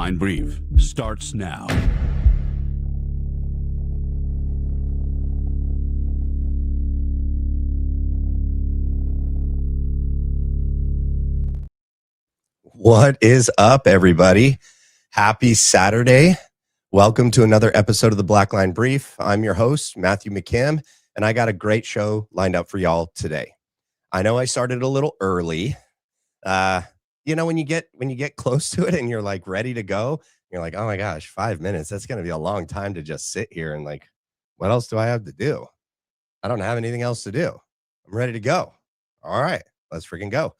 Blackline Brief starts now. What is up, everybody? Happy Saturday. Welcome to another episode of the Blackline Brief. I'm your host, Matthew McKim, and I got a great show lined up for y'all today. I know I started a little early. When you get close to it and you're like ready to go, you're like, oh my gosh, 5 minutes. That's going to be a long time to just sit here and like, what else do I have to do? I don't have anything else to do. I'm ready to go. All right, let's freaking go.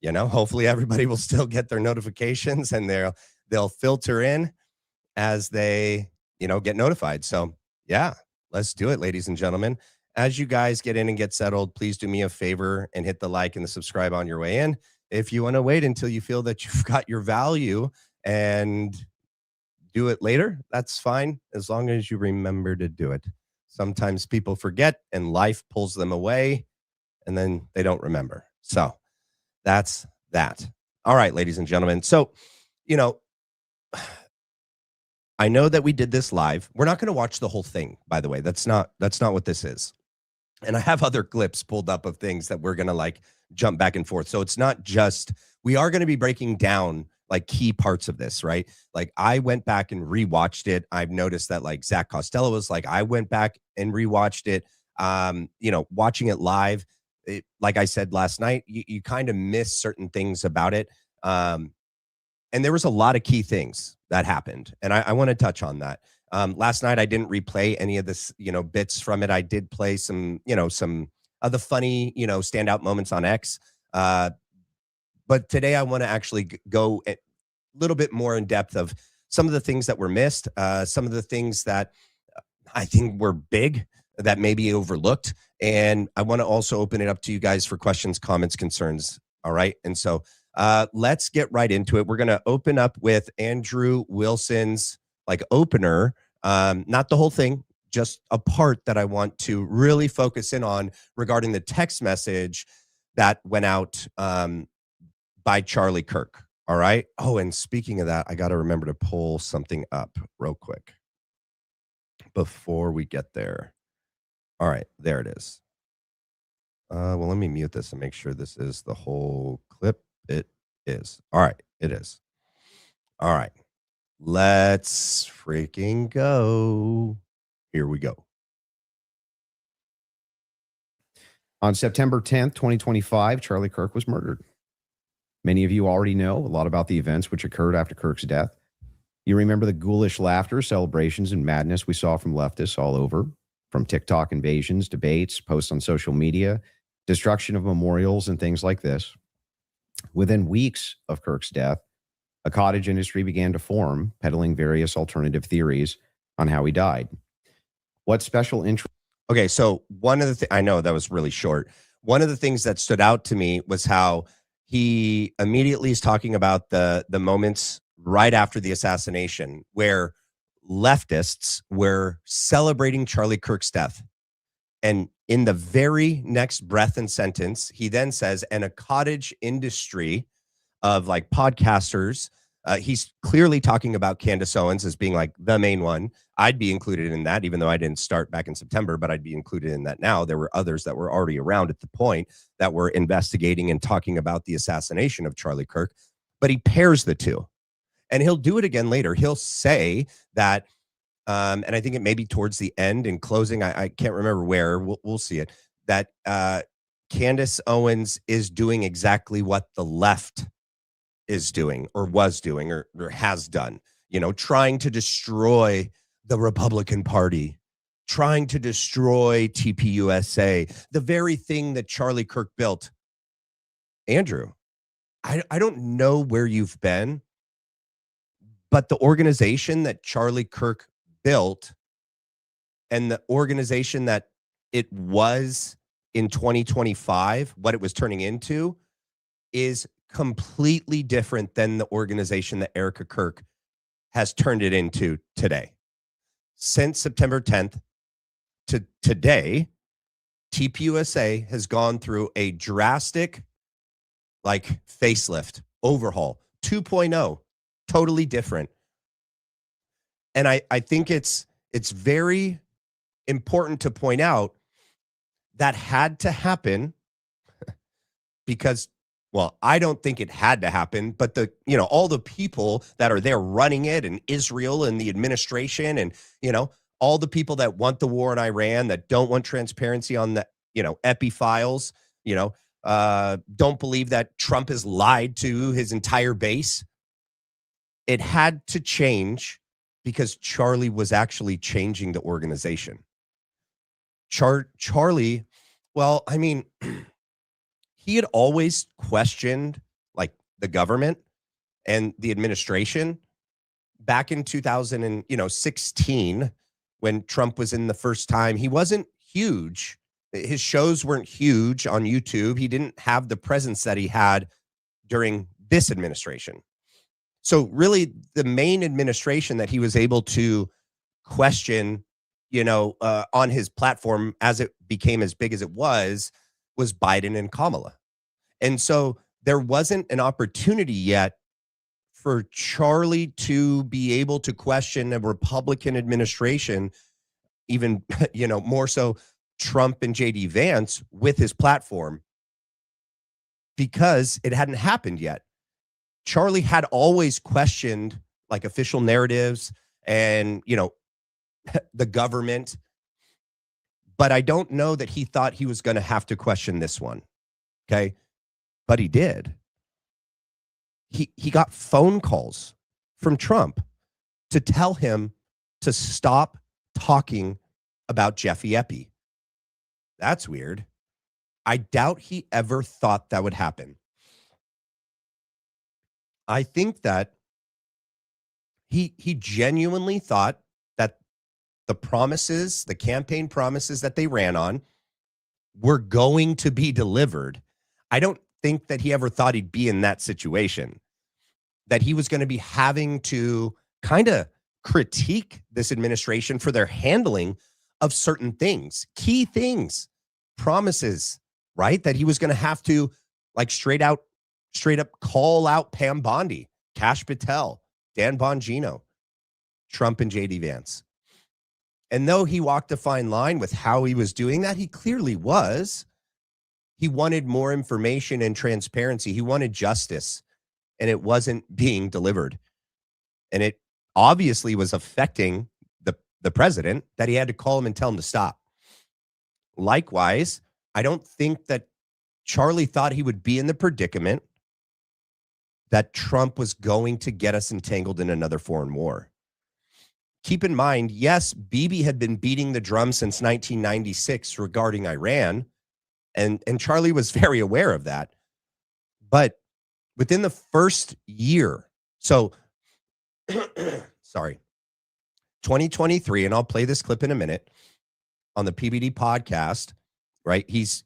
Hopefully everybody will still get their notifications and they'll filter in as they, get notified. So yeah, let's do it, ladies and gentlemen. As you guys get in and get settled, please do me a favor and hit the like and the subscribe on your way in. If you want to wait until you feel that you've got your value and do it later, that's fine, as long as you remember to do it. Sometimes people forget and life pulls them away and then they don't remember. So that's that. All right, ladies and gentlemen. So, I know that we did this live. We're not going to watch the whole thing, by the way. That's not what this is. And I have other clips pulled up of things that we're going to like jump back and forth. So it's not just, we are going to be breaking down like key parts of this, right? Like I went back and rewatched it. I've noticed that like Zach Costello was like, I went back and rewatched it. Watching it live, like I said last night, you kind of miss certain things about it. And there was a lot of key things that happened. And I want to touch on that. Last night, I didn't replay any of this, bits from it. I did play some of the funny, standout moments on X. But today I want to actually go a little bit more in depth of some of the things that were missed, some of the things that I think were big that may be overlooked. And I want to also open it up to you guys for questions, comments, concerns. All right. And so let's get right into it. We're going to open up with Andrew Wilson's like opener, not the whole thing, just a part that I want to really focus in on regarding the text message that went out by Charlie Kirk. All right. Oh, and speaking of that, I got to remember to pull something up real quick before we get there. All right, there it is. Well, let me mute this and make sure this is the whole clip. It is. All right, it is. All right, let's freaking go. Here we go. On September 10th, 2025, Charlie Kirk was murdered. Many of you already know a lot about the events which occurred after Kirk's death. You remember the ghoulish laughter, celebrations, and madness we saw from leftists all over, from TikTok invasions, debates, posts on social media, destruction of memorials, and things like this. Within weeks of Kirk's death, a cottage industry began to form, peddling various alternative theories on how he died. What special interest? Okay, so one of the things, I know that was really short. One of the things that stood out to me was how he immediately is talking about the moments right after the assassination where leftists were celebrating Charlie Kirk's death. And in the very next breath and sentence, he then says, and a cottage industry of like podcasters. He's clearly talking about Candace Owens as being like the main one. I'd be included in that, even though I didn't start back in September, but I'd be included in that now. There were others that were already around at the point that were investigating and talking about the assassination of Charlie Kirk. But he pairs the two. And he'll do it again later. He'll say that, and I think it may be towards the end in closing, I can't remember where, we'll see it, that Candace Owens is doing exactly what the left is doing or was doing or has done, trying to destroy the Republican Party, trying to destroy TPUSA, the very thing that Charlie Kirk built. Andrew, I don't know where you've been, but the organization that Charlie Kirk built and the organization that it was in 2025, what it was turning into, is completely different than the organization that Erica Kirk has turned it into today. Since September 10th to today, TPUSA has gone through a drastic like facelift, overhaul, 2.0, totally different. And I think it's very important to point out that had to happen because, well, I don't think it had to happen, but all the people that are there running it, and Israel and the administration, and, all the people that want the war in Iran, that don't want transparency on the, epi files, don't believe that Trump has lied to his entire base. It had to change because Charlie was actually changing the organization. Charlie, well, I mean, he had always questioned like the government and the administration back in 2016 when Trump was in the first time. He wasn't huge. His shows weren't huge on YouTube. He didn't have the presence that he had during this administration. So really the main administration that he was able to question, on his platform as it became as big as it was Biden and Kamala. And so there wasn't an opportunity yet for Charlie to be able to question a Republican administration, even, more so Trump and JD Vance with his platform, because it hadn't happened yet. Charlie had always questioned like official narratives and, the government, but I don't know that he thought he was going to have to question this one. Okay. But he did. He got phone calls from Trump to tell him to stop talking about Jeffy Epi. That's weird. I doubt he ever thought that would happen. I think that he genuinely thought that the campaign promises that they ran on were going to be delivered. I don't think that he ever thought he'd be in that situation, that he was going to be having to kind of critique this administration for their handling of certain things, key things, promises, right? That he was going to have to like straight up call out Pam Bondi, Kash Patel, Dan Bongino, Trump, and JD Vance. And though he walked a fine line with how he was doing that, he clearly was. He wanted more information and transparency. He wanted justice, and it wasn't being delivered. And it obviously was affecting the president, that he had to call him and tell him to stop. Likewise, I don't think that Charlie thought he would be in the predicament that Trump was going to get us entangled in another foreign war. Keep in mind, yes, Bibi had been beating the drum since 1996 regarding Iran, and Charlie was very aware of that. But within the first year, so, sorry, 2023, and I'll play this clip in a minute on the PBD podcast, right? He's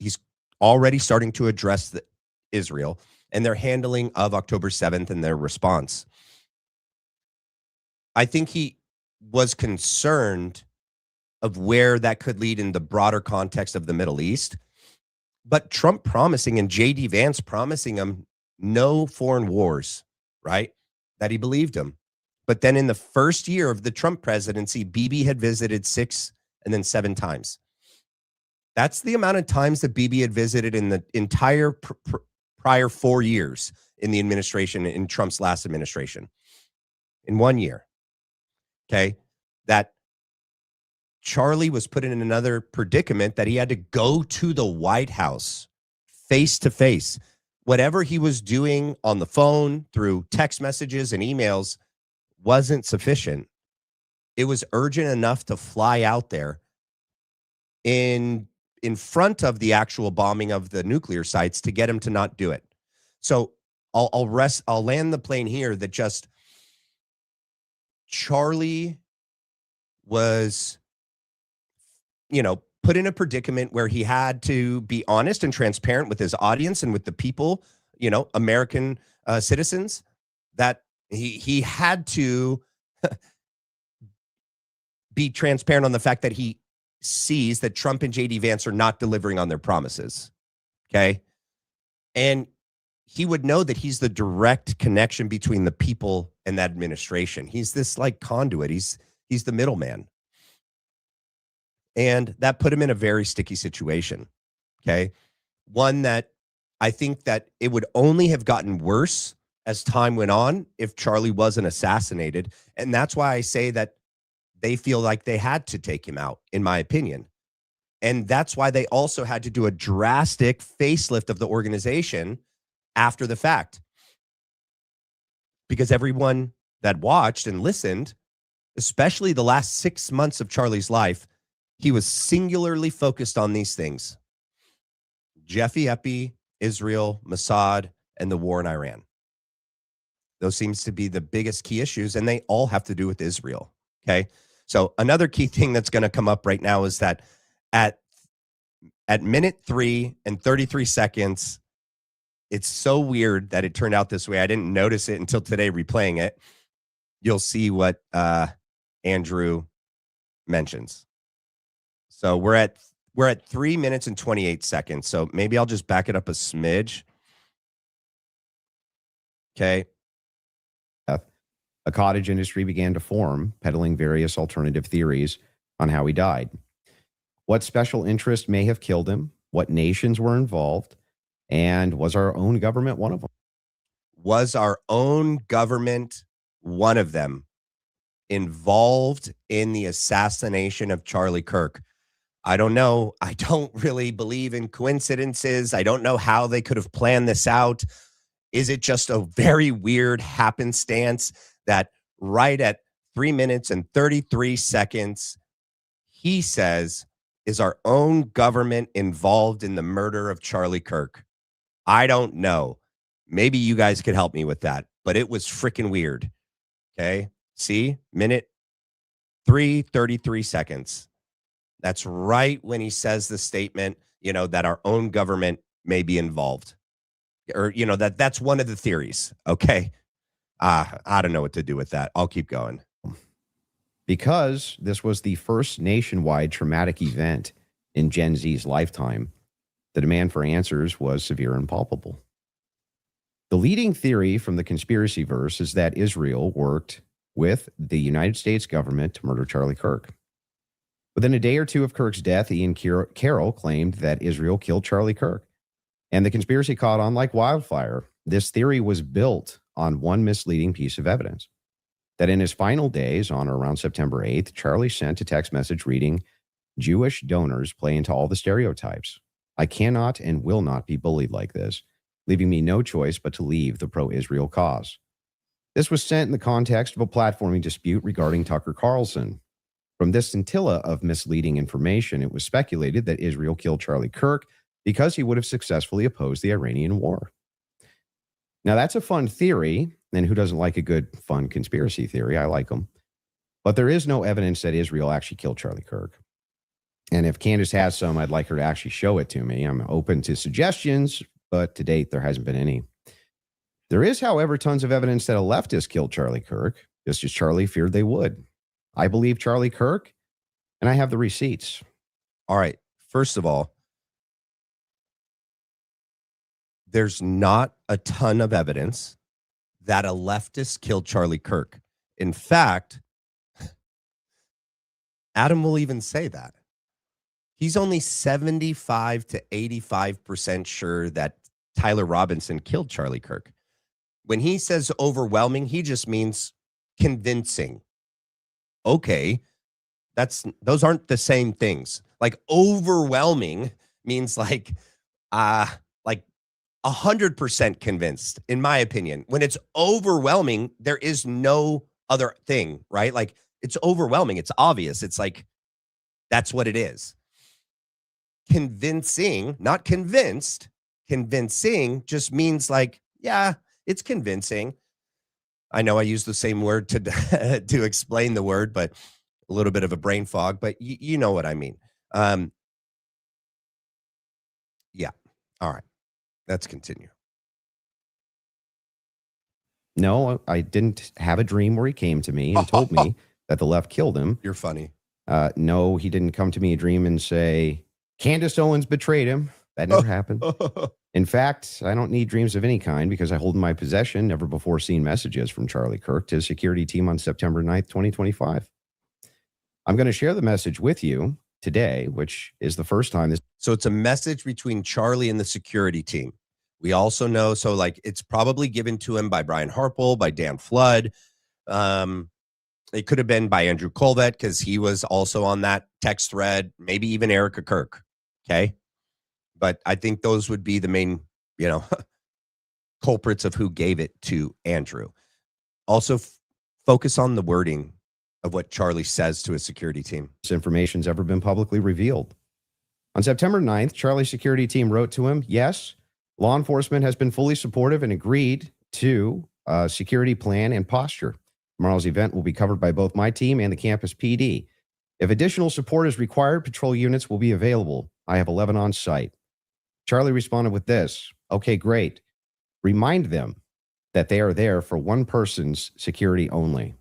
already starting to address Israel and their handling of October 7th and their response. I think he was concerned of where that could lead in the broader context of the Middle East. But Trump promising and JD Vance promising him no foreign wars, right? That he believed him. But then in the first year of the Trump presidency, Bibi had visited 6 and then 7 times. That's the amount of times that Bibi had visited in the entire prior 4 years in the administration, in Trump's last administration, in 1 year. Okay. That Charlie was put in another predicament, that he had to go to the White House face to face. Whatever he was doing on the phone, through text messages and emails, wasn't sufficient. It was urgent enough to fly out there in front of the actual bombing of the nuclear sites to get him to not do it. So I'll land the plane here that just Charlie was, put in a predicament where he had to be honest and transparent with his audience and with the people, American citizens, that he had to be transparent on the fact that he sees that Trump and JD Vance are not delivering on their promises. Okay. And he would know that he's the direct connection between the people and that administration. He's this like conduit. He's He's the middleman. And that put him in a very sticky situation. Okay. One that I think that it would only have gotten worse as time went on if Charlie wasn't assassinated. And that's why I say that they feel like they had to take him out, in my opinion. And that's why they also had to do a drastic facelift of the organization after the fact. Because everyone that watched and listened, especially the last 6 months of Charlie's life, he was singularly focused on these things: Jeffy Epi, Israel, Mossad, and the war in Iran. Those seems to be the biggest key issues, and they all have to do with Israel. Okay. So another key thing that's going to come up right now is that at minute 3 and 33 seconds, it's so weird that it turned out this way. I didn't notice it until today replaying it. You'll see what Andrew mentions. So we're at 3 minutes and 28 seconds. So maybe I'll just back it up a smidge. Okay. A cottage industry began to form, peddling various alternative theories on how he died. What special interest may have killed him, what nations were involved, and was our own government one of them? Was our own government one of them involved in the assassination of Charlie Kirk? I don't know. I don't really believe in coincidences. I don't know how they could have planned this out. Is it just a very weird happenstance that right at 3 minutes and 33 seconds, he says, is our own government involved in the murder of Charlie Kirk? I don't know. Maybe you guys could help me with that, but it was freaking weird. Okay. See, minute 3:33 seconds. That's right when he says the statement, that our own government may be involved, or, that's one of the theories. Okay. I don't know what to do with that. I'll keep going. Because this was the first nationwide traumatic event in Gen Z's lifetime, the demand for answers was severe and palpable. The leading theory from the conspiracy verse is that Israel worked with the United States government to murder Charlie Kirk. Within a day or two of Kirk's death, Ian Carroll claimed that Israel killed Charlie Kirk, and the conspiracy caught on like wildfire. This theory was built on one misleading piece of evidence: that in his final days, on or around September 8th, Charlie sent a text message reading, "Jewish donors play into all the stereotypes. I cannot and will not be bullied like this, leaving me no choice but to leave the pro-Israel cause." This was sent in the context of a platforming dispute regarding Tucker Carlson. From this scintilla of misleading information, it was speculated that Israel killed Charlie Kirk because he would have successfully opposed the Iranian war. Now, that's a fun theory, and who doesn't like a good, fun conspiracy theory? I like them. But there is no evidence that Israel actually killed Charlie Kirk. And if Candace has some, I'd like her to actually show it to me. I'm open to suggestions, but to date, there hasn't been any. There is, however, tons of evidence that a leftist killed Charlie Kirk, just as Charlie feared they would. I believe Charlie Kirk, and I have the receipts. All right. First of all, there's not a ton of evidence that a leftist killed Charlie Kirk. In fact, Adam will even say that. He's only 75 to 85% sure that Tyler Robinson killed Charlie Kirk. When he says overwhelming, he just means convincing. Okay, those aren't the same things. Like overwhelming means like 100% convinced, in my opinion. When it's overwhelming, there is no other thing, right? Like it's overwhelming. It's obvious. It's like, that's what it is. Convincing, not convinced. Convincing just means like, yeah, it's convincing. I know I use the same word to explain the word, but a little bit of a brain fog, but you know what I mean. Yeah. All right. Let's continue. No, I didn't have a dream where he came to me and told me that the left killed him. You're funny. No, he didn't come to me a dream and say, Candace Owens betrayed him. That never happened. In fact, I don't need dreams of any kind because I hold in my possession never before seen messages from Charlie Kirk to his security team on September 9th, 2025. I'm going to share the message with you today, which is the first time this. So it's a message between Charlie and the security team. We also know, so like it's probably given to him by Brian Harpel, by Dan Flood. It could have been by Andrew Colvett because he was also on that text thread, maybe even Erica Kirk. Okay. But I think those would be the main, culprits of who gave it to Andrew. Also, focus on the wording of what Charlie says to his security team. This information's ever been publicly revealed. On September 9th, Charlie's security team wrote to him, yes, law enforcement has been fully supportive and agreed to a security plan and posture. Tomorrow's event will be covered by both my team and the campus PD. If additional support is required, patrol units will be available. I have 11 on site. Charlie responded with this, okay, great. Remind them that they are there for one person's security only,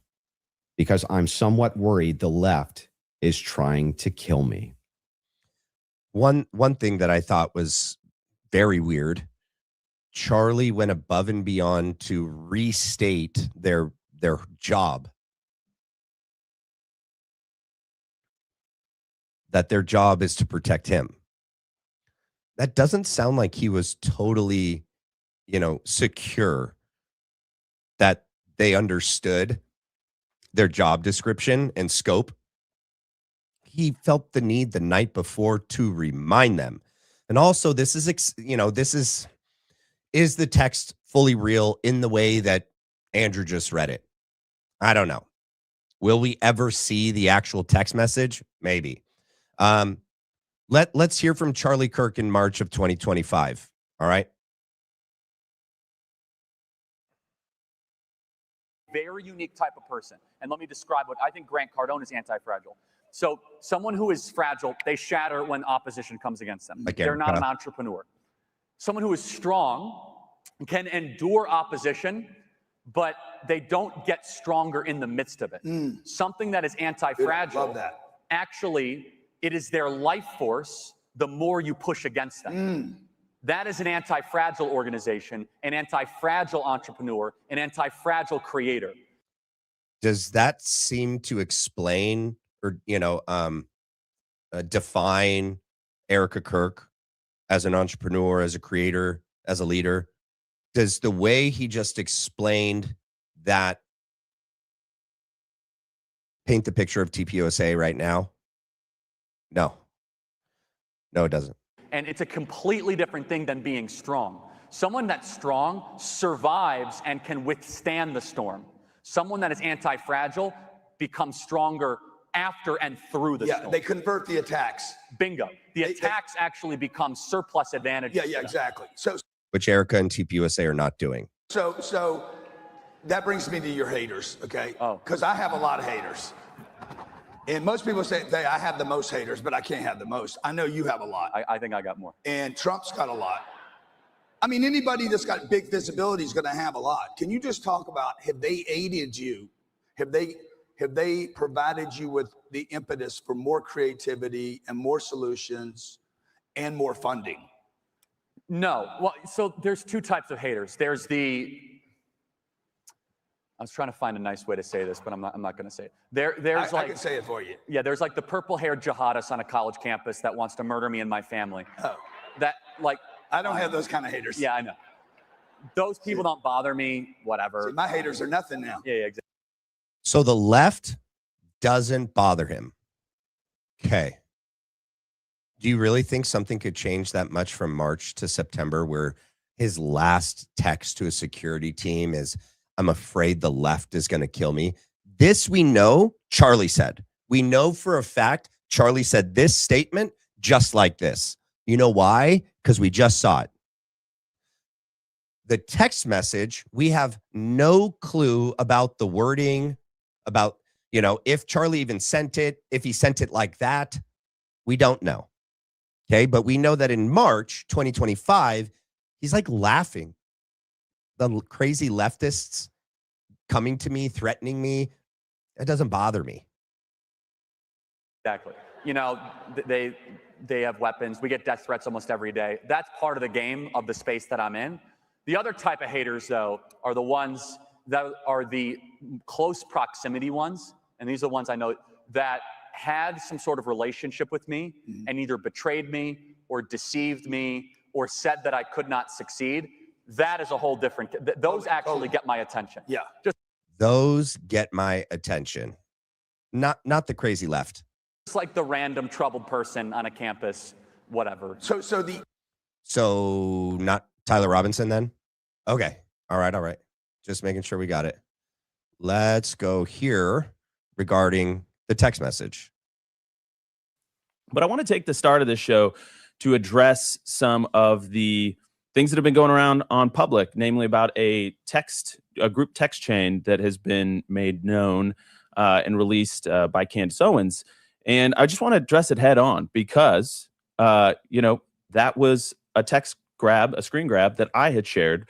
because I'm somewhat worried the left is trying to kill me. One thing that I thought was very weird, Charlie went above and beyond to restate their job. That their job is to protect him. That doesn't sound like he was totally, secure that they understood their job description and scope. He felt the need the night before to remind them. And also, this is the text fully real in the way that Andrew just read it? I don't know. Will we ever see the actual text message? Maybe. Let's hear from Charlie Kirk in March of 2025. All right. Very unique type of person. And let me describe what I think Grant Cardone is anti-fragile. So someone who is fragile, they shatter when opposition comes against them. Like They're not an entrepreneur. Someone who is strong can endure opposition, but they don't get stronger in the midst of it. Something that is anti-fragile, love that. Actually, it is their life force the more you push against them. That is an anti-fragile organization, an anti-fragile entrepreneur, an anti-fragile creator. Does that seem to explain or, define Erica Kirk as an entrepreneur, as a creator, as a leader? Does the way he just explained that paint the picture of TPUSA right now? No, it doesn't. And it's a completely different thing than being strong. Someone that's strong survives and can withstand the storm. Someone that is anti-fragile becomes stronger after and through the storm. They convert the attacks. Bingo. The attacks actually become surplus advantages. Yeah, exactly. So, Which Erica and TPUSA are not doing. So that brings me to your haters, okay? Oh. Because I have a lot of haters. And most people say I have the most haters, but I can't have the most. I know you have a lot. I think I got more. And Trump's got a lot. I mean, anybody that's got big visibility is going to have a lot. Can you just talk about, have they aided you? Have they provided you with the impetus for more creativity and more solutions and more funding? No. Well, so there's two types of haters. There's I was trying to find a nice way to say this, but I'm not going to say it. There's I can say it for you. Yeah, there's like the purple-haired jihadist on a college campus that wants to murder me and my family. Oh. That, like... I don't have those kind of haters. Yeah, I know. Those people don't bother me, whatever. See, my haters are nothing now. Yeah, exactly. So the left doesn't bother him. Okay. Do you really think something could change that much from March to September, where his last text to his security team is, I'm afraid the left is going to kill me? This we know Charlie said. We know for a fact Charlie said this statement just like this. You know why? Because we just saw it. The text message, we have no clue about the wording, about, if Charlie even sent it, if he sent it like that, we don't know. Okay, but we know that in March 2025, he's like laughing. The crazy leftists coming to me, threatening me, it doesn't bother me. Exactly. They have weapons. We get death threats almost every day. That's part of the game of the space that I'm in. The other type of haters, though, are the ones that are the close proximity ones. And these are the ones I know that had some sort of relationship with me and either betrayed me or deceived me or said that I could not succeed, that is a whole different, those actually get my attention. Yeah. Those get my attention. Not the crazy left. It's like the random troubled person on a campus, whatever. So not Tyler Robinson then? Okay. All right. Just making sure we got it. Let's go here regarding the text message. But I want to take the start of this show to address some of the things that have been going around on public, namely about a group text chain that has been made known and released by Candace Owens. And I just want to address it head on because, that was a screen grab that I had shared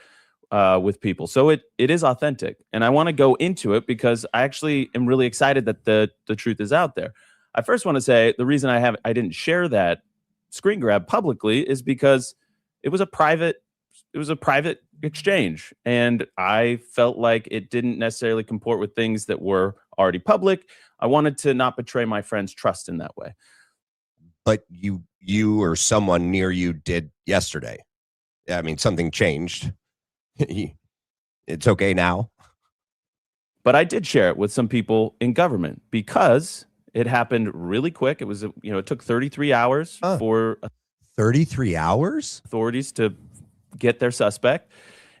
with people. So it is authentic. And I want to go into it because I actually am really excited that the truth is out there. I first want to say the reason I didn't share that screen grab publicly is because it was a private exchange. And I felt like it didn't necessarily comport with things that were already public. I wanted to not betray my friend's trust in that way. But you or someone near you did yesterday. I mean, something changed. It's okay now. But I did share it with some people in government because it happened really quick. It was, it took 33 hours for 33 hours authorities to get their suspect.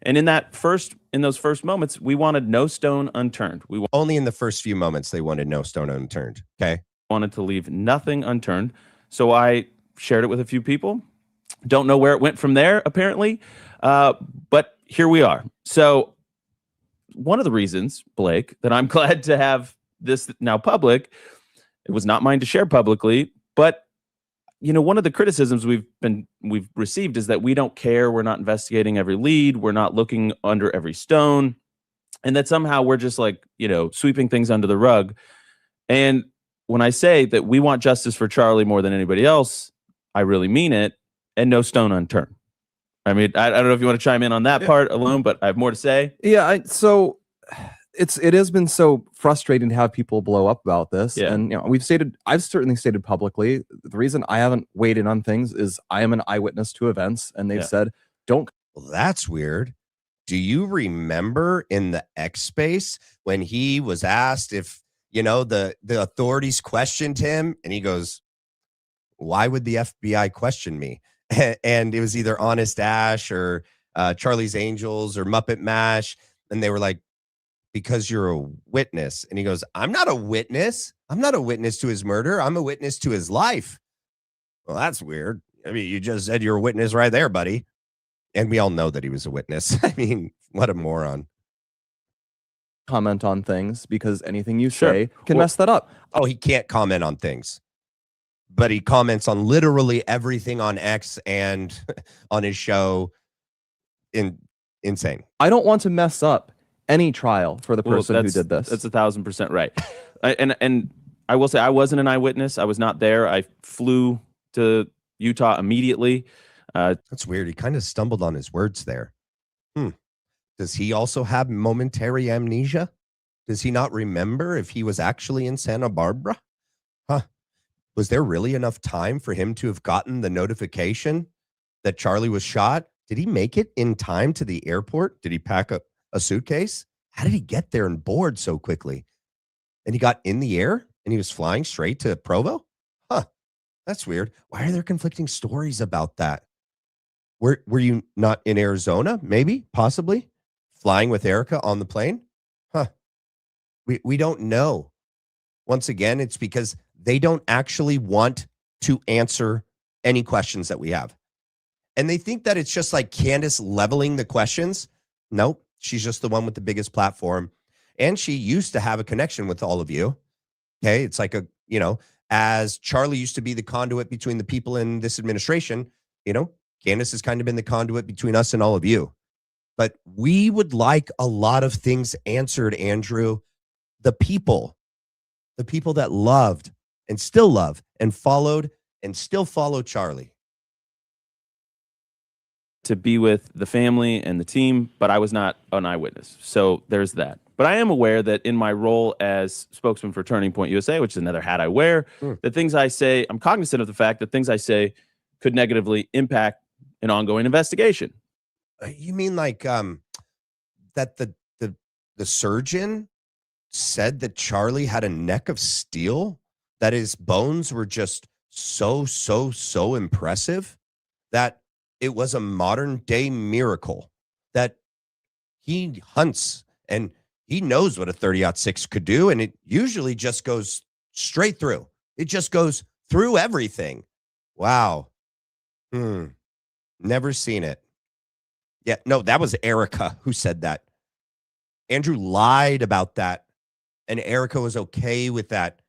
And in those first moments, we wanted no stone unturned. Only in the first few moments they wanted no stone unturned. Okay. Wanted to leave nothing unturned. So I shared it with a few people. Don't know where it went from there, apparently. But here we are. So one of the reasons, Blake, that I'm glad to have this now public, it was not mine to share publicly, but one of the criticisms we've received is that we don't care. We're not investigating every lead. We're not looking under every stone, and that somehow we're just like, sweeping things under the rug. And when I say that we want justice for Charlie more than anybody else, I really mean it, and no stone unturned. I mean, I don't know if you want to chime in on that part alone, but I have more to say. Yeah. So it has been so frustrating to have people blow up about this. Yeah. And I've certainly stated publicly, the reason I haven't weighed in on things is I am an eyewitness to events, and they've said, don't. Well, that's weird. Do you remember in the X space when he was asked if, the authorities questioned him, and he goes, why would the FBI question me? And it was either Honest Ash or Charlie's Angels or Muppet Mash. And they were like, because you're a witness. And he goes, I'm not a witness. I'm not a witness to his murder. I'm a witness to his life. Well, that's weird. I mean, you just said you're a witness right there, buddy. And we all know that he was a witness. I mean, what a moron. Comment on things because anything you say can mess that up. Oh, he can't comment on things. But he comments on literally everything on X and on his show. Insane. I don't want to mess up any trial for the person who did this. That's 1,000% right. And I will say I wasn't an eyewitness. I was not there. I flew to Utah immediately. That's weird. He kind of stumbled on his words there. Does he also have momentary amnesia? Does he not remember if he was actually in Santa Barbara? Was there really enough time for him to have gotten the notification that Charlie was shot? Did he make it in time to the airport? Did he pack a suitcase? How did he get there and board so quickly? And he got in the air and he was flying straight to Provo? That's weird. Why are there conflicting stories about that? Were you not in Arizona? Maybe, possibly, flying with Erica on the plane? We don't know. Once again, it's because they don't actually want to answer any questions that we have. And they think that it's just like Candace leveling the questions. Nope. She's just the one with the biggest platform. And she used to have a connection with all of you. Okay. It's like as Charlie used to be the conduit between the people in this administration, Candace has kind of been the conduit between us and all of you. But we would like a lot of things answered, Andrew. The people that loved and still love and followed and still follow Charlie. to be with the family and the team, but I was not an eyewitness. So there's that. But I am aware that in my role as spokesman for Turning Point USA, which is another hat I wear, the things I say, I'm cognizant of the fact that things I say could negatively impact an ongoing investigation. You mean like that the surgeon said that Charlie had a neck of steel, that his bones were just so impressive that it was a modern day miracle, that he hunts and he knows what a 30-06 could do, and it usually just goes straight through. It just goes through everything. Wow. Never seen it. Yeah, no, that was Erica who said that. Andrew lied about that, and Erica was okay with that.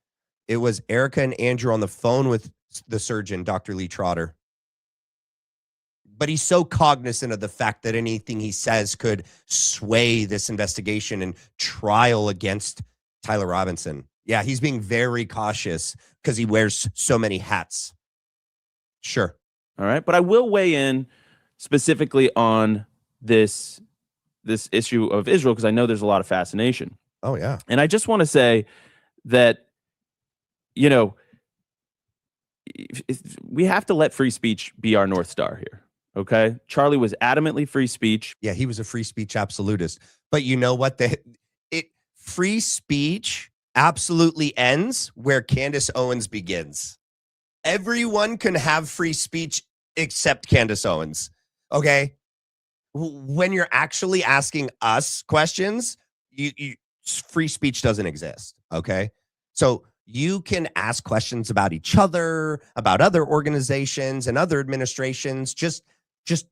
It was Erica and Andrew on the phone with the surgeon, Dr. Lee Trotter. But he's so cognizant of the fact that anything he says could sway this investigation and trial against Tyler Robinson. Yeah, he's being very cautious because he wears so many hats. Sure. All right. But I will weigh in specifically on this issue of Israel, because I know there's a lot of fascination. Oh, yeah. And I just want to say that, you know, we have to let free speech be our North Star here. Okay. Charlie was adamantly free speech. Yeah, he was a free speech absolutist. But you know what? Free speech absolutely ends where Candace Owens begins. Everyone can have free speech except Candace Owens. Okay. When you're actually asking us questions, free speech doesn't exist. Okay. So you can ask questions about each other, about other organizations and other administrations. Just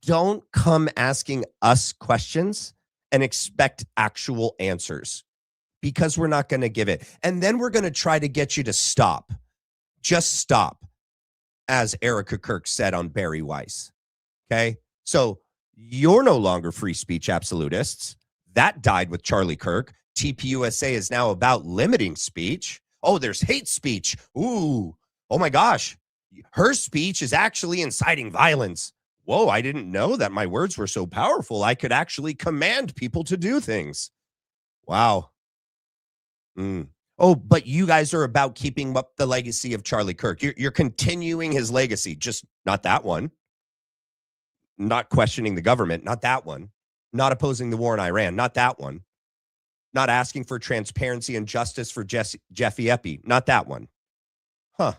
don't come asking us questions and expect actual answers, because we're not going to give it. And then we're going to try to get you to stop. Just stop, as Erica Kirk said on Barry Weiss. Okay. So you're no longer free speech absolutists. That died with Charlie Kirk. TPUSA is now about limiting speech. Oh, there's hate speech. Ooh. Oh my gosh. Her speech is actually inciting violence. Whoa, I didn't know that my words were so powerful. I could actually command people to do things. Wow. Oh, but you guys are about keeping up the legacy of Charlie Kirk. You're continuing his legacy, just not that one. Not questioning the government, not that one. Not opposing the war in Iran, not that one. Not asking for transparency and justice for Jeffy Epi, not that one. Huh.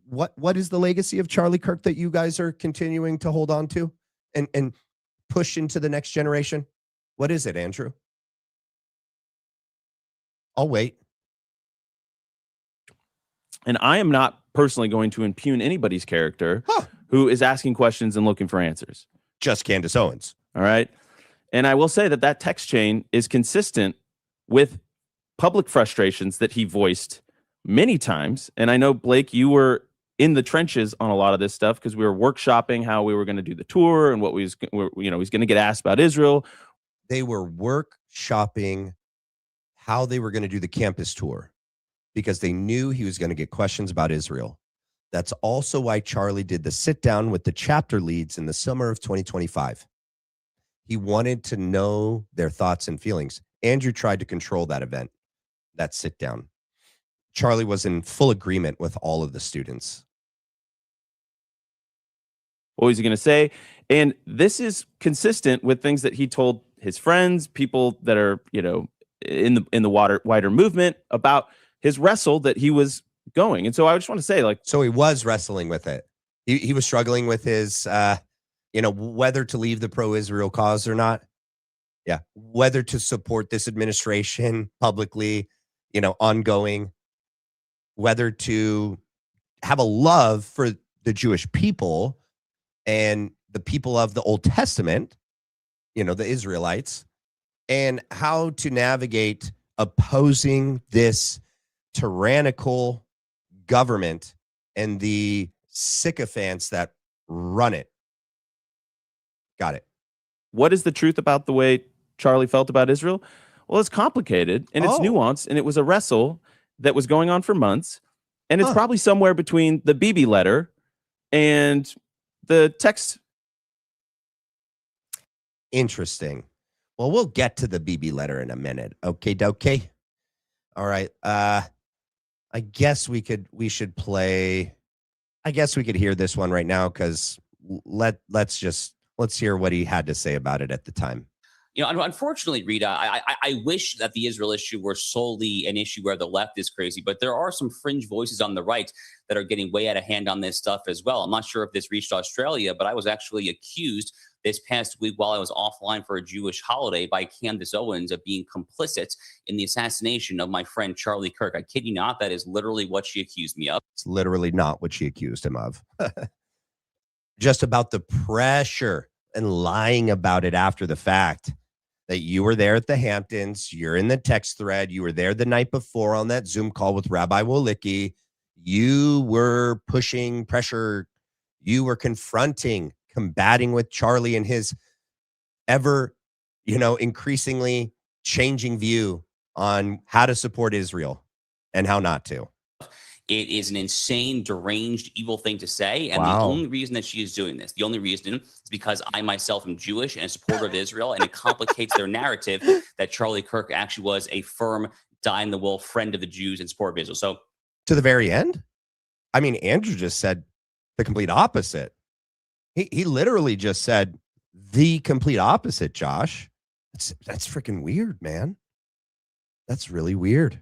What is the legacy of Charlie Kirk that you guys are continuing to hold on to and push into the next generation? What is it, Andrew? I'll wait. And I am not personally going to impugn anybody's character who is asking questions and looking for answers. Just Candace Owens. All right. And I will say that text chain is consistent with public frustrations that he voiced many times. And I know, Blake, you were in the trenches on a lot of this stuff because we were workshopping how we were going to do the tour and what he's going to get asked about Israel. They were workshopping how they were going to do the campus tour because they knew he was going to get questions about Israel. That's also why Charlie did the sit down with the chapter leads in the summer of 2025. He wanted to know their thoughts and feelings. Andrew tried to control that event, that sit down. Charlie was in full agreement with all of the students. What was he going to say? And this is consistent with things that he told his friends, people that are, in the wider movement, about his wrestle that he was going. And so I just want to say, so he was wrestling with it. He was struggling with his, whether to leave the pro-Israel cause or not. Yeah. Whether to support this administration publicly, ongoing, whether to have a love for the Jewish people and the people of the Old Testament, the Israelites, and how to navigate opposing this tyrannical government and the sycophants that run it. Got it. What is the truth about the way Charlie felt about Israel? Well, it's complicated and it's nuanced, and it was a wrestle that was going on for months. And it's probably somewhere between the Bibi letter and the text Interesting. Well, we'll get to the BB letter in a minute. Okay, dokey. All right. I guess we should play. I guess we could hear this one right now because let's hear what he had to say about it at the time. You know, unfortunately, Rita, I wish that the Israel issue were solely an issue where the left is crazy, but there are some fringe voices on the right that are getting way out of hand on this stuff as well. I'm not sure if this reached Australia, but I was actually accused this past week while I was offline for a Jewish holiday by Candace Owens of being complicit in the assassination of my friend Charlie Kirk. I kid you not, that is literally what she accused me of. It's literally not what she accused him of. Just about the pressure and lying about it after the fact. That you were there at the Hamptons, you're in the text thread, you were there the night before on that Zoom call with Rabbi Wolicki, you were pushing pressure, you were confronting, combating with Charlie and his ever, increasingly changing view on how to support Israel and how not to. It is an insane, deranged, evil thing to say. And Wow. The only reason that she is doing this, the only reason is because I myself am Jewish and a supporter of Israel. And it complicates their narrative that Charlie Kirk actually was a firm, die-in-the-wool friend of the Jews and supporter of Israel. So to the very end? I mean, Andrew just said the complete opposite. He literally just said the complete opposite, Josh. That's freaking weird, man. That's really weird.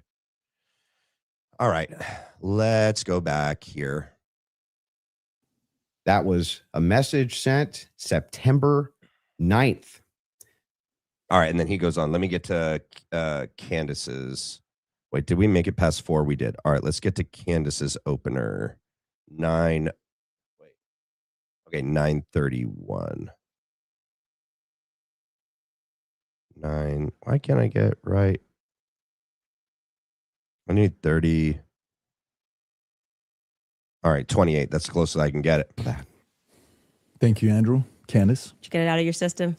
All right, let's go back here. That was a message sent September 9th. All right, and then he goes on. Let me get to Candace's. Wait, did we make it past 4? We did. All right, let's get to Candace's opener. 9:31. 9. Why can't I get right? I need 30. All right, 28. That's the closest I can get it. Thank you, Andrew. Candace? Did you get it out of your system?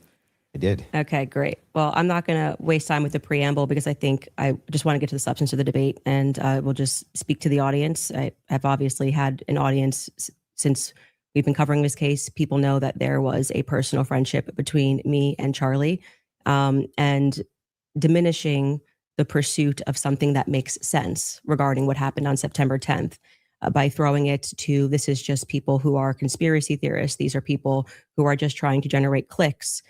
I did. Okay, great. Well, I'm not going to waste time with the preamble because I think I just want to get to the substance of the debate, and we'll just speak to the audience. I have obviously had an audience since we've been covering this case. People know that there was a personal friendship between me and Charlie, and diminishing the pursuit of something that makes sense regarding what happened on September 10th by throwing it to this is just people who are conspiracy theorists. These are people who are just trying to generate clicks.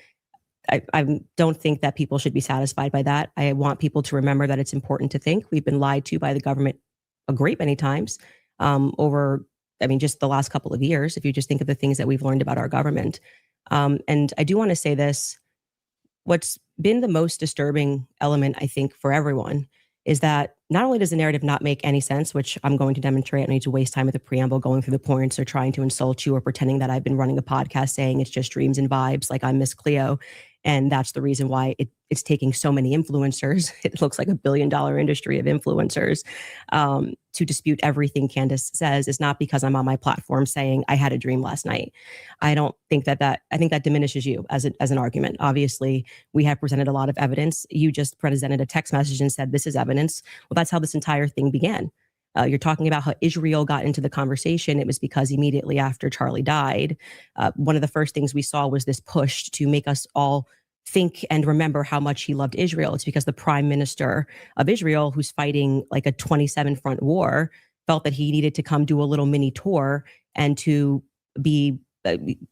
I don't think that people should be satisfied by that. I want people to remember that it's important to think. We've been lied to by the government a great many times over, just the last couple of years, if you just think of the things that we've learned about our government. And I do want to say this. What's been the most disturbing element, I think, for everyone is that not only does the narrative not make any sense, which I'm going to demonstrate, I don't need to waste time with the preamble going through the points or trying to insult you or pretending that I've been running a podcast saying it's just dreams and vibes like I'm Miss Cleo. And that's the reason why it's taking so many influencers. It looks like $1 billion industry of influencers to dispute everything Candace says. Is not because I'm on my platform saying I had a dream last night. I don't think I think that diminishes you as an argument. Obviously, we have presented a lot of evidence. You just presented a text message and said this is evidence. Well, that's how this entire thing began. You're talking about how Israel got into the conversation. It was because immediately after Charlie died, one of the first things we saw was this push to make us all think and remember how much he loved Israel. It's because the prime minister of Israel, who's fighting like a 27-front war, felt that he needed to come do a little mini tour and to be,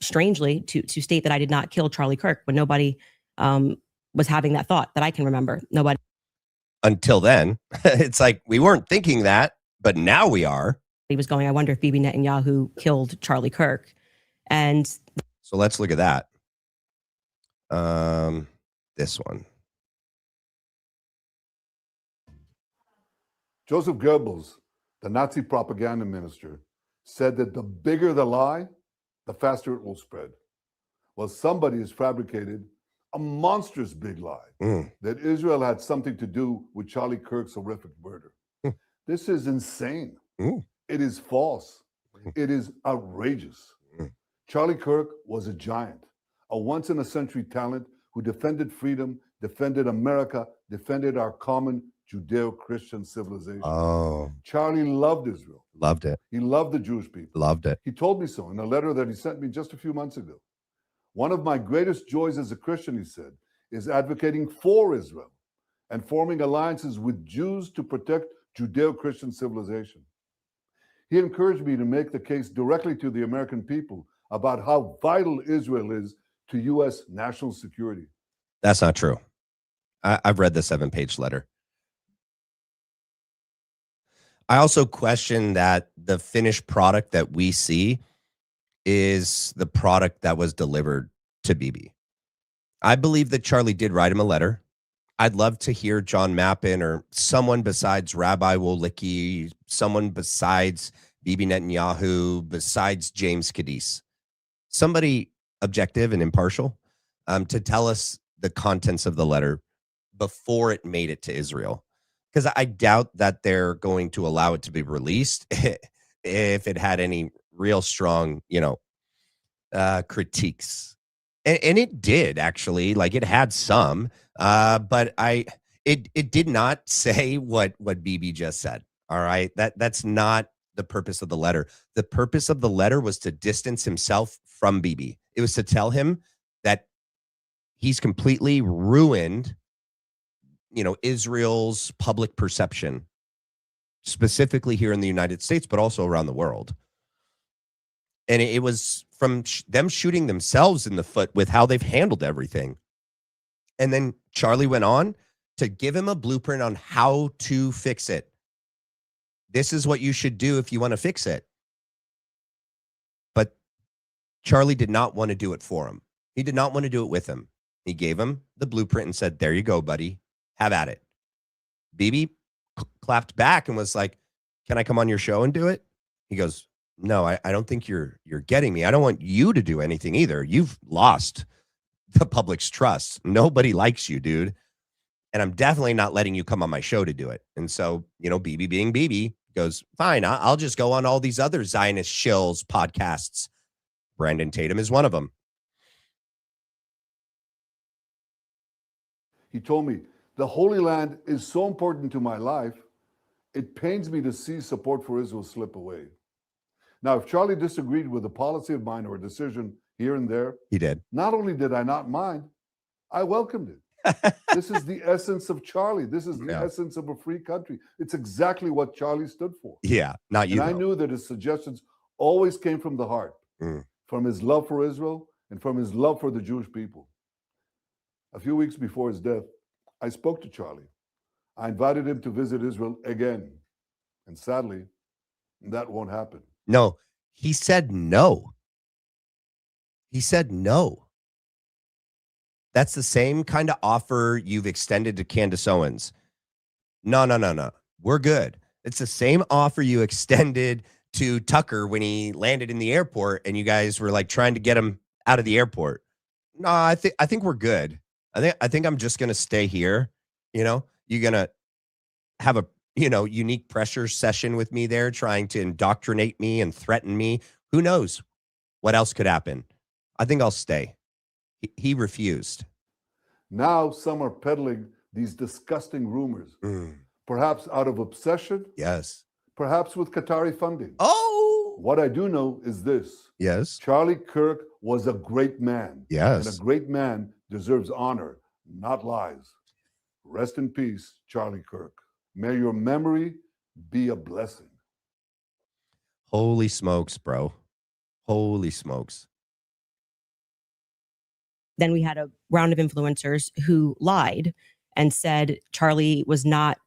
strangely, to state that I did not kill Charlie Kirk when nobody was having that thought that I can remember. Nobody. Until then, it's like we weren't thinking that. But now we are. He was going, I wonder if Bibi Netanyahu killed Charlie Kirk. And so let's look at that. This one. Joseph Goebbels, the Nazi propaganda minister, said that the bigger the lie, the faster it will spread. Well, somebody has fabricated a monstrous big lie that Israel had something to do with Charlie Kirk's horrific murder. This is insane. It is false. It is outrageous. Charlie Kirk was a giant, a once-in-a-century talent who defended freedom, defended America, defended our common Judeo-Christian civilization. Oh. Charlie loved Israel. Loved it. He loved the Jewish people. Loved it. He told me so in a letter that he sent me just a few months ago. One of my greatest joys as a Christian, he said, is advocating for Israel and forming alliances with Jews to protect Judeo-Christian civilization. He encouraged me to make the case directly to the American people about how vital Israel is to U.S. national security. That's not true. I've read the 7-page letter. I also question that the finished product that we see is the product that was delivered to Bibi. I believe that Charlie did write him a letter. I'd love to hear John Mappin or someone besides Rabbi Wolicki, someone besides Bibi Netanyahu, besides James Cadiz, somebody objective and impartial, to tell us the contents of the letter before it made it to Israel. Because I doubt that they're going to allow it to be released if it had any real strong, critiques. And it did, actually. Like, it had some, but it did not say what Bibi just said. All right, that's not the purpose of the letter. The purpose of the letter was to distance himself from Bibi. It was to tell him that he's completely ruined, Israel's public perception, specifically here in the United States, but also around the world. And it was from them shooting themselves in the foot with how they've handled everything. And then Charlie went on to give him a blueprint on how to fix it. This is what you should do if you want to fix it. But Charlie did not want to do it for him. He did not want to do it with him. He gave him the blueprint and said, there you go, buddy. Have at it. Bibi clapped back and was like, can I come on your show and do it? He goes, no, I don't think you're getting me. I don't want you to do anything either. You've lost the public's trust. Nobody likes you, dude. And I'm definitely not letting you come on my show to do it. And so, Bibi being Bibi goes, fine, I'll just go on all these other Zionist shills podcasts. Brandon Tatum is one of them. He told me, the Holy Land is so important to my life, it pains me to see support for Israel slip away. Now, if Charlie disagreed with a policy of mine or a decision here and there, he did. Not only did I not mind, I welcomed it. This is the essence of Charlie. This is the essence of a free country. It's exactly what Charlie stood for. Yeah, not you. And I knew that his suggestions always came from the heart, from his love for Israel and from his love for the Jewish people. A few weeks before his death, I spoke to Charlie. I invited him to visit Israel again. And sadly, that won't happen. No, he said no. He said no. That's the same kind of offer you've extended to Candace Owens. No. We're good. It's the same offer you extended to Tucker when he landed in the airport and you guys were like trying to get him out of the airport. No, I think we're good. I think I'm just going to stay here. You're going to have a, unique pressure session with me there, trying to indoctrinate me and threaten me. Who knows what else could happen? I think I'll stay. He refused. Now some are peddling these disgusting rumors, perhaps out of obsession. Yes. Perhaps with Qatari funding. Oh! What I do know is this. Yes. Charlie Kirk was a great man. Yes. And a great man deserves honor, not lies. Rest in peace, Charlie Kirk. May your memory be a blessing. Holy smokes, bro. Holy smokes. Then we had a round of influencers who lied and said Charlie was not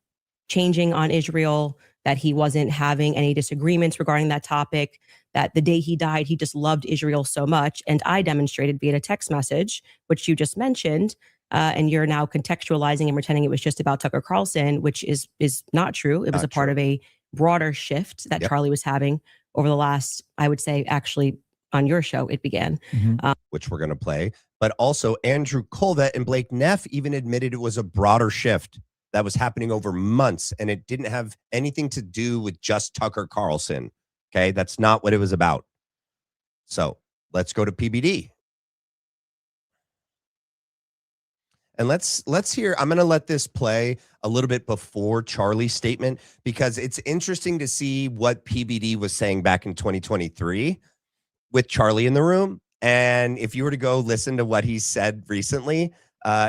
changing on Israel, that he wasn't having any disagreements regarding that topic, that the day he died, he just loved Israel so much. And I demonstrated via a text message, which you just mentioned, and you're now contextualizing and pretending it was just about Tucker Carlson, which is not true. It was a part of a broader shift that Charlie was having over the last, I would say, actually, on your show, it began. Which we're going to play. But also Andrew Colvett and Blake Neff even admitted it was a broader shift that was happening over months, and it didn't have anything to do with just Tucker Carlson. Okay, that's not what it was about. So let's go to PBD. And let's hear, I'm going to let this play a little bit before Charlie's statement, because it's interesting to see what PBD was saying back in 2023 with Charlie in the room And if you were to go listen to what he said recently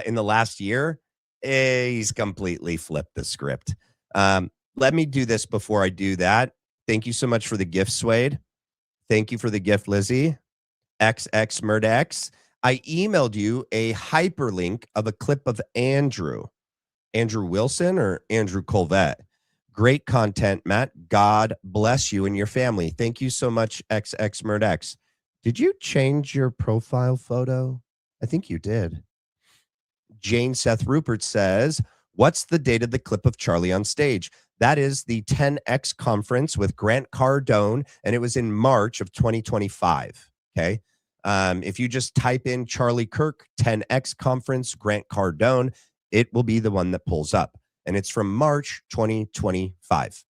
in the last year, he's completely flipped the script. Let me do this before I do that. Thank you so much for the gift, Suede. Thank you for the gift, Lizzie. XX Murdex. I emailed you a hyperlink of a clip of Andrew Wilson or Andrew Colvette. Great content, Matt. God bless you and your family. Thank you so much, XX Murdex. Did you change your profile photo? I think you did. Jane Seth Rupert says, what's the date of the clip of Charlie on stage? That is the 10X conference with Grant Cardone, and it was in March of 2025. Okay. If you just type in Charlie Kirk 10X conference Grant Cardone, it will be the one that pulls up, and it's from March 2025.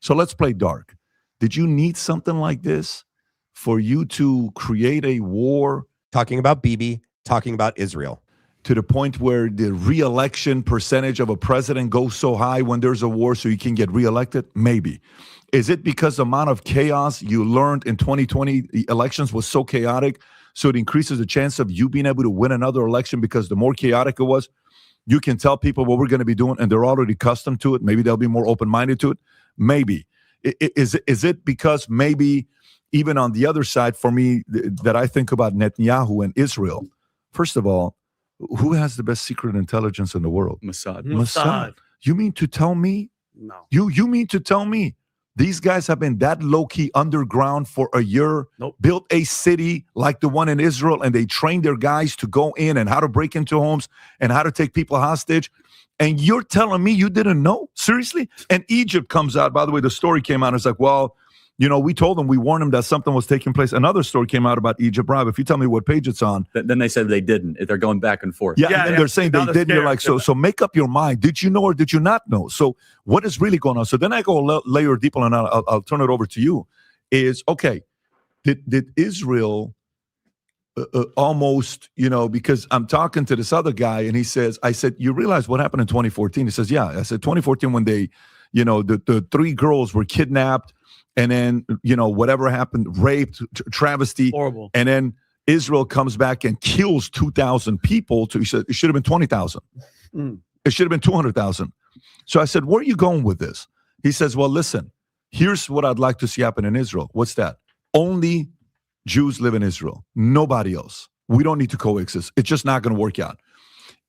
So let's play dark. Did you need something like this for you to create a war? Talking about Bibi, talking about Israel. To the point where the re-election percentage of a president goes so high when there's a war so you can get re-elected? Maybe. Is it because the amount of chaos you learned in 2020, the elections was so chaotic, so it increases the chance of you being able to win another election because the more chaotic it was, you can tell people what we're going to be doing and they're already accustomed to it. Maybe they'll be more open-minded to it. Maybe. Is it because maybe even on the other side for me that I think about Netanyahu and Israel? First of all, who has the best secret intelligence in the world? Mossad. You mean to tell me? No. You mean to tell me these guys have been that low-key underground for a year, built a city like the one in Israel, and they trained their guys to go in and how to break into homes and how to take people hostage? And you're telling me you didn't know? Seriously? And Egypt comes out. By the way, the story came out. It's like, well, you know, we told them, we warned them that something was taking place. Another story came out about Egypt. Rob, if you tell me what page it's on. Then they said they didn't. They're going back and forth. Yeah, and then they're saying they did. You're like, so make up your mind. Did you know or did you not know? So what is really going on? So then I go a layer deeper, and I'll turn it over to you. Is, okay, did Israel almost, you know, because I'm talking to this other guy, and he says, I said, you realize what happened in 2014? He says, yeah. I said, 2014 when they, you know, the three girls were kidnapped, and then, you know, whatever happened, raped, travesty. Horrible. And then Israel comes back and kills 2,000 people. He said, it should have been 20,000. It should have been 200,000. So I said, where are you going with this? He says, well, listen, here's what I'd like to see happen in Israel. What's that? Only Jews live in Israel. Nobody else. We don't need to coexist. It's just not going to work out.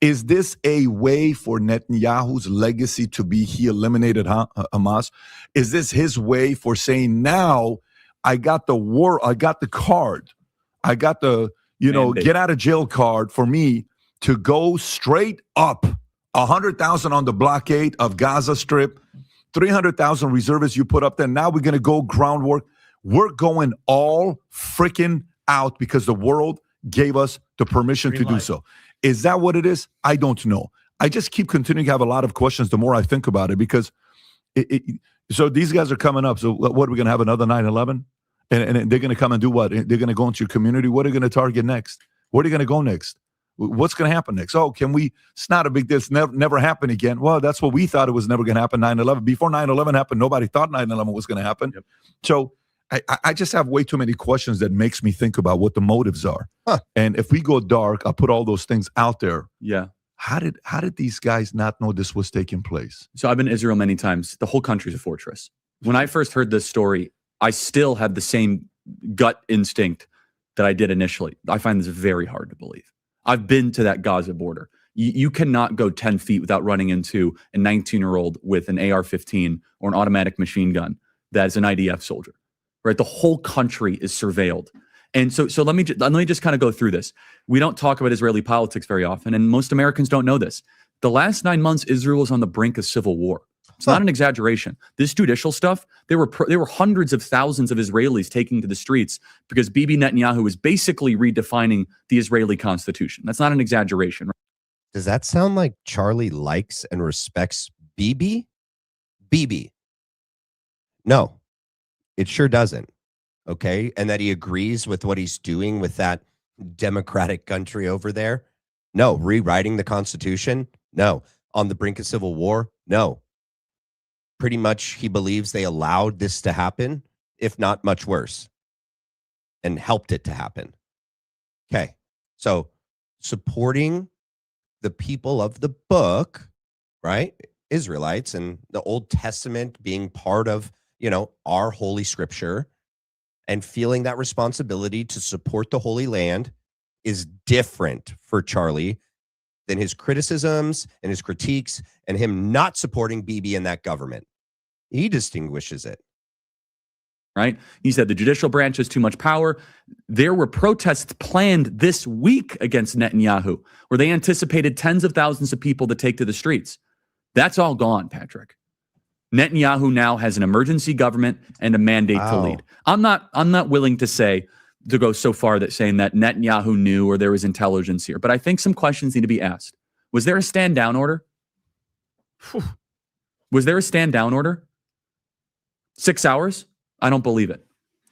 Is this a way for Netanyahu's legacy to be he eliminated Hamas? Is this his way for saying, now I got the war, I got the card, I got the, you know, get out of jail card for me to go straight up 100,000 on the blockade of Gaza Strip, 300,000 reservists you put up there. Now we're going to go groundwork. We're going all freaking out because the world gave us the permission to do so. Is that what it is? I don't know. I just keep continuing to have a lot of questions the more I think about it, because so these guys are coming up. So what, are we going to have another 9/11? And they're going to come and do what? They're going to go into your community. What are they going to target next? Where are they going to go next? What's going to happen next? Oh, can we? It's not a big deal. It's never happen again. Well, that's what we thought it was never going to happen. 9/11. Before 9/11 happened, nobody thought 9/11 was going to happen. Yep. So I just have way too many questions that makes me think about what the motives are. And if we go dark, I'll put all those things out there. Yeah. How did these guys not know this was taking place? So I've been to Israel many times. The whole country's a fortress. When I first heard this story, I still had the same gut instinct that I did initially. I find this very hard to believe. I've been to that Gaza border. You cannot go 10 feet without running into a 19-year-old with an AR-15 or an automatic machine gun that is an IDF soldier. Right, the whole country is surveilled, and so let me just kind of go through this. We don't talk about Israeli politics very often, and most Americans don't know this. The last 9 months, Israel was on the brink of civil war. It's not an exaggeration. This judicial stuff, there were hundreds of thousands of Israelis taking to the streets because Bibi Netanyahu is basically redefining the Israeli constitution. That's not an exaggeration. Right? Does that sound like Charlie likes and respects Bibi? Bibi? No. It sure doesn't, okay? And that he agrees with what he's doing with that democratic country over there? No. Rewriting the Constitution? No. On the brink of civil war? No. Pretty much he believes they allowed this to happen if not much worse, and helped it to happen. Okay. So supporting the people of the book, right? Israelites and the Old Testament being part of, our holy scripture and feeling that responsibility to support the Holy Land is different for Charlie than his criticisms and his critiques and him not supporting Bibi and that government. He distinguishes it. Right? He said the judicial branch has too much power. There were protests planned this week against Netanyahu, where they anticipated tens of thousands of people to take to the streets. That's all gone, Patrick. Netanyahu now has an emergency government and a mandate to lead. I'm not willing to go so far that saying that Netanyahu knew or there was intelligence here, but I think some questions need to be asked. Was there a stand down order? Was there a stand down order? 6 hours? I don't believe it.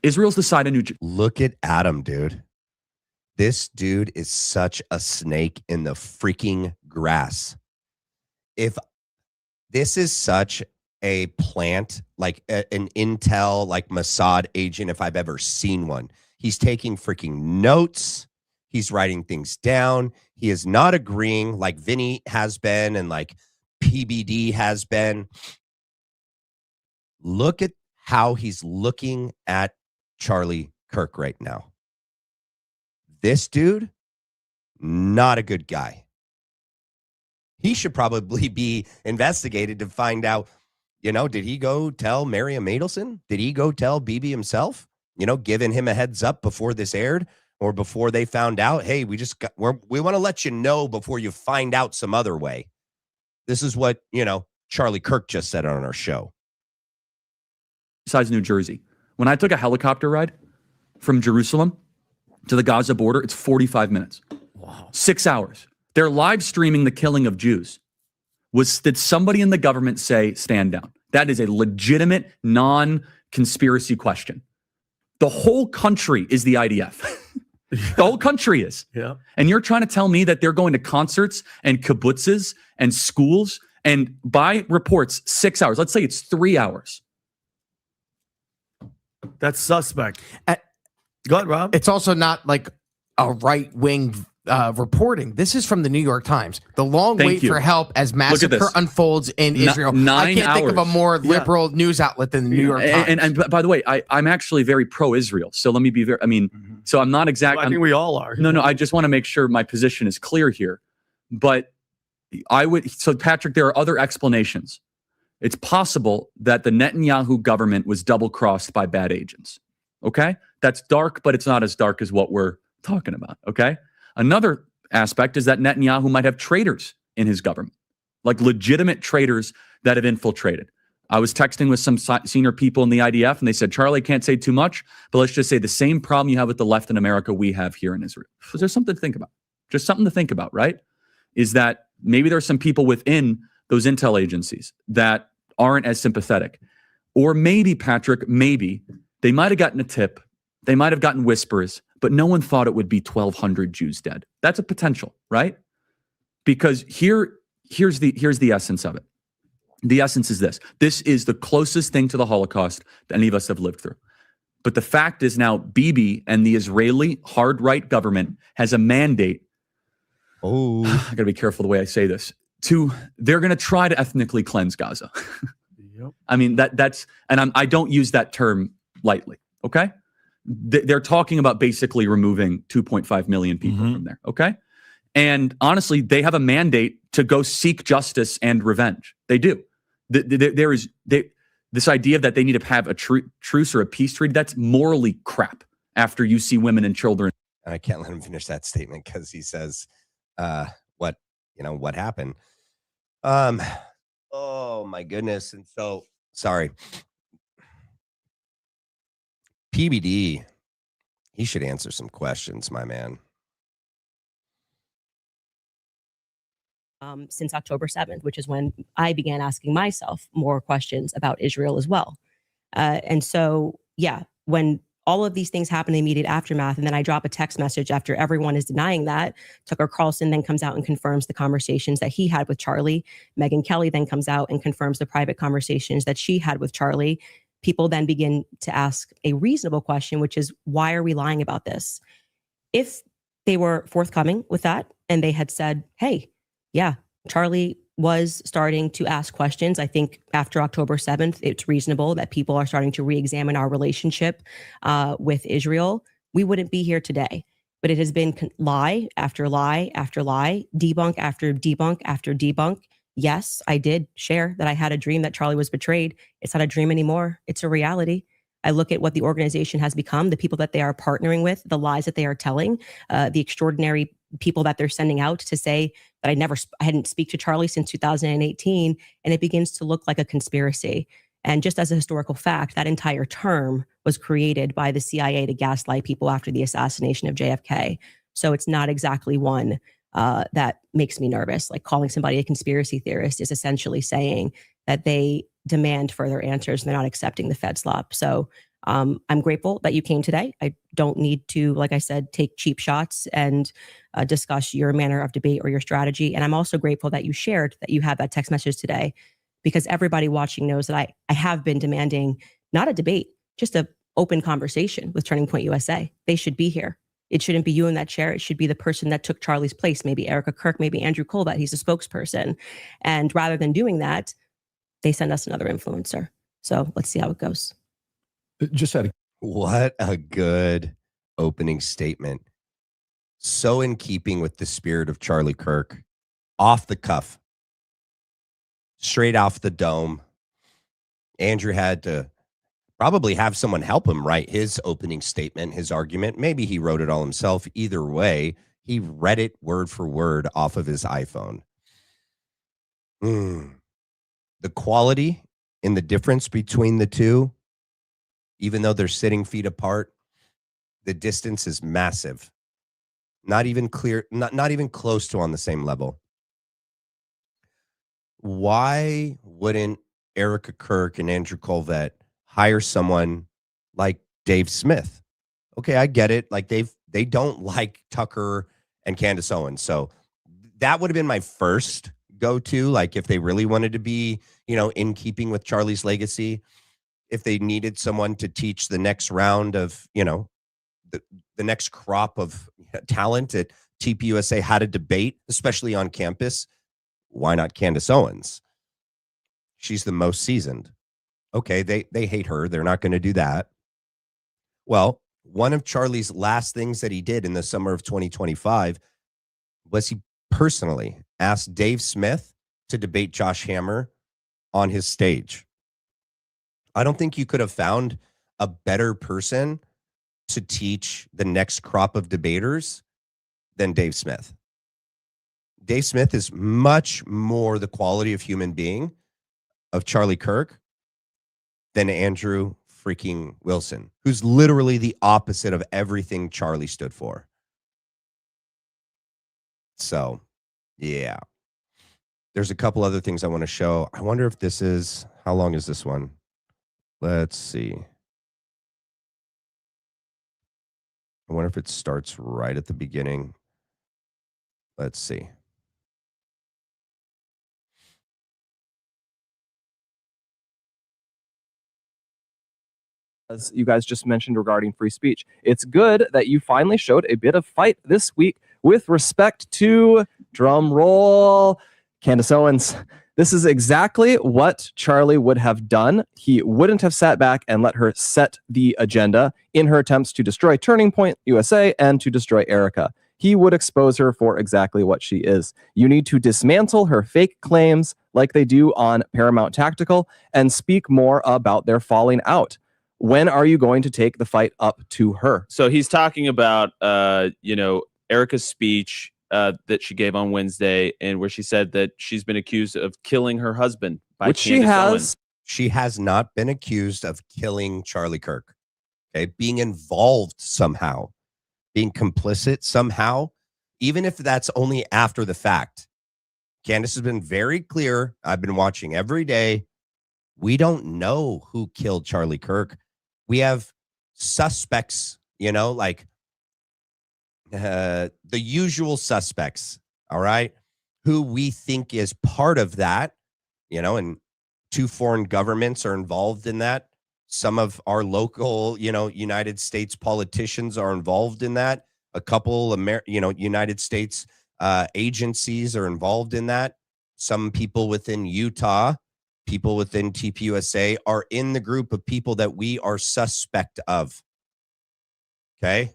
Israel's decided new. Look at Adam, dude. This dude is such a snake in the freaking grass. If this is such a plant, like an intel, like Mossad agent, if I've ever seen one. He's taking freaking notes. He's writing things down. He is not agreeing like Vinny has been and like PBD has been. Look at how he's looking at Charlie Kirk right now. This dude, not a good guy. He should probably be investigated to find out, did he go tell Miriam Adelson? Did he go tell Bibi himself? Giving him a heads up before this aired or before they found out, hey, we want to let you know before you find out some other way. This is what, Charlie Kirk just said on our show. Besides New Jersey, when I took a helicopter ride from Jerusalem to the Gaza border, it's 45 minutes. Wow. 6 hours. They're live streaming the killing of Jews. Did somebody in the government say stand down? That is a legitimate non-conspiracy question. The whole country is the IDF. The whole country is. Yeah. And you're trying to tell me that they're going to concerts and kibbutzes and schools and by reports 6 hours. Let's say it's 3 hours. That's suspect. Go ahead, Rob. It's also not like a right-wing reporting. This is from the New York Times. The long wait for help as massacre unfolds in Israel. I can't think of a more liberal news outlet than the New York Times. And by the way, I'm actually very pro-Israel. So let me be very, so I'm not exactly. Well, I think we all are. No, I just want to make sure my position is clear here. But so Patrick, there are other explanations. It's possible that the Netanyahu government was double-crossed by bad agents. Okay? That's dark, but it's not as dark as what we're talking about. Okay? Another aspect is that Netanyahu might have traitors in his government, like legitimate traitors that have infiltrated. I was texting with some senior people in the IDF, and they said, Charlie, can't say too much, but let's just say the same problem you have with the left in America, we have here in Israel. So there's something to think about. Just something to think about, right? Is that maybe there's some people within those intel agencies that aren't as sympathetic. Or maybe, Patrick, maybe they might have gotten a tip. They might have gotten whispers, but no one thought it would be 1,200 Jews dead. That's a potential, right? Because here's the essence of it. The essence is this. This is the closest thing to the Holocaust that any of us have lived through. But the fact is now Bibi and the Israeli hard right government has a mandate. Oh, I got to be careful the way I say this. They're going to try to ethnically cleanse Gaza. Yep. I mean, I don't use that term lightly, okay? They're talking about basically removing 2.5 million people from there, okay? And honestly, they have a mandate to go seek justice and revenge. They do. There is this idea that they need to have a truce or a peace treaty. That's morally crap after you see women and children. And I can't let him finish that statement because he says, what happened? Oh my goodness. And so, sorry. PBD, he should answer some questions, my man. Since October 7th, which is when I began asking myself more questions about Israel as well. And so, when all of these things happen in the immediate aftermath, and then I drop a text message after everyone is denying that, Tucker Carlson then comes out and confirms the conversations that he had with Charlie. Megyn Kelly then comes out and confirms the private conversations that she had with Charlie. people then begin to ask a reasonable question, which is, why are we lying about this? If they were forthcoming with that and they had said, hey, yeah, Charlie was starting to ask questions. I think after October 7th, it's reasonable that people are starting to re-examine our relationship with Israel. We wouldn't be here today. But it has been lie after lie after lie, debunk after debunk after debunk. Yes, I did share that I had a dream that Charlie was betrayed. It's not a dream anymore. It's a reality. I look at what the organization has become, the people that they are partnering with, the lies that they are telling, the extraordinary people that they're sending out to say that I hadn't speak to Charlie since 2018, and it begins to look like a conspiracy. And just as a historical fact, that entire term was created by the CIA to gaslight people after the assassination of JFK. So it's not exactly one that makes me nervous. Like calling somebody a conspiracy theorist is essentially saying that they demand further answers and they're not accepting the Fed slop. So I'm grateful that you came today. I don't need to, like I said, take cheap shots and discuss your manner of debate or your strategy. And I'm also grateful that you shared that you had that text message today, because everybody watching knows that I have been demanding not a debate, just an open conversation with Turning Point USA. They should be here. It shouldn't be you in that chair. It should be the person that took Charlie's place, maybe Erica Kirk, maybe Andrew Colbert. He's a spokesperson. And rather than doing that, they send us another influencer. So let's see how it goes. What a good opening statement. So in keeping with the spirit of Charlie Kirk, off the cuff, straight off the dome. Andrew had to probably have someone help him write his opening statement, his argument. Maybe he wrote it all himself. Either way, he read it word for word off of his iPhone. The quality and the difference between the two, even though they're sitting feet apart, the distance is massive. Not even clear, not even close to on the same level. Why wouldn't Erica Kirk and Andrew Colbert hire someone like Dave Smith? Okay, I get it. Like they don't like Tucker and Candace Owens. So that would have been my first go-to. Like if they really wanted to be, in keeping with Charlie's legacy, if they needed someone to teach the next round of, the next crop of talent at TPUSA how to debate, especially on campus, why not Candace Owens? She's the most seasoned. Okay, they hate her. They're not going to do that. Well, one of Charlie's last things that he did in the summer of 2025 was he personally asked Dave Smith to debate Josh Hammer on his stage. I don't think you could have found a better person to teach the next crop of debaters than Dave Smith. Dave Smith is much more the quality of human being of Charlie Kirk than Andrew freaking Wilson, who's literally the opposite of everything Charlie stood for. So, yeah. There's a couple other things I want to show. I wonder if this is, how long is this one? Let's see. I wonder if it starts right at the beginning. Let's see. As you guys just mentioned regarding free speech, it's good that you finally showed a bit of fight this week with respect to, drum roll, Candace Owens. This is exactly what Charlie would have done. He wouldn't have sat back and let her set the agenda in her attempts to destroy Turning Point USA and to destroy Erica. He would expose her for exactly what she is. You need to dismantle her fake claims like they do on Paramount Tactical and speak more about their falling out. When are you going to take the fight up to her? So he's talking about, Erica's speech that she gave on Wednesday, and where she said that she's been accused of killing her husband. Which she has. She has not been accused of killing Charlie Kirk. Okay, being involved somehow, being complicit somehow, even if that's only after the fact. Candace has been very clear. I've been watching every day. We don't know who killed Charlie Kirk. We have suspects, like the usual suspects, all right, who we think is part of that, and two foreign governments are involved in that. Some of our local, United States politicians are involved in that. A couple, United States agencies are involved in that. Some people within Utah, people within TPUSA are in the group of people that we are suspect of. Okay.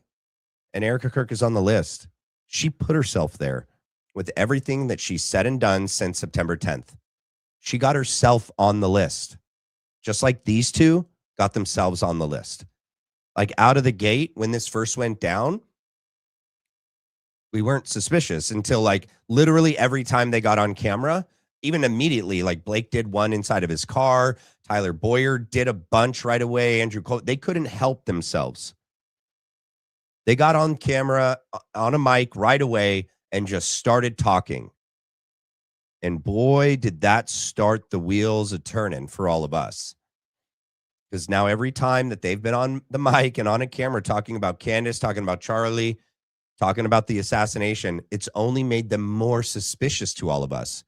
And Erica Kirk is on the list. She put herself there with everything that she said and done since September 10th. She got herself on the list, just like these two got themselves on the list. Like out of the gate, when this first went down, we weren't suspicious until like literally every time they got on camera, even immediately, like Blake did one inside of his car. Tyler Boyer did a bunch right away. Andrew Cole, they couldn't help themselves. They got on camera, on a mic right away and just started talking. And boy, did that start the wheels a turning for all of us. Because now every time that they've been on the mic and on a camera talking about Candace, talking about Charlie, talking about the assassination, it's only made them more suspicious to all of us.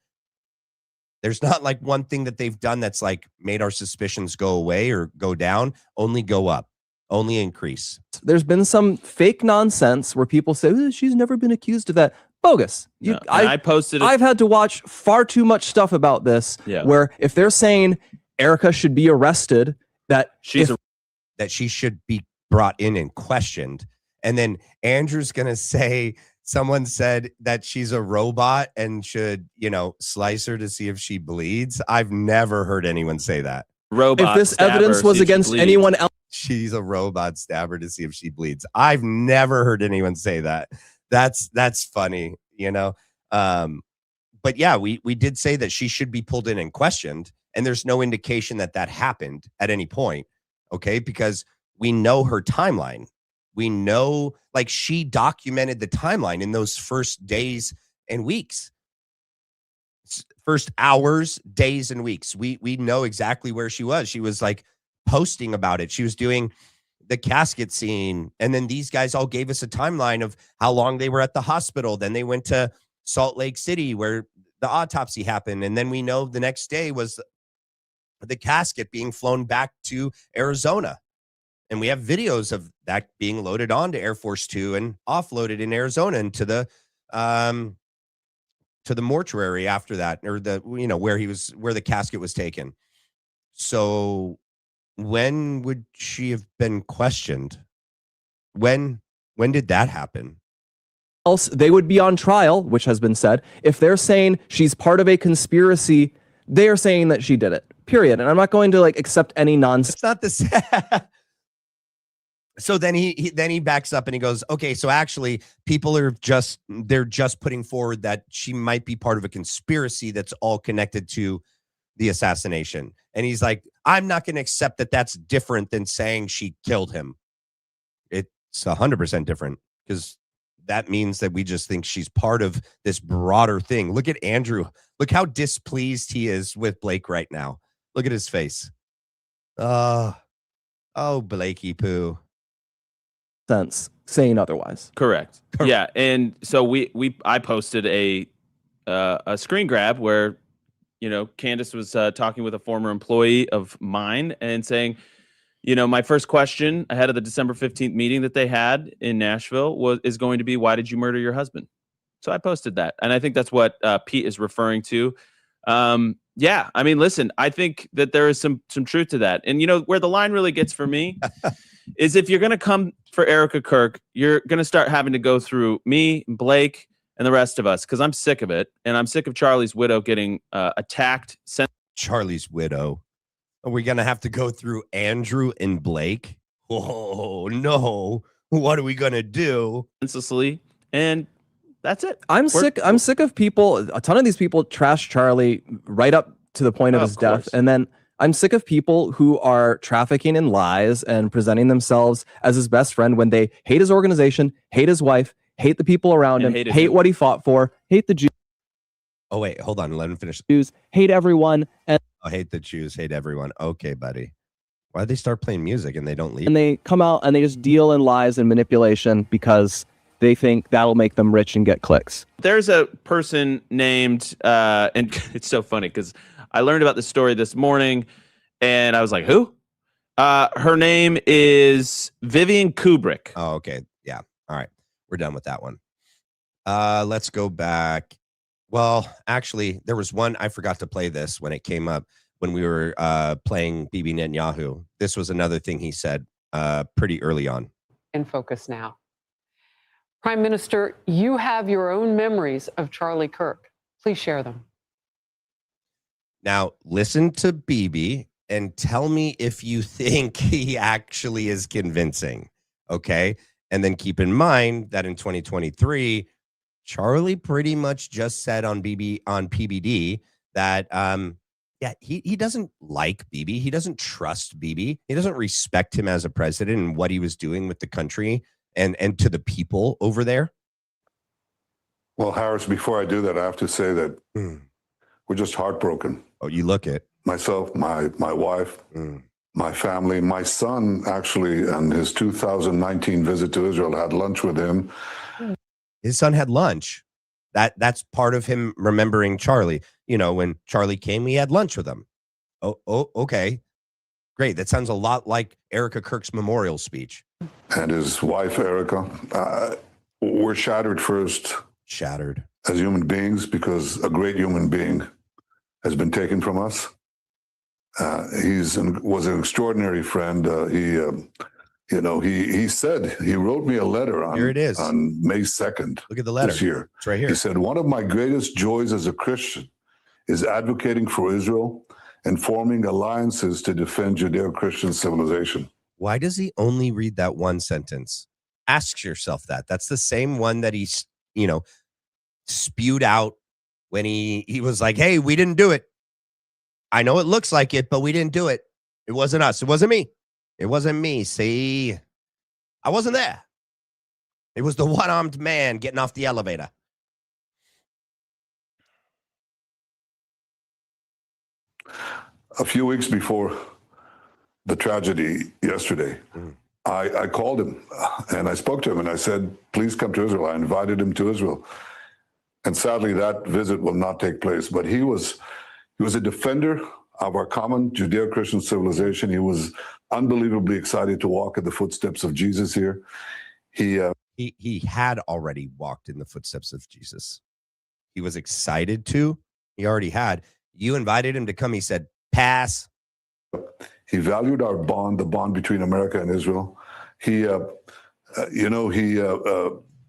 There's not like one thing that they've done that's like made our suspicions go away or go down, only go up, only increase. There's been some fake nonsense where people say, she's never been accused of that. Bogus. I posted it. I've had to watch far too much stuff about this where if they're saying Erica should be arrested, that she should be brought in and questioned. And then Andrew's going to say, someone said that she's a robot and should, slice her to see if she bleeds. I've never heard anyone say that. Robot. If this evidence was against anyone else. She's a robot, stab her to see if she bleeds. I've never heard anyone say that. That's funny, But yeah, we did say that she should be pulled in and questioned. And there's no indication that happened at any point. Okay. Because we know her timeline. We know, like, she documented the timeline in those first days and weeks, first hours, days and weeks. We know exactly where she was. She was like posting about it. She was doing the casket scene. And then these guys all gave us a timeline of how long they were at the hospital. Then they went to Salt Lake City where the autopsy happened. And then we know the next day was the casket being flown back to Arizona. And we have videos of that being loaded onto Air Force Two and offloaded in Arizona into the mortuary after that, or where the casket was taken. So when would she have been questioned? When did that happen? Else they would be on trial, which has been said. If they're saying she's part of a conspiracy, they are saying that she did it. Period. And I'm not going to accept any nonsense. It's not the same. So then he backs up and he goes, okay, so actually people are just putting forward that she might be part of a conspiracy that's all connected to the assassination. And he's like, I'm not going to accept that that's different than saying she killed him. It's 100% different, because that means that we just think she's part of this broader thing. Look at Andrew. Look how displeased he is with Blake right now. Look at his face. Oh, Blakey poo. Sense saying otherwise. Correct. Yeah, and so I posted a screen grab where Candace was talking with a former employee of mine and saying, my first question ahead of the December 15th meeting that they had in Nashville is going to be, why did you murder your husband? So I posted that, and I think that's what Pete is referring to. Yeah, I mean, listen, I think that there is some truth to that, and where the line really gets for me is if you're going to come for Erica Kirk, you're going to start having to go through me, Blake, and the rest of us, because I'm sick of it. And I'm sick of Charlie's widow getting attacked. Charlie's widow. Are we going to have to go through Andrew and Blake? Oh, no. What are we going to do? Senselessly. And that's it. I'm sick of people. A ton of these people trash Charlie right up to the point of his death. And then I'm sick of people who are trafficking in lies and presenting themselves as his best friend when they hate his organization, hate his wife, hate the people around him, hate what he fought for, hate the Jews. Oh, wait, hold on. Let him finish. Jews, hate everyone. And hate the Jews, hate everyone. Okay, buddy. Why'd they start playing music and they don't leave? And they come out and they just deal in lies and manipulation because they think that'll make them rich and get clicks. There's a person named, and it's so funny because I learned about this story this morning and I was like, who? Her name is Vivian Kubrick. Oh, okay. Yeah. All right. We're done with that one. Let's go back. Well, actually, there was one. I forgot to play this when it came up when we were playing Bibi Netanyahu. This was another thing he said pretty early on. In focus now. Prime Minister, you have your own memories of Charlie Kirk. Please share them. Now, listen to Bibi and tell me if you think he actually is convincing. Okay. And then keep in mind that in 2023, Charlie pretty much just said on PBD that he doesn't like Bibi. He doesn't trust Bibi. He doesn't respect him as a president and what he was doing with the country and to the people over there. Well, Harris, before I do that, I have to say that we're just heartbroken. Oh, you look it. Myself, my wife, my family, my son actually, on his 2019 visit to Israel, had lunch with him. His son had lunch. That's part of him remembering Charlie. You know, when Charlie came, he had lunch with him. Oh, okay. Great. That sounds a lot like Erica Kirk's memorial speech. And his wife, Erica. We're shattered first. Shattered. As human beings, because a great human being has been taken from us. Was an extraordinary friend. He said, he wrote me a letter on, here it is. On May 2nd. Look at the letter. This year. It's right here. He said, one of my greatest joys as a Christian is advocating for Israel and forming alliances to defend Judeo-Christian civilization. Why does he only read that one sentence? Ask yourself that. That's the same one that he, spewed out when he was like, hey, we didn't do it. I know it looks like it, but we didn't do it. It wasn't us. It wasn't me. It wasn't me. See, I wasn't there. It was the one-armed man getting off the elevator. A few weeks before the tragedy yesterday, I called him and I spoke to him and I said, please come to Israel. I invited him to Israel. And sadly, that visit will not take place. But he was a defender of our common Judeo-Christian civilization. He was unbelievably excited to walk in the footsteps of Jesus here. He had already walked in the footsteps of Jesus. He was excited to. He already had. You invited him to come. He said, pass. He valued our bond, the bond between America and Israel. He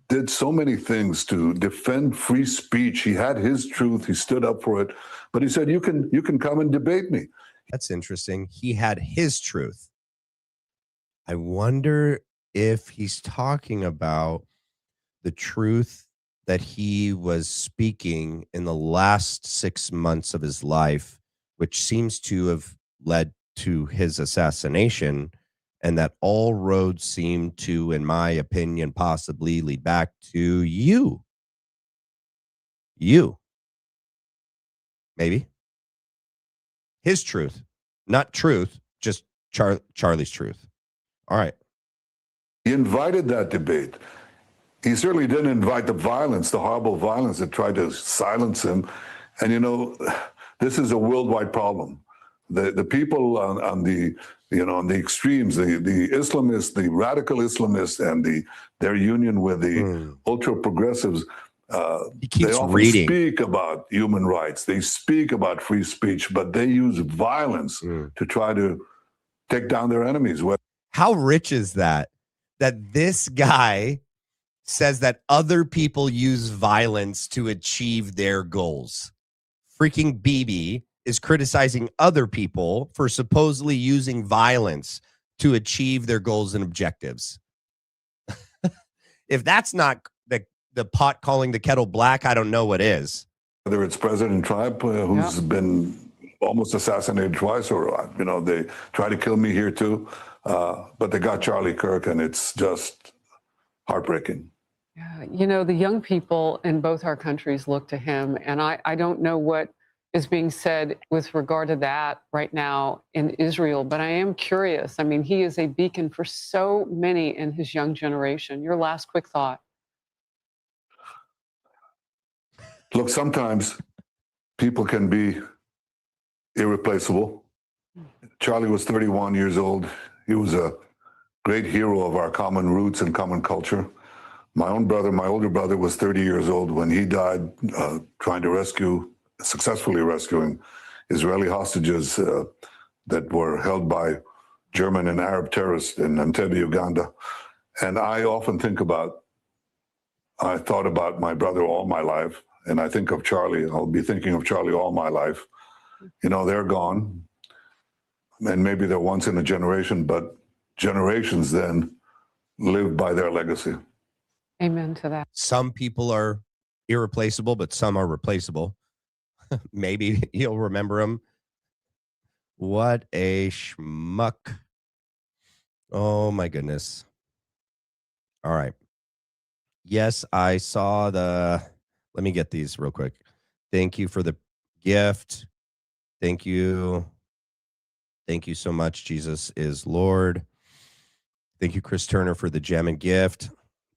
did so many things to defend free speech. He had his truth. He stood up for it. But he said, you can come and debate me. That's interesting. He had his truth. I wonder if he's talking about the truth that he was speaking in the last 6 months of his life, which seems to have led to his assassination, and that all roads seem to, in my opinion, possibly lead back to you. You. Maybe. His truth. Not truth, just Charlie's truth. All right. He invited that debate. He certainly didn't invite the violence, the horrible violence that tried to silence him. And, this is a worldwide problem. The people on the extremes, the Islamists, the radical Islamists, and their union with the ultra progressives, they often speak about human rights. They speak about free speech, but they use violence to try to take down their enemies. How rich is that? That this guy says that other people use violence to achieve their goals. Freaking Bibi is criticizing other people for supposedly using violence to achieve their goals and objectives. If that's not the pot calling the kettle black, I don't know what is. Whether it's President Trump, who's been almost assassinated twice, or, they try to kill me here too. But they got Charlie Kirk, and it's just heartbreaking. Yeah, the young people in both our countries look to him, and I don't know what is being said with regard to that right now in Israel, but I am curious. I mean, he is a beacon for so many in his young generation. Your last quick thought. Look, sometimes people can be irreplaceable. Charlie was 31 years old. He was a great hero of our common roots and common culture. My older brother, was 30 years old when he died trying to successfully rescuing Israeli hostages that were held by German and Arab terrorists in Entebbe, Uganda. And I thought about my brother all my life, and I think of Charlie. I'll be thinking of Charlie all my life. They're gone, and maybe they're once in a generation, but generations then live by their legacy. Amen to that. Some people are irreplaceable, but some are replaceable. Maybe you'll remember him. What a schmuck. Oh, my goodness. All right. Yes, I saw let me get these real quick. Thank you for the gift. Thank you. Thank you so much. Jesus is Lord. Thank you, Chris Turner, for the gem and gift.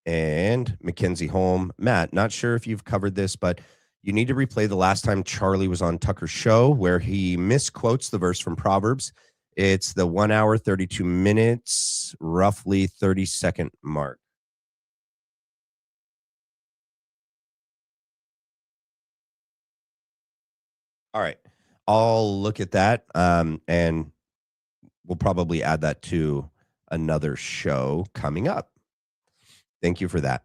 And Mackenzie Holm. Matt, not sure if you've covered this, but you need to replay the last time Charlie was on Tucker's show where he misquotes the verse from Proverbs. It's the 1 hour, 32 minutes, roughly 30-second mark. All right. I'll look at that, and we'll probably add that to another show coming up. Thank you for that.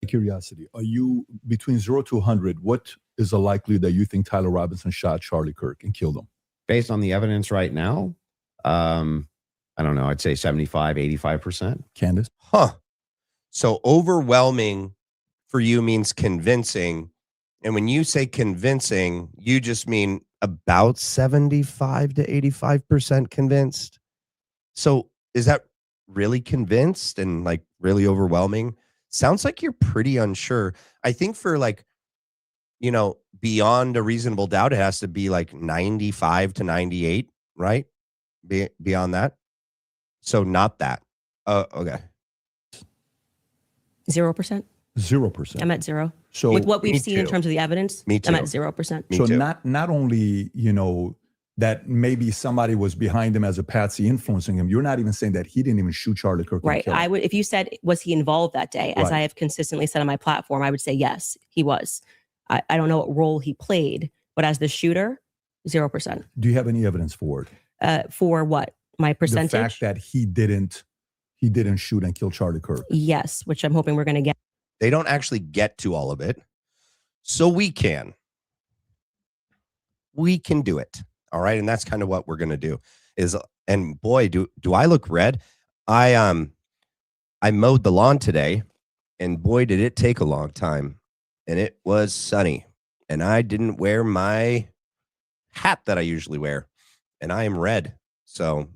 Curiosity, are you between 0 to 100? What is the likelihood that you think Tyler Robinson shot Charlie Kirk and killed him? Based on the evidence right now, I don't know. I'd say 75, 85%. Candace? So overwhelming for you means convincing. And when you say convincing, you just mean about 75 to 85% convinced. So is that really convinced and like really overwhelming? Sounds like you're pretty unsure. I think for beyond a reasonable doubt, it has to be like 95 to 98, right? Beyond that. So not that. Okay. 0%. 0%. I'm at 0. So with what we've seen in terms of the evidence, Me too. I'm at 0%. So not only, that maybe somebody was behind him as a patsy influencing him. You're not even saying that he didn't even shoot Charlie Kirk. Right. I would, if you said, was he involved that day, as I have consistently said on my platform, I would say, yes, he was. I don't know what role he played, but as the shooter, 0%. Do you have any evidence for it? For what? My percentage? The fact that he didn't shoot and kill Charlie Kirk. Yes, which I'm hoping we're going to get. They don't actually get to all of it. So we can do it. All right. And that's kind of what we're going to do and boy, do I look red. I mowed the lawn today and boy, did it take a long time, and it was sunny and I didn't wear my hat that I usually wear and I am red. So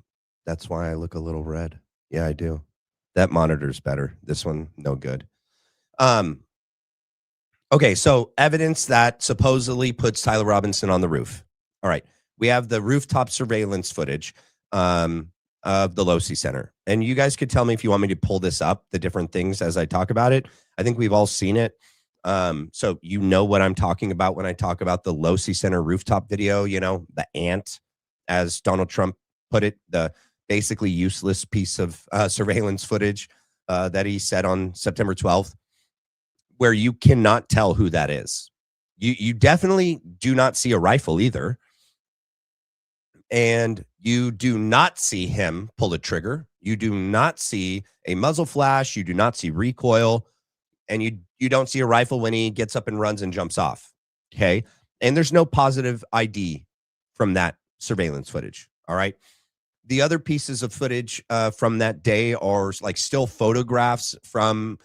that's why I look a little red. Yeah, I do. That monitor's better. This one, no good. Okay. So evidence that supposedly puts Tyler Robinson on the roof. All right. We have the rooftop surveillance footage of the Losi Center. And you guys could tell me if you want me to pull this up, the different things as I talk about it. I think we've all seen it. So you know what I'm talking about when I talk about the Losi Center rooftop video, the ant, as Donald Trump put it, the basically useless piece of surveillance footage that he said on September 12th, where you cannot tell who that is. You definitely do not see a rifle either. And you do not see him pull a trigger. You do not see a muzzle flash. You do not see recoil. And you don't see a rifle when he gets up and runs and jumps off. Okay. And there's no positive ID from that surveillance footage. All right. The other pieces of footage from that day are like still photographs from,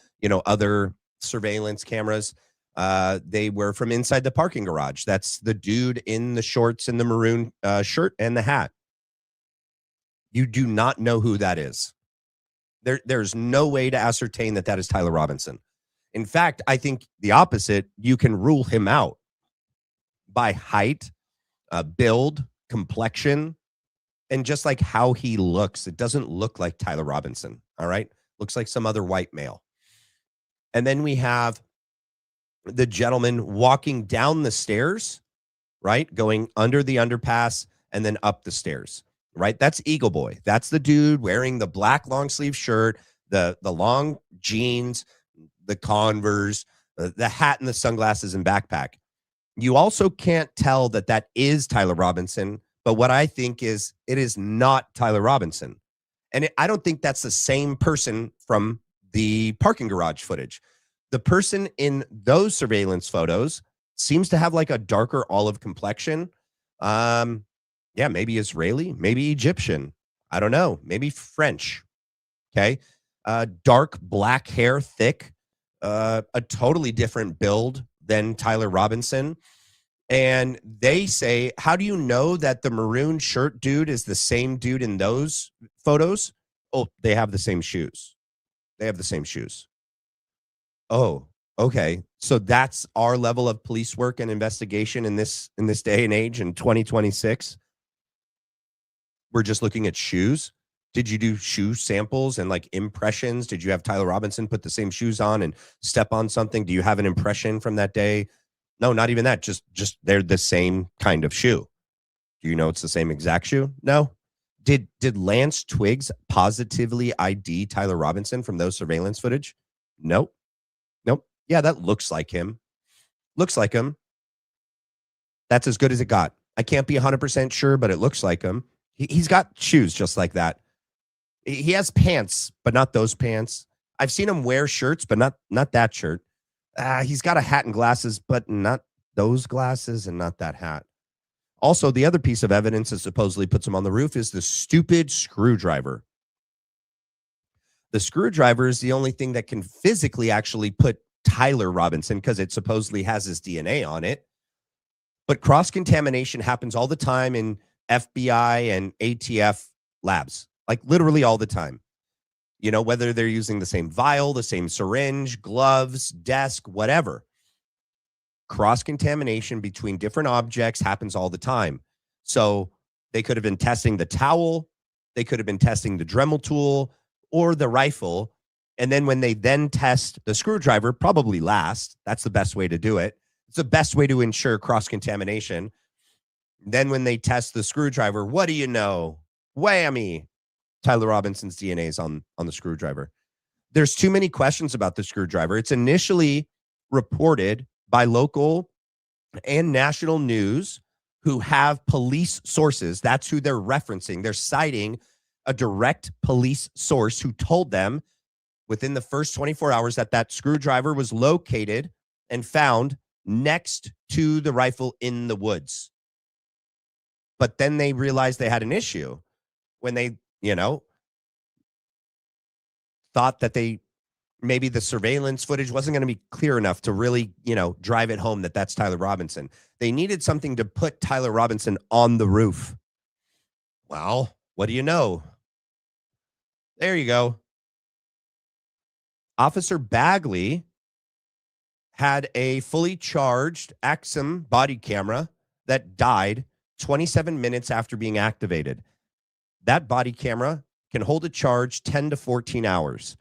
other surveillance cameras. They were from inside the parking garage. That's the dude in the shorts and the maroon shirt and the hat. You do not know who that is. There's no way to ascertain that is Tyler Robinson. In fact, I think the opposite. You can rule him out by height, build, complexion, and just like how he looks. It doesn't look like Tyler Robinson. All right. Looks like some other white male. And then we have the gentleman walking down the stairs right? Going under the underpass and then up the stairs, right? That's Eagle Boy. That's the dude wearing the black long sleeve shirt, the long jeans, the Converse, the hat and the sunglasses and backpack. You also can't tell that that is Tyler Robinson, but what I think is it is not Tyler Robinson. And I don't think that's the same person from the parking garage footage. The person in those surveillance photos seems to have like a darker olive complexion. Yeah, maybe Israeli, maybe Egyptian. I don't know. Maybe French. Okay. Dark black hair, thick, a totally different build than Tyler Robinson. And they say, how do you know that the maroon shirt dude is the same dude in those photos? Oh, they have the same shoes. They have the same shoes. Oh, okay. So that's our level of police work and investigation in this day and age in 2026. We're just looking at shoes. Did you do shoe samples and like impressions? Did you have Tyler Robinson put the same shoes on and step on something? Do you have an impression from that day? No, not even that. Just they're the same kind of shoe. Do you know it's the same exact shoe? No. Did Lance Twiggs positively ID Tyler Robinson from those surveillance footage? Nope. Yeah, that looks like him. Looks like him. That's as good as it got. I can't be 100% sure, but it looks like him. He's got shoes just like that. He has pants, but not those pants. I've seen him wear shirts, but not that shirt. He's got a hat and glasses, but not those glasses and not that hat. Also, the other piece of evidence that supposedly puts him on the roof is the stupid screwdriver. The screwdriver is the only thing that can physically actually put Tyler Robinson, because it supposedly has his DNA on it. But cross-contamination happens all the time in FBI and ATF labs, like literally all the time. You know, whether they're using the same vial, the same syringe, gloves, desk, whatever. Cross-contamination between different objects happens all the time. So they could have been testing the towel, they could have been testing the Dremel tool or the rifle. And then when they then test the screwdriver, probably last, that's the best way to do it. It's the best way to ensure cross-contamination. Then when they test the screwdriver, what do you know? Whammy. Tyler Robinson's DNA is on the screwdriver. There's too many questions about the screwdriver. It's initially reported by local and national news who have police sources. That's who they're referencing. They're citing a direct police source who told them within the first 24 hours that screwdriver was located and found next to the rifle in the woods. But then they realized they had an issue when they, thought that maybe the surveillance footage wasn't going to be clear enough to really, drive it home that that's Tyler Robinson. They needed something to put Tyler Robinson on the roof. Well, what do you know? There you go. Officer Bagley had a fully charged Axum body camera that died 27 minutes after being activated. That body camera can hold a charge 10 to 14 hours.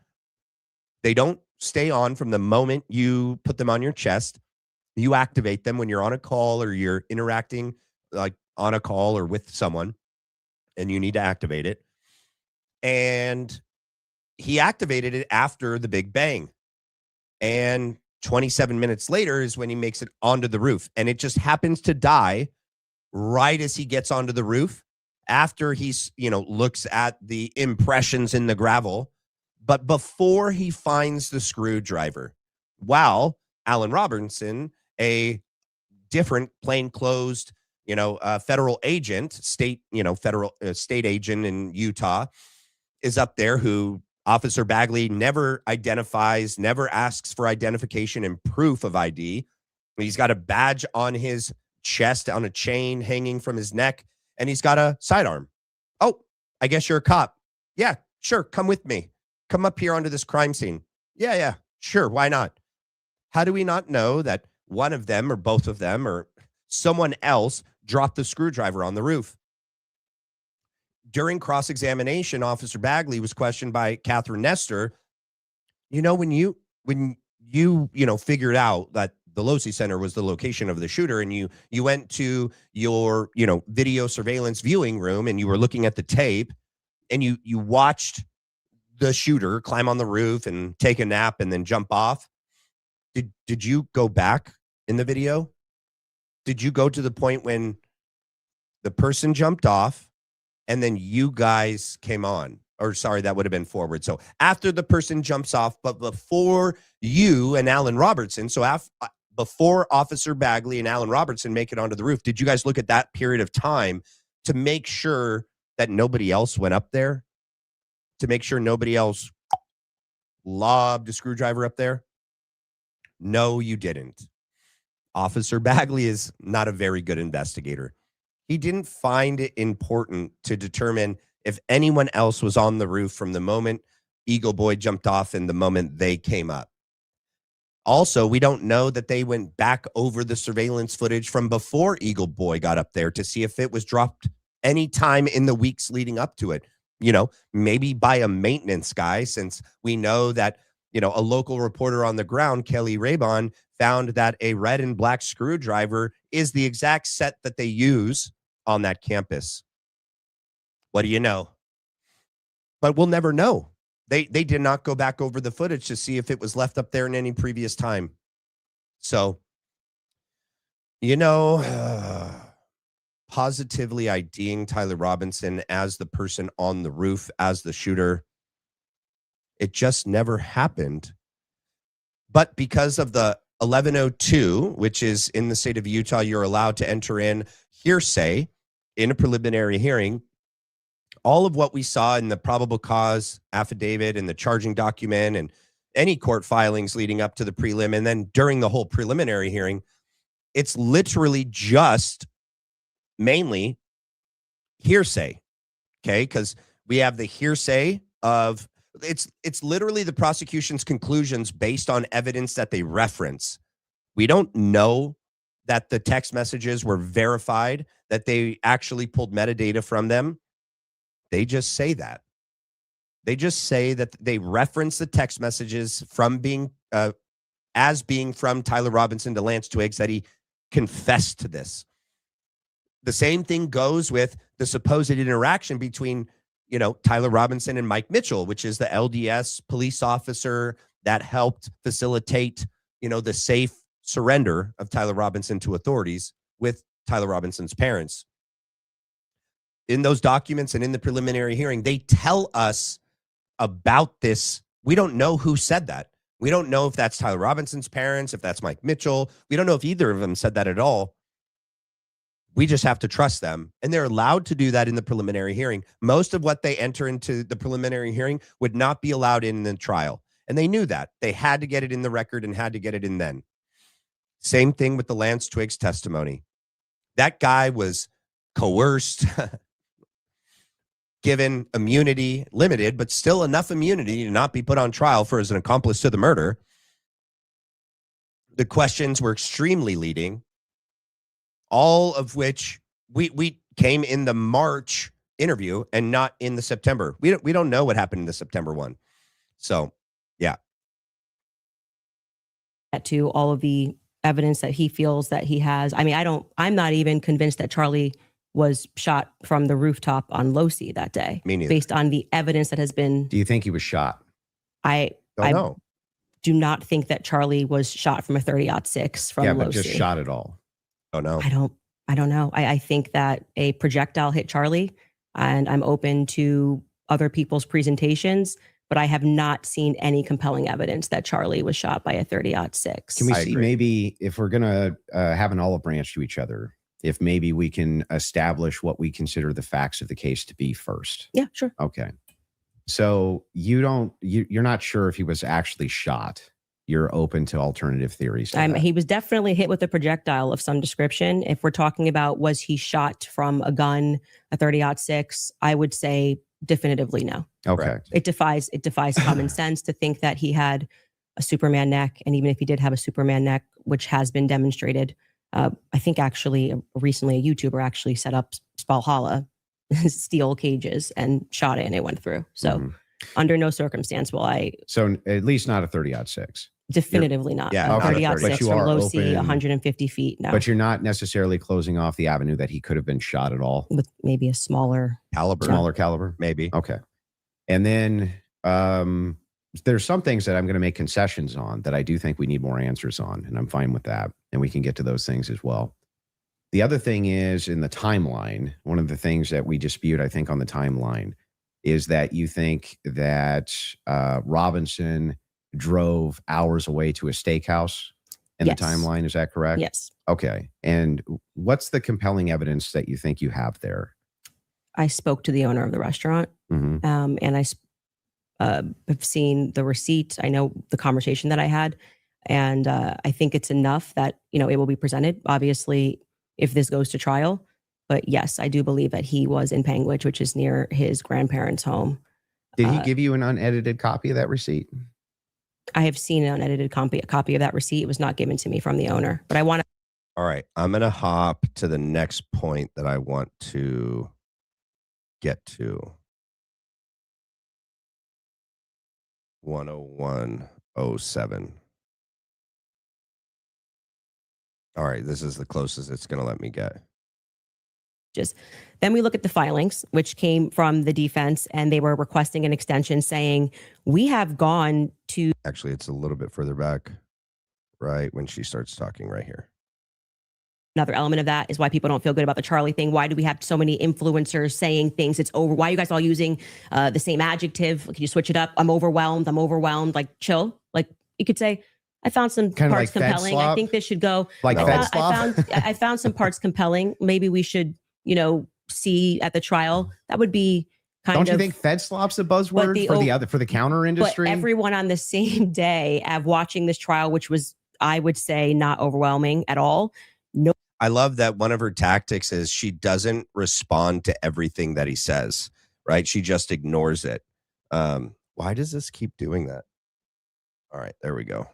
They don't stay on from the moment you put them on your chest. You activate them when you're on a call or you're interacting like on a call or with someone and you need to activate it. And he activated it after the Big Bang. And 27 minutes later is when he makes it onto the roof. And it just happens to die right as he gets onto the roof after he's, looks at the impressions in the gravel, but before he finds the screwdriver. While Alan Robinson, a different plainclothes, federal agent, state agent in Utah, is up there who Officer Bagley never identifies, never asks for identification and proof of ID. He's got a badge on his chest on a chain hanging from his neck, and he's got a sidearm. Oh, I guess you're a cop. Yeah, sure. Come with me. Come up here onto this crime scene. Yeah, sure. Why not? How do we not know that one of them or both of them or someone else dropped the screwdriver on the roof? During cross-examination, Officer Bagley was questioned by Catherine Nestor. When you figured out that the Losi Center was the location of the shooter, and you went to your, you know, video surveillance viewing room and you were looking at the tape and you watched the shooter climb on the roof and take a nap and then jump off. Did you go back in the video? Did you go to the point when the person jumped off and then you guys came on? Or sorry, that would have been forward. So after the person jumps off, but before you and Alan Robertson, so before Officer Bagley and Alan Robertson make it onto the roof, did you guys look at that period of time to make sure that nobody else went up there? To make sure nobody else lobbed a screwdriver up there? No, you didn't. Officer Bagley is not a very good investigator. He didn't find it important to determine if anyone else was on the roof from the moment Eagle Boy jumped off and the moment they came up. Also, we don't know that they went back over the surveillance footage from before Eagle Boy got up there to see if it was dropped any time in the weeks leading up to it. You know, maybe by a maintenance guy, since we know that, you know, a local reporter on the ground, Kelly Raybon, found that a red and black screwdriver is the exact set that they use on that campus. What do you know? But we'll never know. They did not go back over the footage to see if it was left up there in any previous time. So, you know, positively IDing Tyler Robinson as the person on the roof, as the shooter, it just never happened. But because of the 1102, which is in the state of Utah, you're allowed to enter in hearsay in a preliminary hearing. All of what we saw in the probable cause affidavit and the charging document and any court filings leading up to the prelim and then during the whole preliminary hearing, it's literally just mainly hearsay. Okay, because we have the hearsay of it's literally the prosecution's conclusions based on evidence that they reference. We don't know that the text messages were verified, that they actually pulled metadata from them. They just say that. They just say that they reference the text messages from being as being from Tyler Robinson to Lance Twiggs, that he confessed to this. The same thing goes with the supposed interaction between, you know, Tyler Robinson and Mike Mitchell, which is the LDS police officer that helped facilitate, you know, the safe surrender of Tyler Robinson to authorities with Tyler Robinson's parents. In those documents and in the preliminary hearing, they tell us about this. We don't know who said that. We don't know if that's Tyler Robinson's parents, if that's Mike Mitchell. We don't know if either of them said that at all. We just have to trust them. And they're allowed to do that in the preliminary hearing. Most of what they enter into the preliminary hearing would not be allowed in the trial. And they knew that. They had to get it in the record and had to get it in then. Same thing with the Lance Twiggs testimony. That guy was coerced, given immunity, limited, but still enough immunity to not be put on trial for as an accomplice to the murder. The questions were extremely leading, all of which we came in the March interview and not in the September. We don't know what happened in the September one. So, yeah. To all of the evidence that he feels that he has. I mean, I'm not even convinced that Charlie was shot from the rooftop on Losi that day. Me neither. Based on the evidence that has been. Do you think he was shot? I do not think that Charlie was shot from a 30-06 from Losi. But just shot at all. Oh no. I don't know. I think that a projectile hit Charlie, and I'm open to other people's presentations, but I have not seen any compelling evidence that Charlie was shot by a 30-06. Can we see maybe if we're going to have an olive branch to each other, if maybe we can establish what we consider the facts of the case to be first? Yeah, sure. Okay. So you're not sure if he was actually shot. You're open to alternative theories. He was definitely hit with a projectile of some description. If we're talking about was he shot from a gun, a 30-06, I would say definitively no. Okay. It defies common sense to think that he had a Superman neck. And even if he did have a Superman neck, which has been demonstrated, I think actually recently a YouTuber actually set up Spalhalla steel cages and shot it and it went through. So under no circumstance will I. So at least not a 30-06. Definitively not. Yeah, 30-06 you from are low C, open, 150 feet. No, but you're not necessarily closing off the avenue that he could have been shot at all. with maybe a smaller caliber, maybe. Okay, and then there's some things that I'm going to make concessions on that I do think we need more answers on, and I'm fine with that, and we can get to those things as well. The other thing is in the timeline. One of the things that we dispute, I think, on the timeline is that you think that Robinson drove hours away to a steakhouse in the timeline. Is that correct? Yes. Okay. And what's the compelling evidence that you think you have there? I spoke to the owner of the restaurant, and I have seen the receipt. I know the conversation that I had, and I think it's enough that it will be presented. Obviously, if this goes to trial, but yes, I do believe that he was in Panguitch, which is near his grandparents' home. Did he give you an unedited copy of that receipt? I have seen an unedited copy of that receipt. It was not given to me from the owner, but I want to. All right. I'm going to hop to the next point that I want to get to. 10107. All right. This is the closest it's going to let me get. Then we look at the filings, which came from the defense, and they were requesting an extension saying, we have gone to. Actually, it's a little bit further back, right when she starts talking right here. Another element of that is why people don't feel good about the Charlie thing. Why do we have so many influencers saying things? It's over. Why are you guys all using the same adjective? Can you switch it up? I'm overwhelmed. Like, chill. Like, you could say, I found some parts compelling. I think this should go. Like I found some parts compelling. Maybe we should, see at the trial. That would be kind of. Don't you think Fed slop's a buzzword for the counter industry? But everyone on the same day of watching this trial, which was, I would say, not overwhelming at all. No. I love that one of her tactics is she doesn't respond to everything that he says, right? She just ignores it. Why does this keep doing that? All right, there we go.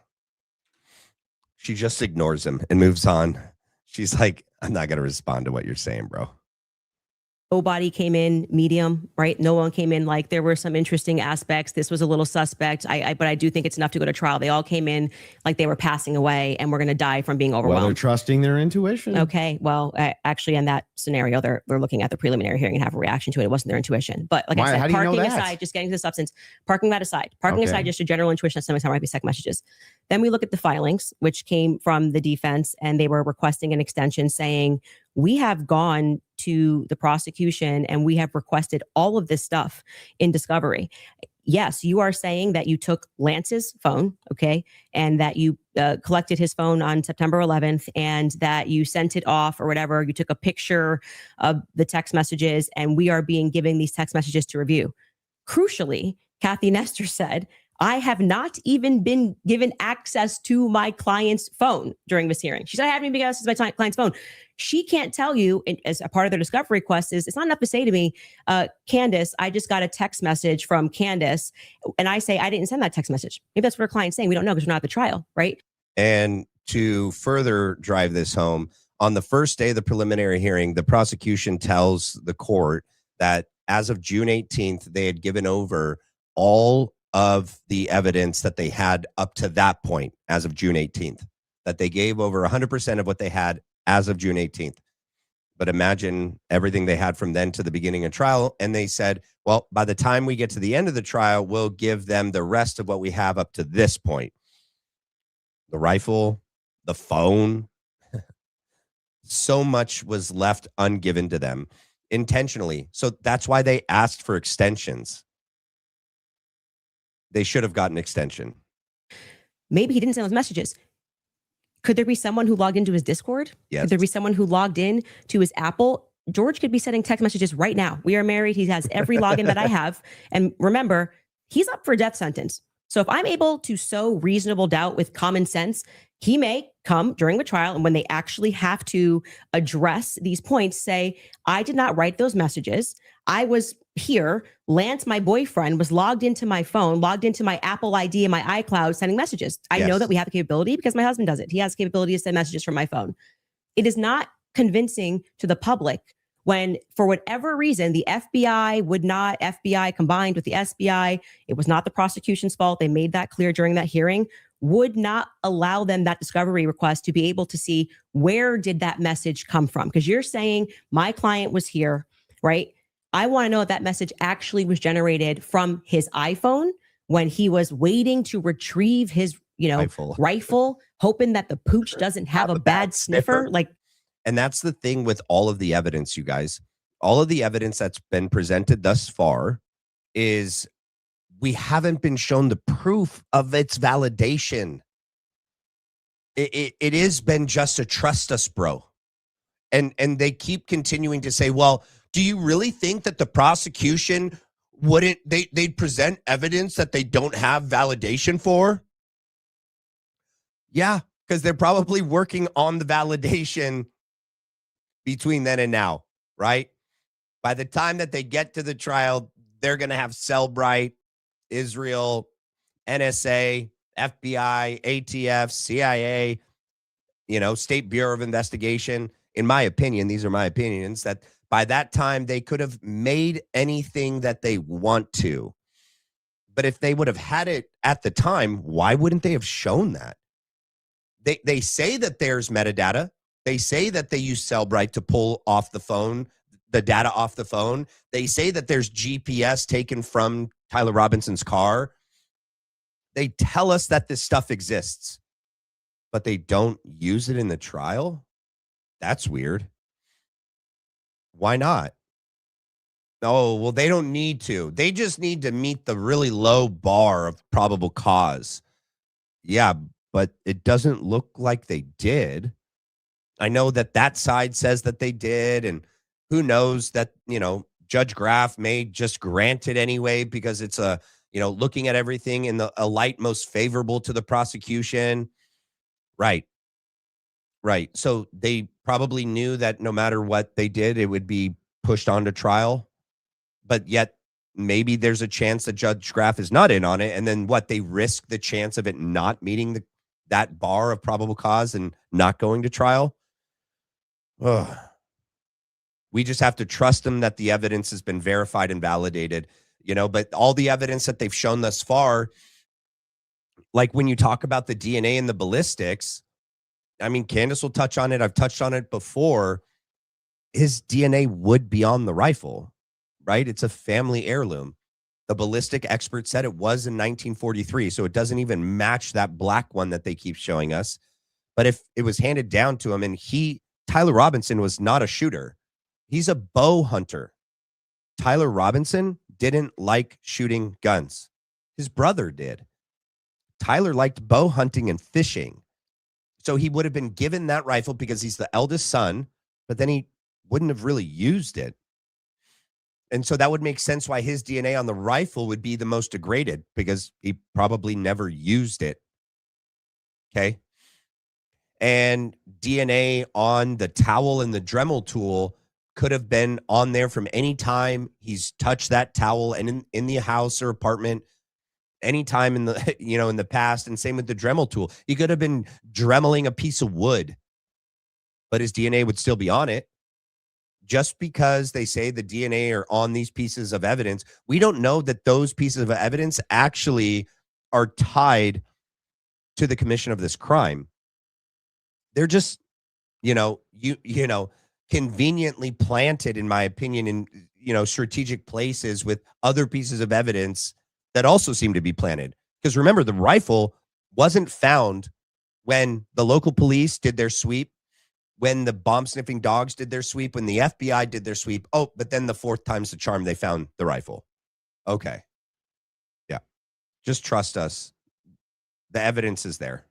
She just ignores him and moves on. She's like, I'm not going to respond to what you're saying, bro. Nobody came in medium, right? No one came in like there were some interesting aspects. This was a little suspect. But I do think it's enough to go to trial. They all came in like they were passing away and we're going to die from being overwhelmed. Well, they're trusting their intuition. Okay. Well, actually, in that scenario, they're looking at the preliminary hearing and have a reaction to it. It wasn't their intuition. But like I said, parking aside, just getting to the substance, parking aside, just a general intuition that sometimes might be second messages. Then we look at the filings, which came from the defense, and they were requesting an extension saying, we have gone to the prosecution and we have requested all of this stuff in discovery. Yes, you are saying that you took Lance's phone, okay, and that you collected his phone on September 11th and that you sent it off or whatever. You took a picture of the text messages and we are being given these text messages to review. Crucially, Kathy Nestor said, I have not even been given access to my client's phone during this hearing. She said, I haven't even been given access to my client's phone. She can't tell you, as a part of their discovery request, it's not enough to say to me, Candace, I just got a text message from Candace. And I say, I didn't send that text message. Maybe that's what her client's saying. We don't know because we're not at the trial, right? And to further drive this home, on the first day of the preliminary hearing, the prosecution tells the court that as of June 18th, they had given over all of the evidence that they had up to that point as of June 18th, that they gave over 100% of what they had as of June 18th. But imagine everything they had from then to the beginning of trial. And they said, well, by the time we get to the end of the trial, we'll give them the rest of what we have up to this point. The rifle, the phone, so much was left ungiven to them intentionally. So that's why they asked for extensions. They should have gotten extension. Maybe he didn't send those messages. Could there be someone who logged into his Discord? Yes. Could there be someone who logged in to his Apple? George could be sending text messages right now. We are married. He has every login that I have. And remember, he's up for a death sentence. So if I'm able to sow reasonable doubt with common sense, he may come during the trial and when they actually have to address these points, say, I did not write those messages. I was here. Lance, my boyfriend, was logged into my phone, logged into my Apple ID and my iCloud sending messages. I know that we have the capability because my husband does it. He has the capability to send messages from my phone. It is not convincing to the public when, for whatever reason, the FBI combined with the SBI, it was not the prosecution's fault. They made that clear during that hearing, would not allow them that discovery request to be able to see where did that message come from. Because you're saying my client was here, right? I want to know if that message actually was generated from his iPhone when he was waiting to retrieve his, rifle, hoping that the pooch doesn't have a bad sniffer. And that's the thing with all of the evidence, you guys. All of the evidence that's been presented thus far is we haven't been shown the proof of its validation. It has been just a trust us, bro. And they keep continuing to say, well, do you really think that the prosecution they'd present evidence that they don't have validation for? Yeah, because they're probably working on the validation between then and now, right? By the time that they get to the trial, they're going to have Cellbrite, Israel, NSA, FBI, ATF, CIA, State Bureau of Investigation. In my opinion, these are my opinions, that by that time they could have made anything that they want to. But if they would have had it at the time, why wouldn't they have shown that? They say that there's metadata. They say that they use Cellbrite to pull off the phone, the data off the phone. They say that there's GPS taken from Tyler Robinson's car. They tell us that this stuff exists, but they don't use it in the trial? That's weird. Why not? Oh, well, they don't need to. They just need to meet the really low bar of probable cause. Yeah, but it doesn't look like they did. I know that side says that they did, and who knows that, Judge Graff may just grant it anyway because it's looking at everything in a light most favorable to the prosecution. Right. So they probably knew that no matter what they did, it would be pushed on to trial. But yet maybe there's a chance that Judge Graff is not in on it. And then they risk the chance of it not meeting that bar of probable cause and not going to trial. Ugh. We just have to trust them that the evidence has been verified and validated, but all the evidence that they've shown thus far, like when you talk about the DNA and the ballistics, I mean, Candace will touch on it. I've touched on it before. His DNA would be on the rifle, right? It's a family heirloom. The ballistic expert said it was in 1943, so it doesn't even match that black one that they keep showing us. But if it was handed down to him, and Tyler Robinson was not a shooter. He's a bow hunter. Tyler Robinson didn't like shooting guns. His brother did. Tyler liked bow hunting and fishing. So he would have been given that rifle because he's the eldest son, but then he wouldn't have really used it. And so that would make sense why his DNA on the rifle would be the most degraded, because he probably never used it. Okay. And DNA on the towel and the Dremel tool could have been on there from any time he's touched that towel and in the house or apartment, anytime in the, in the past. And same with the Dremel tool. He could have been dremeling a piece of wood, but his DNA would still be on it. Just because they say the DNA are on these pieces of evidence, we don't know that those pieces of evidence actually are tied to the commission of this crime. They're just, conveniently planted, in my opinion, in, strategic places with other pieces of evidence that also seem to be planted. Because remember, the rifle wasn't found when the local police did their sweep, when the bomb sniffing dogs did their sweep, when the FBI did their sweep. Oh, but then the fourth time's the charm, they found the rifle. Okay. Yeah. Just trust us. The evidence is there.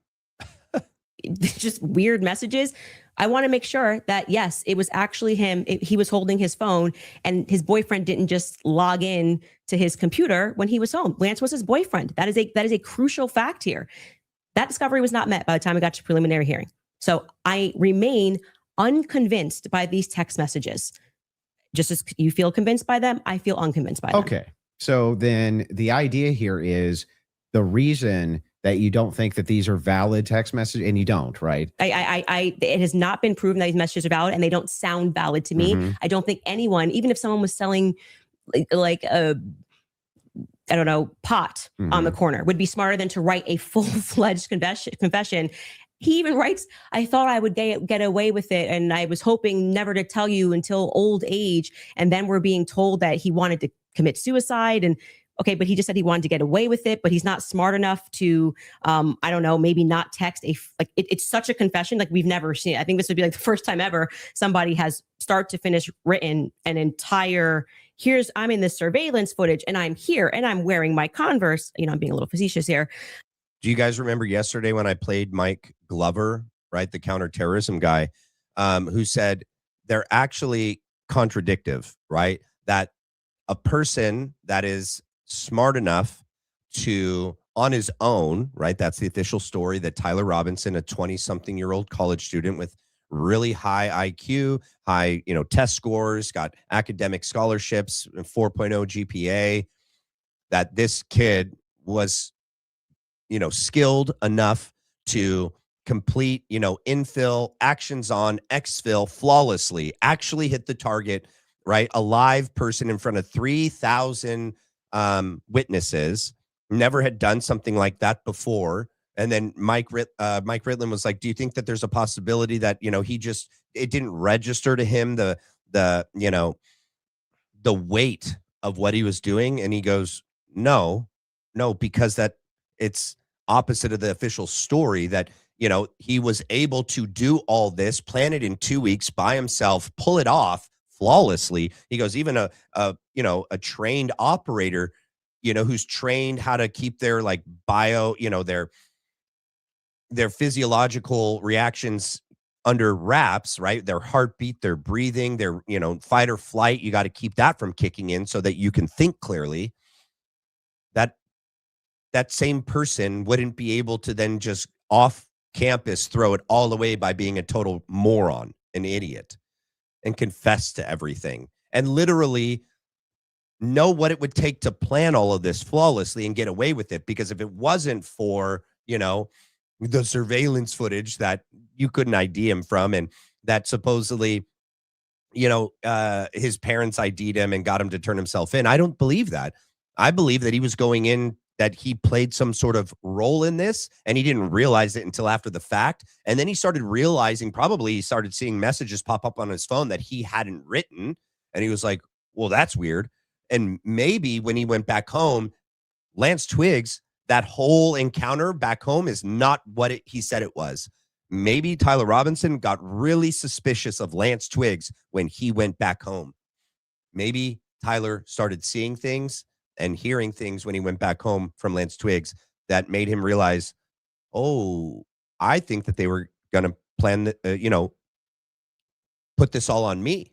Just weird messages. I want to make sure that, yes, it was actually him. He was holding his phone, and his boyfriend didn't just log in to his computer when he was home. Lance was his boyfriend. That is a crucial fact here. That discovery was not met by the time we got to preliminary hearing. So I remain unconvinced by these text messages. Just as you feel convinced by them, I feel unconvinced by them. Okay. So then the idea here is the reason that you don't think that these are valid text messages, and you don't, right? It has not been proven that these messages are valid, and they don't sound valid to me. I don't think anyone, even if someone was selling like I don't know, pot on the corner would be smarter than to write a full-fledged confession. He even writes, I thought I would get away with it, and I was hoping never to tell you until old age. And then we're being told that he wanted to commit suicide. And okay, but he just said he wanted to get away with it, but he's not smart enough to, I don't know, maybe not text it's such a confession like we've never seen. I think this would be like the first time ever somebody has start to finish written an entire, I'm in this surveillance footage and I'm here and I'm wearing my Converse. I'm being a little facetious here. Do you guys remember yesterday when I played Mike Glover, right? The counterterrorism guy, who said they're actually contradictive, right? That a person that is smart enough to, on his own, right? That's the official story, that Tyler Robinson, a 20-something-year-old college student with really high IQ, high, test scores, got academic scholarships, 4.0 GPA, that this kid was, skilled enough to complete, infill, actions on, exfil flawlessly, actually hit the target, right? A live person in front of 3,000 witnesses, never had done something like that before. And then Mike Ritland was like, do you think that there's a possibility that, it didn't register to him the weight of what he was doing? And he goes, no, because that it's opposite of the official story, that, he was able to do all this, plan it in 2 weeks by himself, pull it off flawlessly. He goes, even a trained operator, who's trained how to keep their their physiological reactions under wraps, right? Their heartbeat, their breathing, their, fight or flight. You got to keep that from kicking in so that you can think clearly. That same person wouldn't be able to then just off campus throw it all away by being a total moron, an idiot, and confess to everything and literally know what it would take to plan all of this flawlessly and get away with it. Because if it wasn't for, the surveillance footage that you couldn't ID him from, and that supposedly, his parents ID'd him and got him to turn himself in, I don't believe that. I believe that he was going in, that he played some sort of role in this, and he didn't realize it until after the fact. And then he started realizing, probably he started seeing messages pop up on his phone that he hadn't written. And he was like, well, that's weird. And maybe when he went back home, Lance Twiggs, that whole encounter back home is not what he said it was. Maybe Tyler Robinson got really suspicious of Lance Twiggs when he went back home. Maybe Tyler started seeing things and hearing things when he went back home from Lance Twiggs that made him realize, oh, I think that they were going to plan, put this all on me.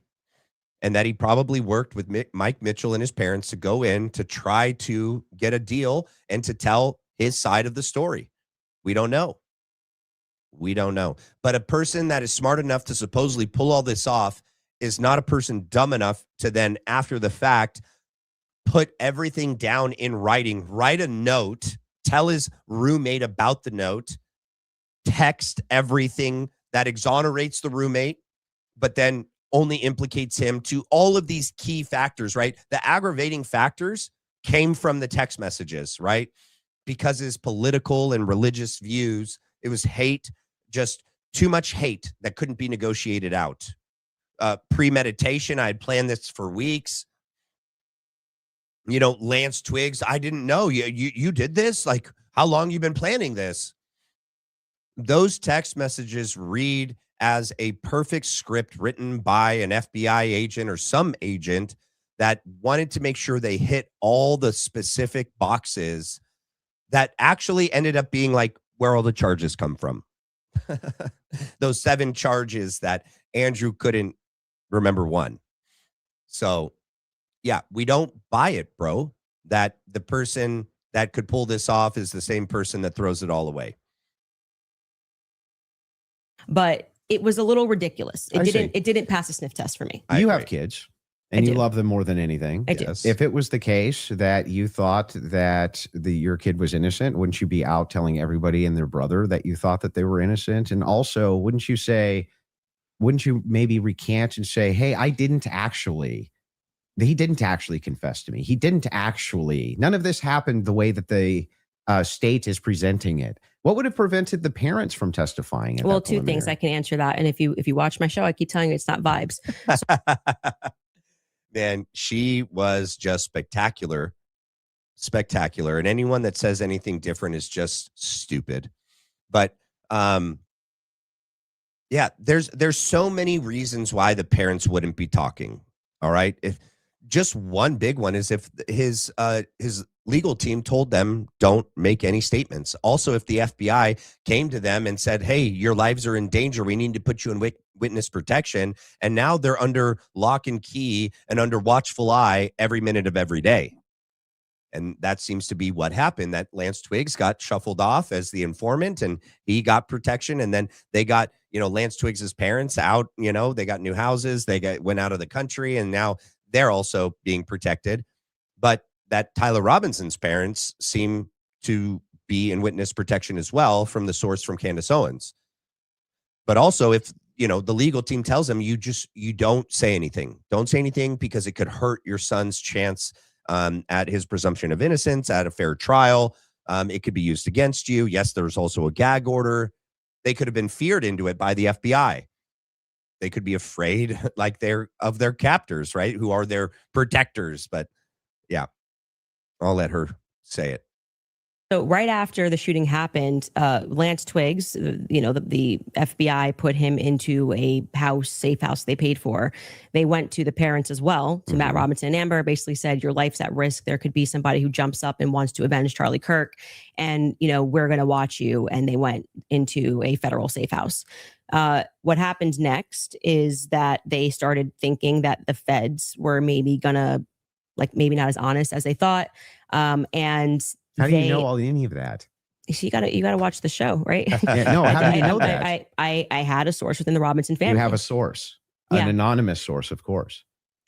And that he probably worked with Mike Mitchell and his parents to go in to try to get a deal and to tell his side of the story. We don't know. But a person that is smart enough to supposedly pull all this off is not a person dumb enough to then, after the fact, put everything down in writing, write a note, tell his roommate about the note, text everything that exonerates the roommate, but then only implicates him to all of these key factors, right? The aggravating factors came from the text messages, right? Because his political and religious views, it was hate, just too much hate that couldn't be negotiated out. Premeditation, I had planned this for weeks. Lance Twiggs, I didn't know you did this. Like, how long you been planning this? Those text messages read as a perfect script written by an FBI agent or some agent that wanted to make sure they hit all the specific boxes that actually ended up being like where all the charges come from. Those 7 charges that Andrew couldn't remember one. So yeah, we don't buy it, bro, that the person that could pull this off is the same person that throws it all away. But it was a little ridiculous. It didn't pass a sniff test for me. You have kids and you love them more than anything. I do. If it was the case that you thought that your kid was innocent, wouldn't you be out telling everybody and their brother that you thought that they were innocent? And also, wouldn't you maybe recant and say, hey, I didn't actually he didn't actually confess to me. He didn't actually. None of this happened the way that the state is presenting it. What would have prevented the parents from testifying? Well, two things I can answer that. And if you watch my show, I keep telling you it's not vibes. Man, she was just spectacular. And anyone that says anything different is just stupid. But yeah, there's so many reasons why the parents wouldn't be talking. All right. If just one big one is if his legal team told them don't make any statements. Also, if the FBI came to them and said, hey, your lives are in danger, we need to put you in witness protection. And now they're under lock and key and under watchful eye every minute of every day. And that seems to be what happened, that Lance Twiggs got shuffled off as the informant and he got protection. And then they got, Lance Twiggs's parents out, they got new houses. They went out of the country and now they're also being protected. But that Tyler Robinson's parents seem to be in witness protection as well from the source from Candace Owens. But also if, the legal team tells them you don't say anything. Don't say anything because it could hurt your son's chance at his presumption of innocence, at a fair trial. It could be used against you. Yes, there's also a gag order. They could have been feared into it by the FBI. They could be afraid like of their captors, right? Who are their protectors. But yeah, I'll let her say it. So right after the shooting happened, Lance Twiggs, the FBI put him into a safe house they paid for. They went to the parents as well, to Matt Robinson and Amber, basically said, your life's at risk. There could be somebody who jumps up and wants to avenge Charlie Kirk. And, we're going to watch you. And they went into a federal safe house. What happened next is that they started thinking that the feds were maybe gonna, maybe not as honest as they thought. And how do you know any of that? You gotta watch the show, right? Yeah, no, how do you know that? I had a source within the Robinson family. You have a source, an anonymous source, of course.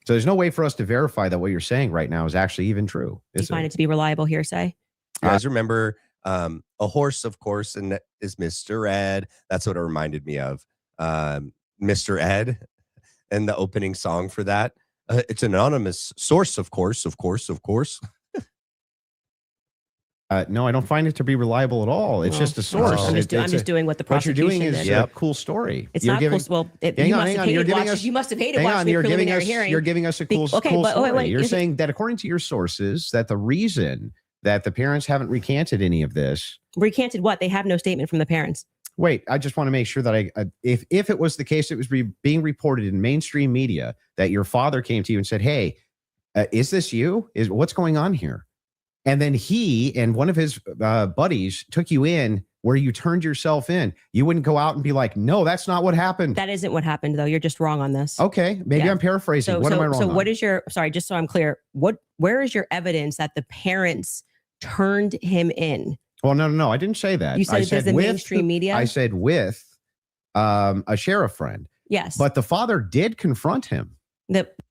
So there's no way for us to verify that what you're saying right now is actually even true. Do you find it to be reliable hearsay? You guys remember a horse, of course, and that is Mr. Ed. That's what it reminded me of. Mr. Ed and the opening song for that. It's an anonymous source, of course. No, I don't find it to be reliable at all. It's just a source. I'm just doing what the prosecution What you're doing is did. a cool story. It's not cool. Well, you must have hated watching the preliminary hearing. You're giving us a cool story. Wait, you're saying that according to your sources, that the reason that the parents haven't recanted any of this. Recanted what? They have no statement from the parents. Wait, I just want to make sure that if it was the case, it was being reported in mainstream media that your father came to you and said, hey, is this you? What's going on here? And then he and one of his buddies took you in where you turned yourself in. You wouldn't go out and be like, no, that's not what happened. That isn't what happened, though. You're just wrong on this. Okay. Maybe I'm paraphrasing. What am I wrong on? What is sorry, just so I'm clear, where is your evidence that the parents turned him in? Well, no. I didn't say that. You said there's the mainstream media? I said with a sheriff friend. Yes. But the father did confront him.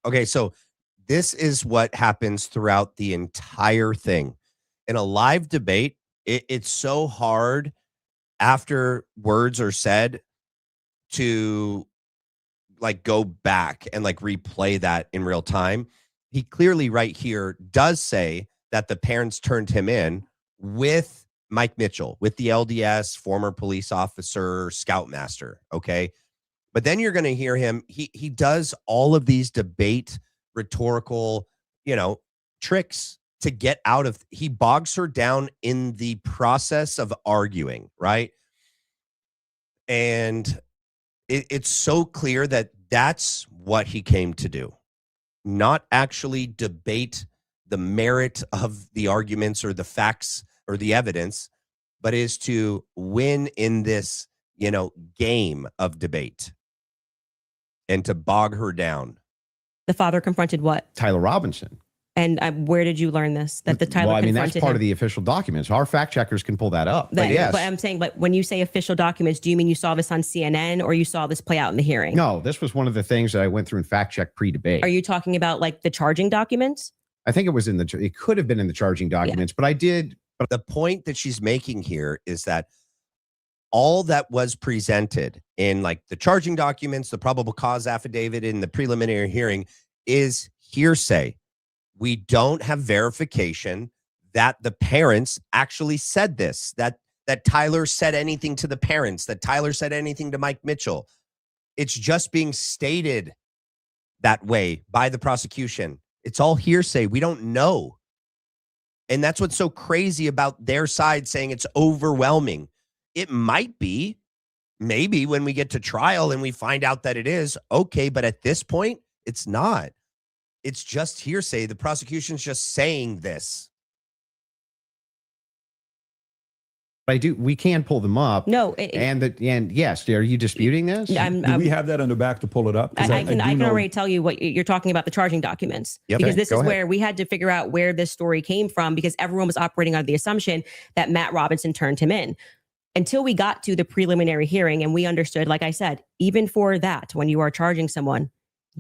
Okay, so this is what happens throughout the entire thing. In a live debate, it's so hard after words are said to go back and replay that in real time. He clearly right here does say that the parents turned him in with Mike Mitchell, with the LDS, former police officer, scoutmaster. Okay. But then you're going to hear him. He does all of these debate rhetorical, tricks to get out of. He bogs her down in the process of arguing, right? And it's so clear that that's what he came to do, not actually debate the merit of the arguments or the facts or the evidence, but is to win in this, game of debate and to bog her down. The father confronted what? Tyler Robinson. And where did you learn this? That the Tyler confronted that's part of the official documents. Our fact checkers can pull that up. But I'm saying, but when you say official documents, do you mean you saw this on CNN or you saw this play out in the hearing? No, this was one of the things that I went through and fact check pre-debate. Are you talking about the charging documents? I think it was it could have been in the charging documents, but I did. But the point that she's making here is that all that was presented in the charging documents, the probable cause affidavit in the preliminary hearing is hearsay. We don't have verification that the parents actually said this, that Tyler said anything to the parents, that Tyler said anything to Mike Mitchell. It's just being stated that way by the prosecution. It's all hearsay. We don't know. And that's what's so crazy about their side saying it's overwhelming. It might be, maybe when we get to trial and we find out that it is, okay, but at this point, it's not. It's just hearsay. The prosecution's just saying this. We can pull them up. No. And yes, are you disputing this? Do we have that on the back to pull it up? I can already tell you what you're talking about, the charging documents. Yep. Because Okay, this is where we had to figure out where this story came from, because everyone was operating under the assumption that Matt Robinson turned him in. Until we got to the preliminary hearing and we understood, like I said, even for that, when you are charging someone,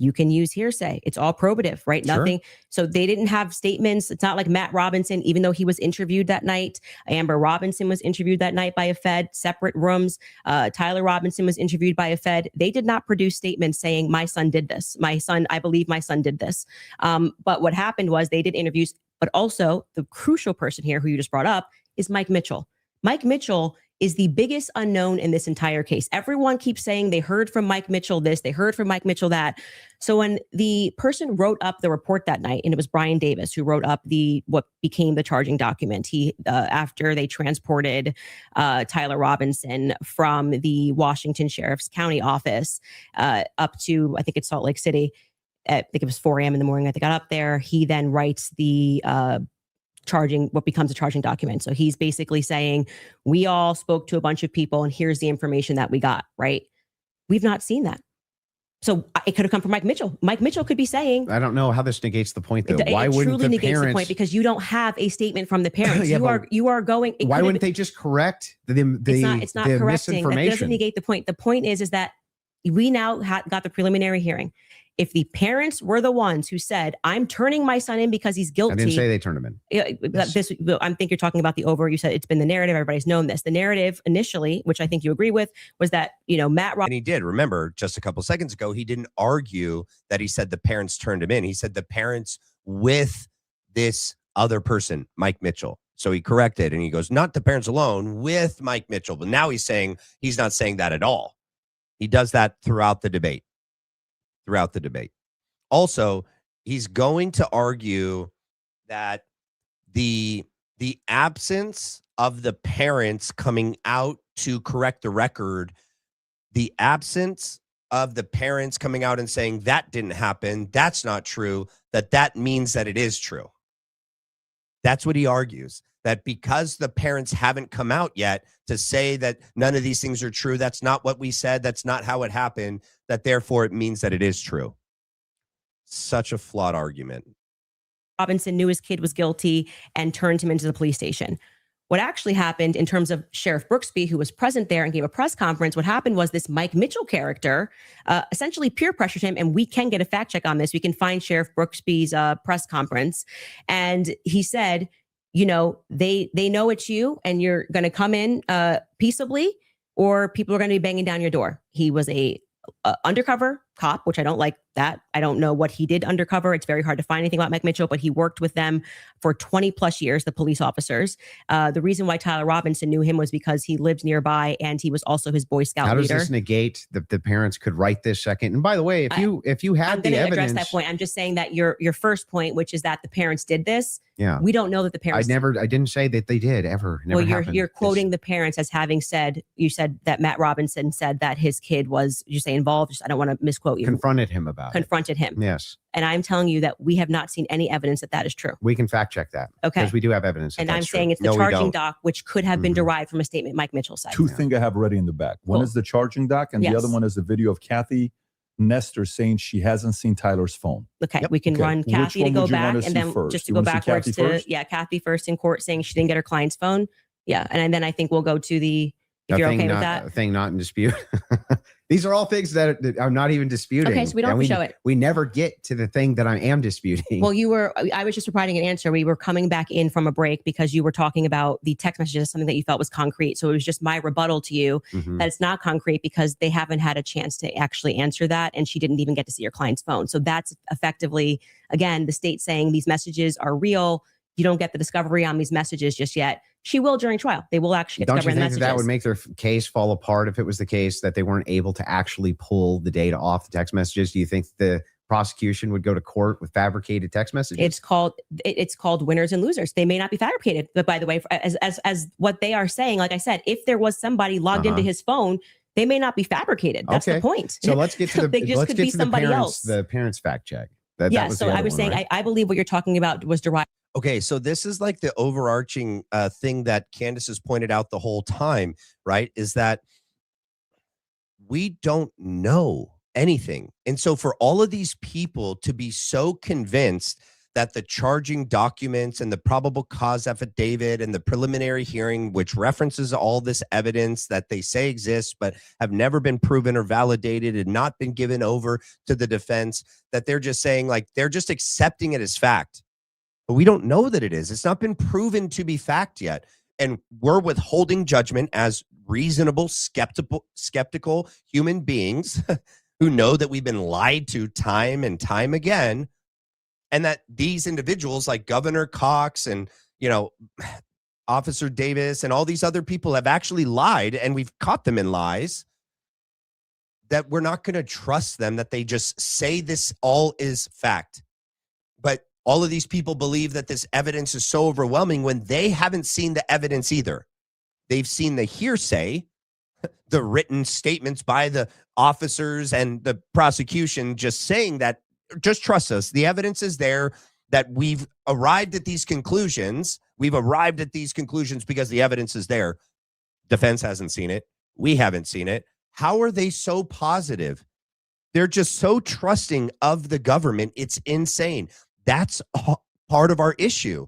you can use hearsay. It's all probative, right? Sure. Nothing. So they didn't have statements. It's not like Matt Robinson, even though he was interviewed that night. Amber Robinson was interviewed that night by a Fed, separate rooms. Tyler Robinson was interviewed by a Fed. They did not produce statements saying, my son did this. I believe my son did this. But what happened was they did interviews, but also the crucial person here who you just brought up is Mike Mitchell. Mike Mitchell is the biggest unknown in this entire case. Everyone keeps saying they heard from Mike Mitchell this, they heard from Mike Mitchell that. So when the person wrote up the report that night, and it was Brian Davis who wrote up what became the charging document, he after they transported Tyler Robinson from the Washington Sheriff's County office up to, I think it's Salt Lake City. I think it was 4 a.m. in the morning. I think I got up there. He then writes the what becomes a charging document. So he's basically saying, we all spoke to a bunch of people and here's the information that we got, right? We've not seen that. So it could have come from Mike Mitchell. Mike Mitchell could be saying, I don't know how this negates the point, though. Why it wouldn't truly the negates parents? the point, because you don't have a statement from the parents. Yeah, you are going. Why wouldn't they just correct the it's not correcting. That misinformation? doesn't negate the point. The point is that we now got the preliminary hearing. If the parents were the ones who said, I'm turning my son in because he's guilty. I didn't say they turned him in. I think you're talking about you said it's been the narrative. Everybody's known this. The narrative initially, which I think you agree with, was that, Matt Robinson. And he did. Remember, just a couple seconds ago, he didn't argue that he said the parents turned him in. He said the parents with this other person, Mike Mitchell. So he corrected and he goes, not the parents alone, with Mike Mitchell. But now he's saying he's not saying that at all. He does that throughout the debate. Also, he's going to argue that the absence of the parents coming out to correct the record, the absence of the parents coming out and saying that didn't happen, that's not true, that means that it is true. That's what he argues, that because the parents haven't come out yet to say that none of these things are true, that's not what we said, that's not how it happened, that therefore it means that it is true. Such a flawed argument. Robinson knew his kid was guilty and turned him into the police station. What actually happened in terms of Sheriff Brooksby, who was present there and gave a press conference, what happened was this Mike Mitchell character essentially peer pressured him, and we can get a fact check on this. We can find Sheriff Brooksby's press conference. And he said, they know it's you and you're going to come in peaceably, or people are going to be banging down your door. He was a undercover cop, which I don't like that. I don't know what he did undercover. It's very hard to find anything about Mike Mitchell, but he worked with them for 20 plus years, the police officers. The reason why Tyler Robinson knew him was because he lived nearby and he was also his Boy Scout leader. How does this negate the parents could write this second? And by the way, if you had the evidence, I'm going to address that point. I'm just saying that your first point, which is that the parents did this. Yeah, we don't know that the parents. I didn't say that they did ever. Never you're quoting the parents as having said. You said that Matt Robinson said that his kid was, you say, involved. I don't want to misquote you. Confronted him about him. Yes. And I'm telling you that we have not seen any evidence that is true. We can fact check that. Okay. Because we do have evidence. And I'm saying it's the charging doc, which could have been derived from a statement Mike Mitchell said. Two things I have ready in the back. One is the charging doc, and the other one is the video of Kathy Nestor saying she hasn't seen Tyler's phone. Okay, we can run Kathy to go back, and then just to go backwards to Kathy first in court saying she didn't get her client's phone. Yeah, and then I think we'll go to if you're okay with that. Thing not in dispute. These are all things that I'm not even disputing. Okay, so we don't have to show it. We never get to the thing that I am disputing. Well, I was just providing an answer. We were coming back in from a break because you were talking about the text messages, something that you felt was concrete. So it was just my rebuttal to you that it's not concrete because they haven't had a chance to actually answer that. And she didn't even get to see your client's phone. So that's effectively, again, the state saying these messages are real. You don't get the discovery on these messages just yet. She will during trial. They will actually get discovery on the messages. That would make their case fall apart if it was the case that they weren't able to actually pull the data off the text messages? Do you think the prosecution would go to court with fabricated text messages? It's called winners and losers. They may not be fabricated, but by the way, as what they are saying, like I said, if there was somebody logged into his phone, they may not be fabricated. That's the point. So let's get to the they just could be somebody else. The parents fact check. So I was saying, right? I believe what you're talking about was derived. Okay, so this is like the overarching thing that Candace has pointed out the whole time, right? Is that we don't know anything. And so for all of these people to be so convinced that the charging documents and the probable cause affidavit and the preliminary hearing, which references all this evidence that they say exists but have never been proven or validated and not been given over to the defense, that they're just saying, like, they're just accepting it as fact. But we don't know that it is. It's not been proven to be fact yet. And we're withholding judgment as reasonable, skeptical human beings who know that we've been lied to time and time again. And that these individuals like Governor Cox and, Officer Davis and all these other people have actually lied, and we've caught them in lies, that we're not going to trust them, that they just say this all is fact. But all of these people believe that this evidence is so overwhelming when they haven't seen the evidence either. They've seen the hearsay, the written statements by the officers and the prosecution just saying that, just trust us. The evidence is there, that we've arrived at these conclusions. We've arrived at these conclusions because the evidence is there. Defense hasn't seen it. We haven't seen it. How are they so positive? They're just so trusting of the government. It's insane. That's part of our issue.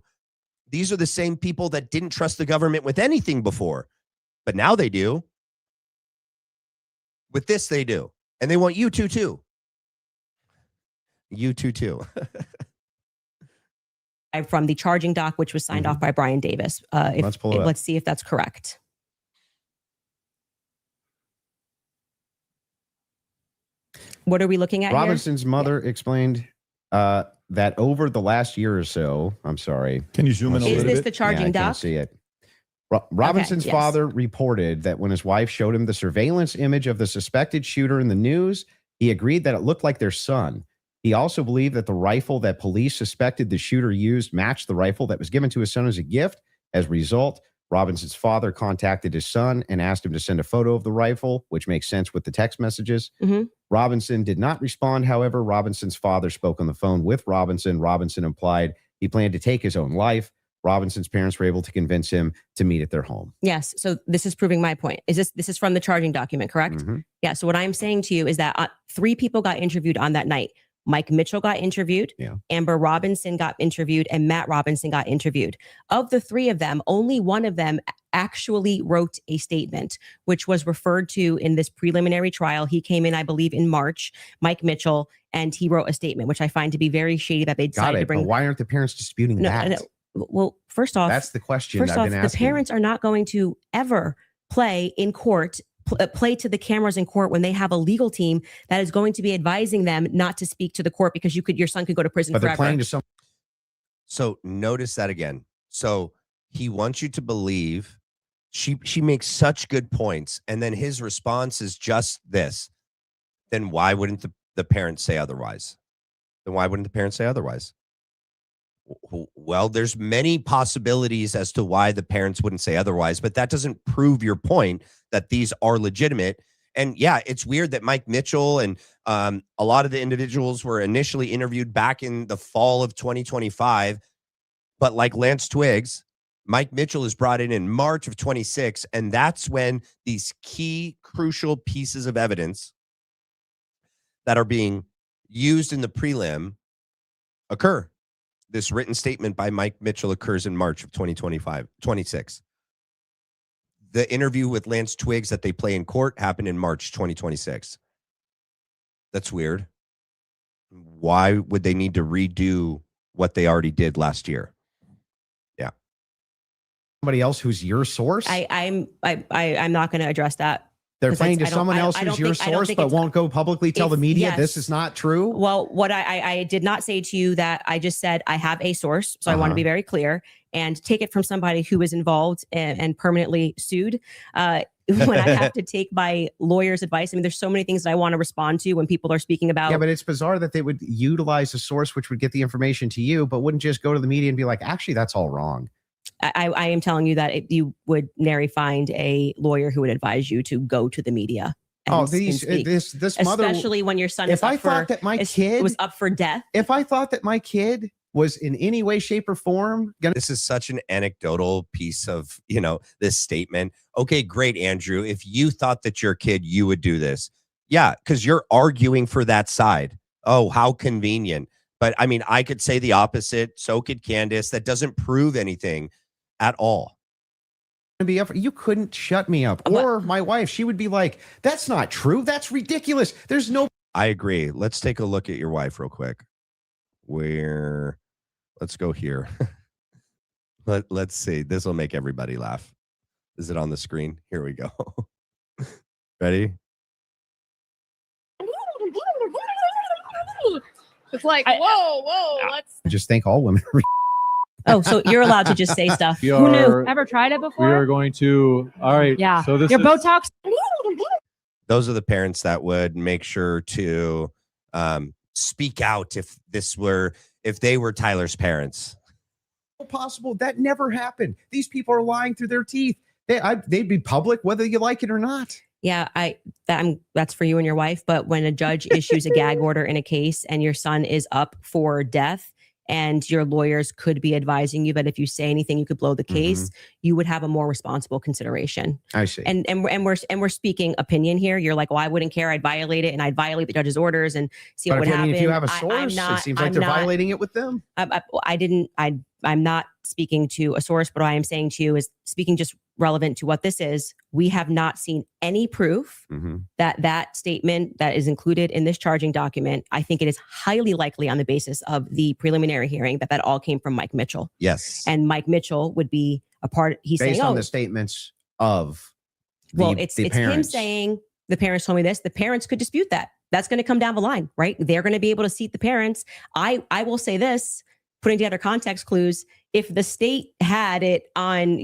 These are the same people that didn't trust the government with anything before, but now they do. With this, they do. And they want you to too. You too. From the charging doc, which was signed off by Brian Davis. Let's see if that's correct. What are we looking at Robinson's mother explained that over the last year or so, I'm sorry. Can you zoom in a little bit? Is this the charging doc? I can't see it. Robinson's father reported that when his wife showed him the surveillance image of the suspected shooter in the news, he agreed that it looked like their son. He also believed that the rifle that police suspected the shooter used matched the rifle that was given to his son as a gift. As a result, Robinson's father contacted his son and asked him to send a photo of the rifle, which makes sense with the text messages. Robinson did not respond. However, Robinson's father spoke on the phone with Robinson. Robinson implied he planned to take his own life. Robinson's parents were able to convince him to meet at their home. Yes. So this is proving my point. This is from the charging document, correct? Yeah. So what I'm saying to you is that 3 people got interviewed on that night. Mike Mitchell got interviewed, Amber Robinson got interviewed, and Matt Robinson got interviewed. Of the 3 of them, only one of them actually wrote a statement, which was referred to in this preliminary trial. He came in, I believe, in March, Mike Mitchell, and he wrote a statement, which I find to be very shady that they decided to bring. But why aren't the parents disputing that? No. Well, first off, that's the question. The parents are not going to ever play in court. Play to the cameras in court when they have a legal team that is going to be advising them not to speak to the court because your son could go to prison forever. They're playing to some. So notice that again. So he wants you to believe. She makes such good points, and then his response is just this. Then why wouldn't the parents say otherwise? Well, there's many possibilities as to why the parents wouldn't say otherwise, but that doesn't prove your point that these are legitimate. And yeah, it's weird that Mike Mitchell and a lot of the individuals were initially interviewed back in the fall of 2025. But like Lance Twiggs, Mike Mitchell is brought in March of 26. And that's when these key crucial pieces of evidence that are being used in the prelim occur. This written statement by Mike Mitchell occurs in March of 26. the interview with Lance Twiggs that they play in court happened in March 2026. That's weird. Why would they need to redo what they already did last year? Yeah. Somebody else who's your source? I'm not going to address that. They're playing to someone else who's your source, but won't go publicly tell the media this is not true? Well, what I did not say to you that. I just said I have a source. So I want to be very clear and take it from somebody who is involved and permanently sued. When I have to take my lawyer's advice, I mean, there's so many things that I want to respond to when people are speaking about. Yeah, but it's bizarre that they would utilize a source which would get the information to you, but wouldn't just go to the media and be like, actually, that's all wrong. I am telling you that you would nary find a lawyer who would advise you to go to the media. This mother, especially when your son was up for death. If I thought that my kid was in any way, shape, or form this is such an anecdotal piece of, this statement. Okay, great, Andrew. If you thought that your kid, you would do this. Yeah, because you're arguing for that side. Oh, how convenient. But I mean, I could say the opposite. So could Candace. That doesn't prove anything at all. You couldn't shut me up. Or my wife, she would be like, that's not true. That's ridiculous. There's no. I agree. Let's take a look at your wife real quick. Let's go here. Let's see. This will make everybody laugh. Is it on the screen? Here we go. Ready? It's like, whoa, let's. I just think all women are. Oh, so you're allowed to just say stuff. Who knew? Ever tried it before? We are going to. All right. Yeah. So this your is Botox. Those are the parents that would make sure to speak out if they were Tyler's parents. Possible. That never happened. These people are lying through their teeth. They'd be public whether you like it or not. Yeah, that's for you and your wife. But when a judge issues a gag order in a case and your son is up for death, and your lawyers could be advising you that if you say anything, you could blow the case, you would have a more responsible consideration. I see. And we're speaking opinion here. You're like, well, I wouldn't care. I'd violate it, and I'd violate the judge's orders and see what would happen. If you have a source, it seems like they're violating it with them. I'm not speaking to a source, but what I am saying to you is speaking just relevant to what this is. We have not seen any proof that statement that is included in this charging document. I think it is highly likely on the basis of the preliminary hearing that all came from Mike Mitchell. Yes. And Mike Mitchell would be a part. He's based saying, on the statements of it's him saying the parents told me this. The parents could dispute that. That's going to come down the line, right? They're going to be able to seat the parents. I will say this, putting together context clues. If the state had it on,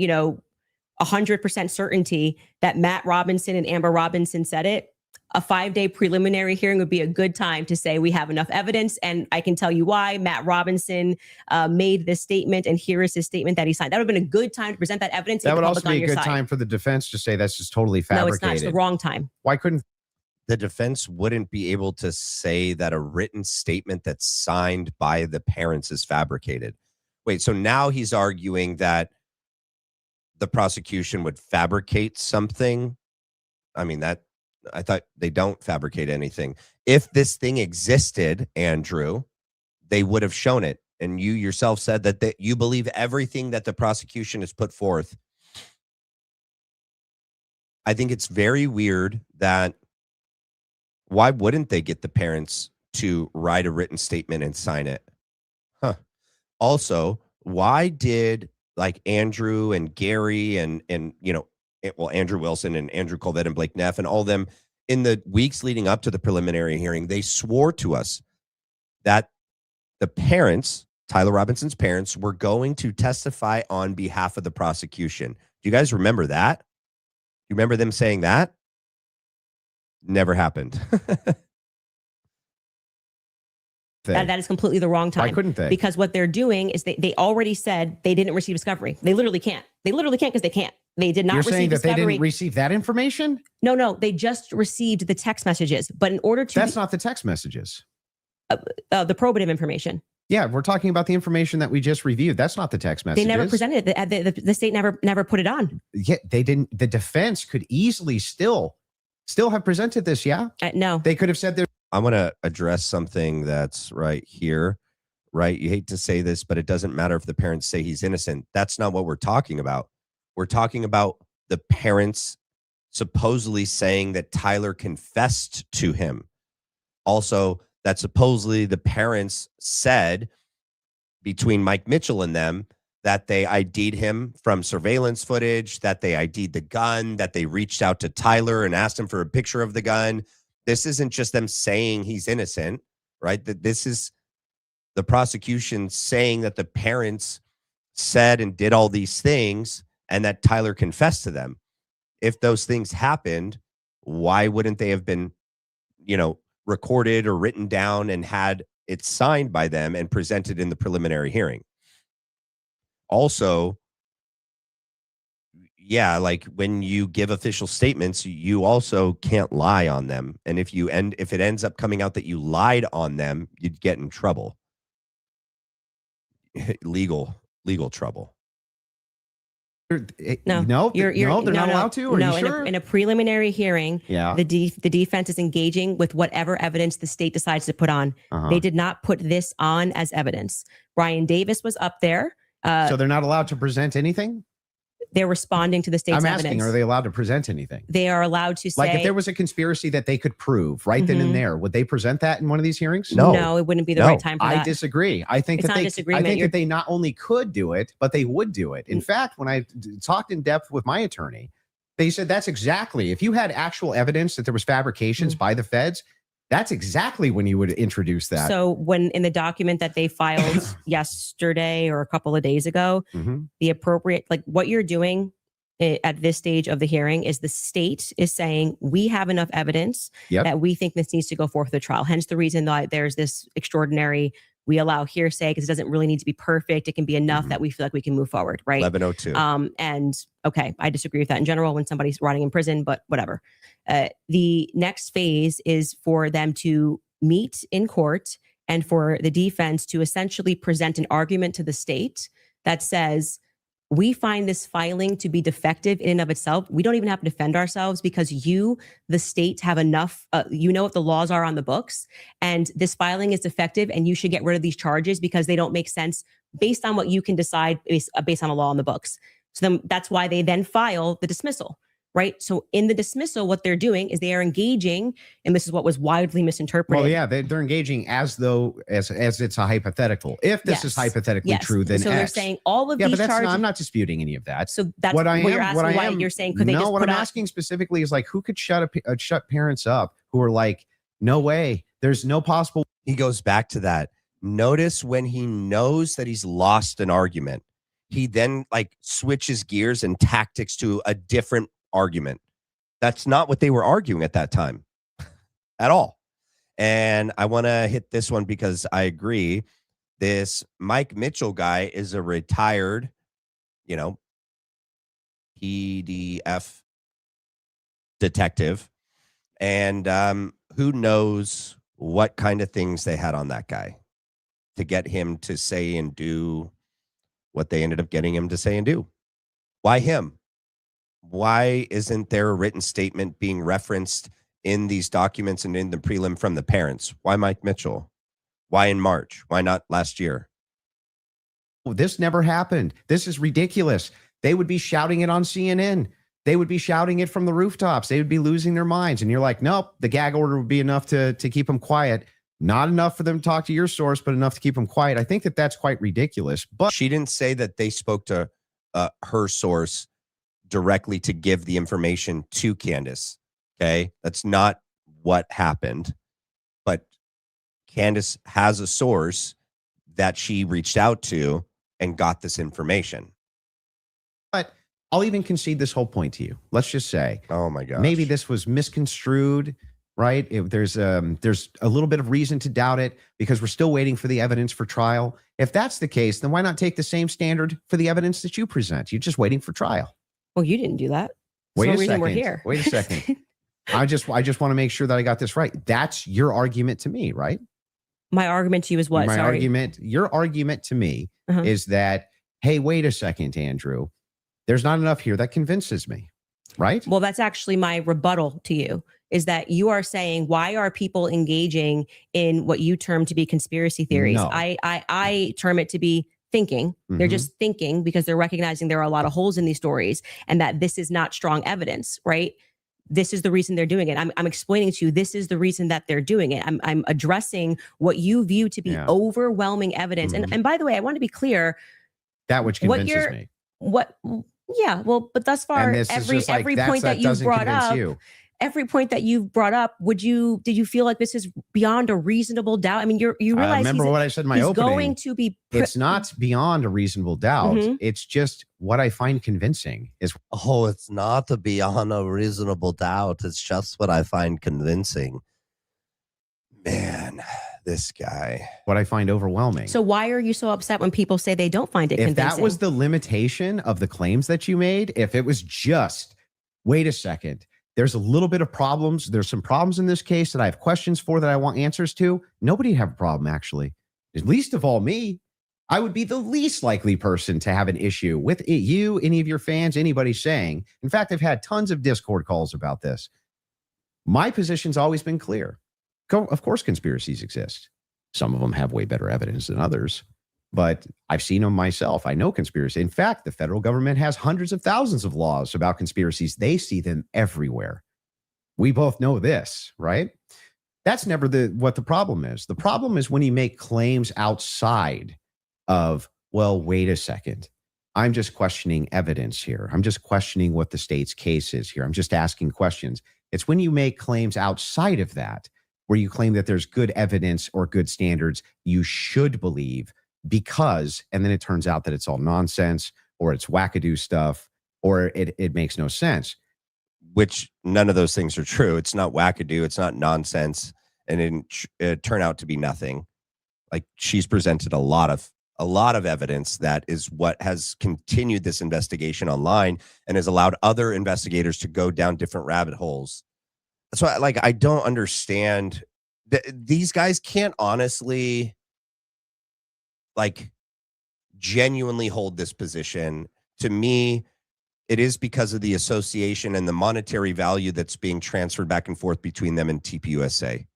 100% certainty that Matt Robinson and Amber Robinson said it, a 5-day preliminary hearing would be a good time to say we have enough evidence. And I can tell you why Matt Robinson made this statement, and here is his statement that he signed. That would have been a good time to present that evidence. That would also be a good time for the defense to say that's just totally fabricated. No, it's not. It's the wrong time. Why couldn't the defense wouldn't be able to say that a written statement that's signed by the parents is fabricated? Wait, so now he's arguing that the prosecution would fabricate something? I mean, I thought they don't fabricate anything. If this thing existed, Andrew, they would have shown it. And you yourself said that you believe everything that the prosecution has put forth. I think it's very weird that why wouldn't they get the parents to write a written statement and sign it? Also, why did Andrew and Gary and Andrew Wilson and Andrew Colvett and Blake Neff and all them in the weeks leading up to the preliminary hearing, they swore to us that the parents, Tyler Robinson's parents, were going to testify on behalf of the prosecution. Do you guys remember that? You remember them saying that? Never happened. That is completely the wrong time. Why couldn't they? Because what they're doing is they already said they didn't receive discovery. They literally can't. They literally can't because they can't. They did not You're receive saying that discovery. they didn't receive that information? No. They just received the text messages. But in order to... That's not the text messages. The probative information. Yeah, we're talking about the information that we just reviewed. That's not the text messages. They never presented it. The state never put it on. Yeah, they didn't. The defense could easily still have presented this, yeah? No. They could have said there. I want to address something that's right here, right? You hate to say this, but it doesn't matter if the parents say he's innocent. That's not what we're talking about. We're talking about the parents supposedly saying that Tyler confessed to him. Also, that supposedly the parents said between Mike Mitchell and them that they ID'd him from surveillance footage, that they ID'd the gun, that they reached out to Tyler and asked him for a picture of the gun. This isn't just them saying he's innocent, right? That this is the prosecution saying that the parents said and did all these things and that Tyler confessed to them. If those things happened, why wouldn't they have been, recorded or written down and had it signed by them and presented in the preliminary hearing? Also, yeah, like when you give official statements, you also can't lie on them. And if it ends up coming out that you lied on them, you'd get in trouble. legal trouble. No, they're not allowed to. Are you sure? In a preliminary hearing, the defense is engaging with whatever evidence the state decides to put on. They did not put this on as evidence. Brian Davis was up there. So they're not allowed to present anything? They're responding to the state's I'm asking, evidence. are they allowed to present anything? They are allowed to say... Like if there was a conspiracy that they could prove right then and there, would they present that in one of these hearings? No, it wouldn't be the right time for that. I disagree. I think that they not only could do it, but they would do it. In fact, when I talked in depth with my attorney, they said that's exactly, if you had actual evidence that there was fabrications by the feds, that's exactly when you would introduce that. So when in the document that they filed yesterday or a couple of days ago, the appropriate, like what you're doing at this stage of the hearing is the state is saying, we have enough evidence that we think this needs to go forth to trial. Hence the reason that there's this extraordinary, we allow hearsay because it doesn't really need to be perfect. It can be enough that we feel like we can move forward, right? 1102. And okay, I disagree with that in general when somebody's rotting in prison, but whatever. The next phase is for them to meet in court and for the defense to essentially present an argument to the state that says, we find this filing to be defective in and of itself. We don't even have to defend ourselves because you, the state, have enough, you know what the laws are on the books, and this filing is defective and you should get rid of these charges because they don't make sense based on what you can decide based on a law on the books. So then that's why they then file the dismissal, right? So in the dismissal, what they're doing is they are engaging, and this is what was widely misinterpreted. Well, yeah, they're engaging as though as it's a hypothetical. If this is hypothetically true, then so they're saying all of these charges. I'm not disputing any of that. So that's what you're asking. Why you're saying could they just what I'm asking specifically is like who could shut parents up who are like, no way, there's no possible. He goes back to that. Notice when he knows that he's lost an argument, he then like switches gears and tactics to a different argument. That's not what they were arguing at that time at all. And I want to hit this one because I agree. This Mike Mitchell guy is a retired, PDF detective. And who knows what kind of things they had on that guy to get him to say and do what they ended up getting him to say and do. Why him? Why isn't there a written statement being referenced in these documents and in the prelim from the parents? Why Mike Mitchell? Why in March? Why not last year? This never happened. This is ridiculous. They would be shouting it on CNN. They would be shouting it from the rooftops. They would be losing their minds. And you're like, nope, the gag order would be enough to keep them quiet. Not enough for them to talk to your source, but enough to keep them quiet. I think that that's quite ridiculous. But she didn't say that they spoke to her source directly to give the information to Candace. Okay. That's not what happened. But Candace has a source that she reached out to and got this information. But I'll even concede this whole point to you. Let's just say, oh my gosh, maybe this was misconstrued, right? If there's a little bit of reason to doubt it because we're still waiting for the evidence for trial. If that's the case, then why not take the same standard for the evidence that you present? You're just waiting for trial. Well, you didn't do that. Wait a reason second. We're here. Wait a second. I just want to make sure that I got this right. That's your argument to me, right? My argument to you is what? Your argument to me is that, hey, wait a second, Andrew. There's not enough here that convinces me, right? Well, that's actually my rebuttal to you, is that you are saying, why are people engaging in what you term to be conspiracy theories? No. I term it to be thinking. They're Mhm. just thinking because they're recognizing there are a lot of holes in these stories and that this is not strong evidence, right? This is the reason they're doing it. I'm explaining to you, this is the reason that they're doing it. I'm addressing what you view to be Yeah. overwhelming evidence. Mhm. And by the way, I want to be clear. That which What convinces you're, me. what, yeah, well, but thus far, And this is just like, every that's, point that you doesn't brought convince up, you. every point that you've brought up, did you feel like this is beyond a reasonable doubt? I mean, you realize remember what I said in my he's opening. going to be. It's not beyond a reasonable doubt. Mhm. It's just what I find convincing is, Oh, it's not beyond a reasonable doubt. It's just what I find convincing. Man, this guy. what I find overwhelming. So why are you so upset when people say they don't find it If convincing? that was the limitation of the claims that you made, if it was just, wait a second, there's a little bit of problems. There's some problems in this case that I have questions for that I want answers to. Nobody would have a problem, actually. At least of all me. I would be the least likely person to have an issue with it, you, any of your fans, anybody saying. In fact, I've had tons of Discord calls about this. My position's always been clear. Of course, conspiracies exist. Some of them have way better evidence than others, but I've seen them myself. I know conspiracy. In fact, the federal government has hundreds of thousands of laws about conspiracies. They see them everywhere. We both know this, right? That's never what the problem is. The problem is when you make claims outside of, well, wait a second. I'm just questioning evidence here. I'm just questioning what the state's case is here. I'm just asking questions. It's when you make claims outside of that, where you claim that there's good evidence or good standards you should believe because, and then it turns out that it's all nonsense or it's wackadoo stuff or it makes no sense. Which none of those things are true. It's not wackadoo. It's not nonsense. And it turned out to be nothing. Like, she's presented a lot of evidence that is what has continued this investigation online and has allowed other investigators to go down different rabbit holes. That's why, like, I don't understand. These guys can't honestly, like, genuinely hold this position. To me, it is because of the association and the monetary value that's being transferred back and forth between them and TPUSA.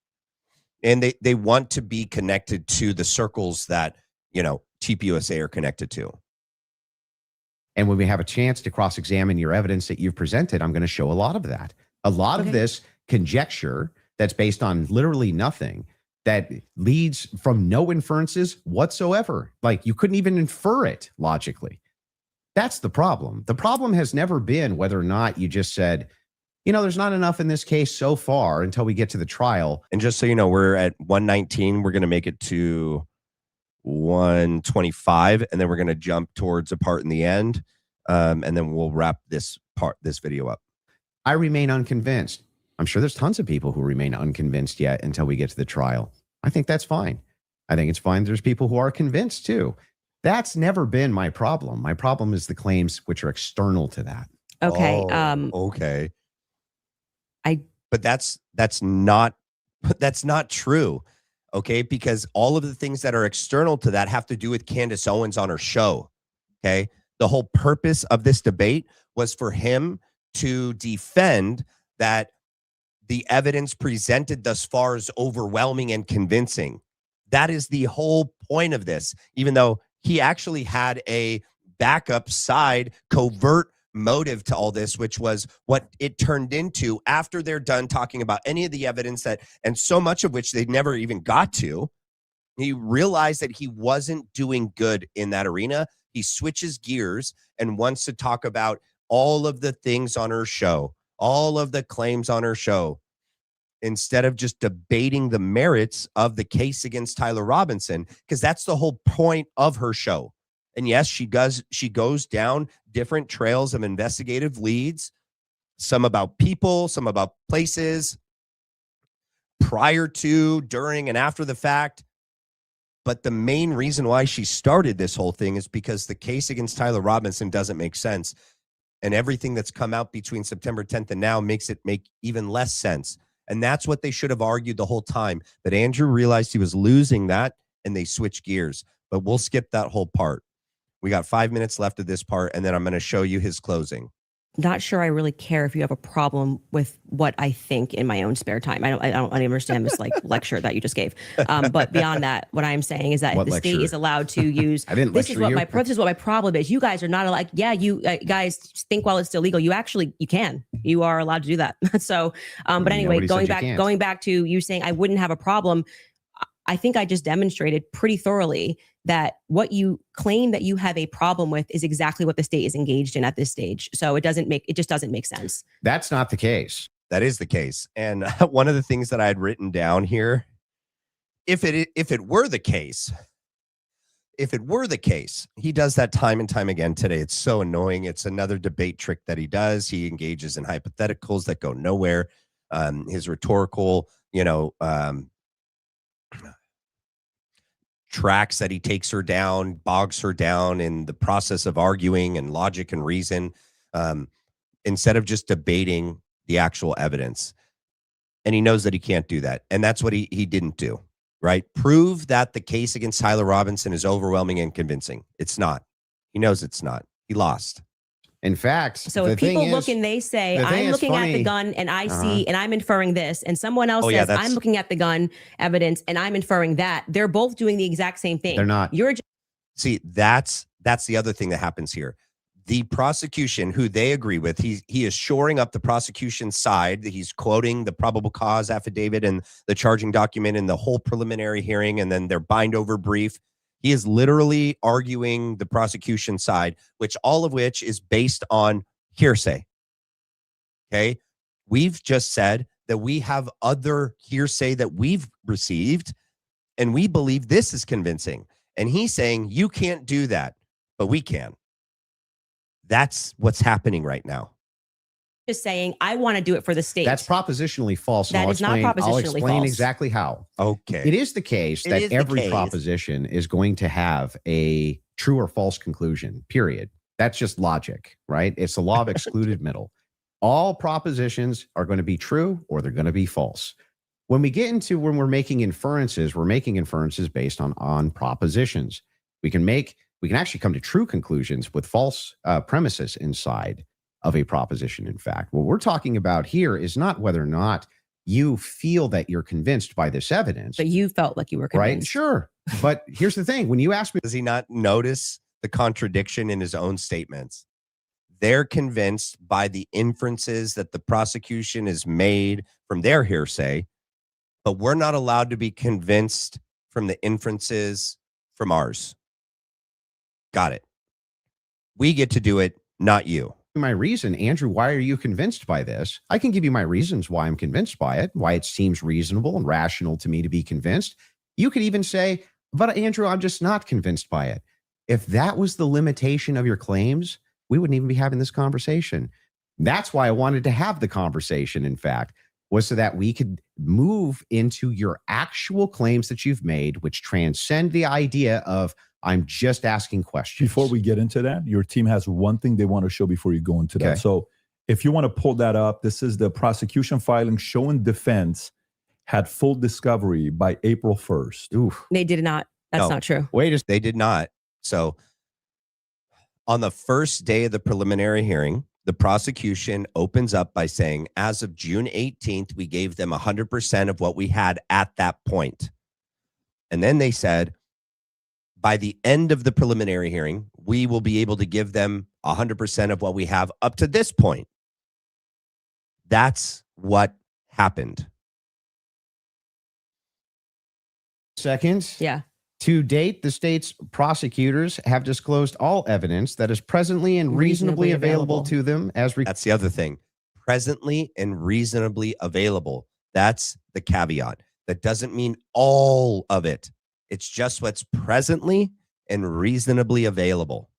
And they want to be connected to the circles that, you know, TPUSA are connected to. And when we have a chance to cross-examine your evidence that you've presented, I'm going to show a lot of that. A lot of this conjecture that's based on literally nothing, that leads from no inferences whatsoever. Like, you couldn't even infer it logically. That's the problem. The problem has never been whether or not you just said, you know, there's not enough in this case so far until we get to the trial. And just so you know, we're at 119. We're going to make it to 125, and then we're going to jump towards a part in the end. And then we'll wrap this video up. I remain unconvinced. I'm sure there's tons of people who remain unconvinced yet until we get to the trial. I think that's fine. I think it's fine. There's people who are convinced too. That's never been my problem. My problem is the claims which are external to that. Okay. Okay. But that's not true. Okay, because all of the things that are external to that have to do with Candace Owens on her show. Okay, the whole purpose of this debate was for him to defend that the evidence presented thus far is overwhelming and convincing. That is the whole point of this, even though he actually had a backup side covert motive to all this, which was what it turned into after they're done talking about any of the evidence that, and so much of which they never even got to. He realized that he wasn't doing good in that arena. He switches gears and wants to talk about all of the things on her show, all of the claims on her show, instead of just debating the merits of the case against Tyler Robinson, because that's the whole point of her show. And yes, she goes down different trails of investigative leads, some about people, some about places, prior to, during, and after the fact. But the main reason why she started this whole thing is because the case against Tyler Robinson doesn't make sense. And everything that's come out between September 10th and now makes it make even less sense. And that's what they should have argued the whole time. But Andrew realized he was losing that, and they switched gears. But we'll skip that whole part. We got 5 minutes left of this part, and then I'm going to show you his closing. not sure I really care if you have a problem with what I think in my own spare time. I don't understand this like lecture that you just gave. But beyond that, what I'm saying is that What if the state lecture? is allowed to use, I didn't this is lecture what you. this is what my problem is. You guys are not allowed. Yeah, you guys think while it's still legal, you can. You are allowed to do that. So, but anyway, going back to you saying I wouldn't have a problem. I think I just demonstrated pretty thoroughly that what you claim that you have a problem with is exactly what the state is engaged in at this stage. So it just doesn't make sense. That's not the case. That is the case. And one of the things that I had written down here, if it were the case, he does that time and time again today. It's so annoying. It's another debate trick that he does. He engages in hypotheticals that go nowhere. His rhetorical, tracks that he takes her down, bogs her down in the process of arguing and logic and reason, instead of just debating the actual evidence. And he knows that he can't do that. And that's what he didn't do, right? Prove that the case against Tyler Robinson is overwhelming and convincing. It's not. He knows it's not. He lost. In fact, so if people look and they say, I'm looking at the gun and I see, and I'm inferring this, and someone else says, I'm looking at the gun evidence and I'm inferring that, they're both doing the exact same thing. They're not. See, that's the other thing that happens here. The prosecution, who they agree with, he is shoring up the prosecution's side. He's quoting the probable cause affidavit and the charging document and the whole preliminary hearing and then their bind over brief. He is literally arguing the prosecution side, all of which is based on hearsay. Okay. We've just said that we have other hearsay that we've received, and we believe this is convincing. And he's saying, you can't do that, but we can. That's what's happening right now. Just saying, I want to do it for the state. That's propositionally false. That is not propositionally I'll explain false. Exactly how. Okay. It is the case that every proposition is going to have a true or false conclusion, period. That's just logic, right? It's the law of excluded middle. All propositions are going to be true or they're going to be false. When we get into when we're making inferences based on propositions. We can actually come to true conclusions with false premises inside of a proposition. In fact, what we're talking about here is not whether or not you feel that you're convinced by this evidence. But you felt like you were convinced. Right? Sure. But here's the thing. When you ask me, does he not notice the contradiction in his own statements? They're convinced by the inferences that the prosecution has made from their hearsay, but we're not allowed to be convinced from the inferences from ours. Got it. We get to do it, not you. My reason, Andrew, why are you convinced by this? I can give you my reasons why I'm convinced by it, why it seems reasonable and rational to me to be convinced. You could even say, but Andrew, I'm just not convinced by it. If that was the limitation of your claims, we wouldn't even be having this conversation. That's why I wanted to have the conversation, in fact, was so that we could move into your actual claims that you've made, which transcend the idea of I'm just asking questions. Before we get into that, your team has one thing they want to show before you go into that. So if you want to pull that up, this is the prosecution filing showing defense had full discovery by April 1st. Oof. They did not. That's not true. They did not. So on the first day of the preliminary hearing, the prosecution opens up by saying, as of June 18th, we gave them 100% of what we had at that point. And then they said, by the end of the preliminary hearing, we will be able to give them 100% of what we have up to this point. That's what happened. Seconds. Yeah. To date, the state's prosecutors have disclosed all evidence that is presently and reasonably available to them as That's the other thing. Presently and reasonably available. That's the caveat. That doesn't mean all of it. It's just what's presently and reasonably available.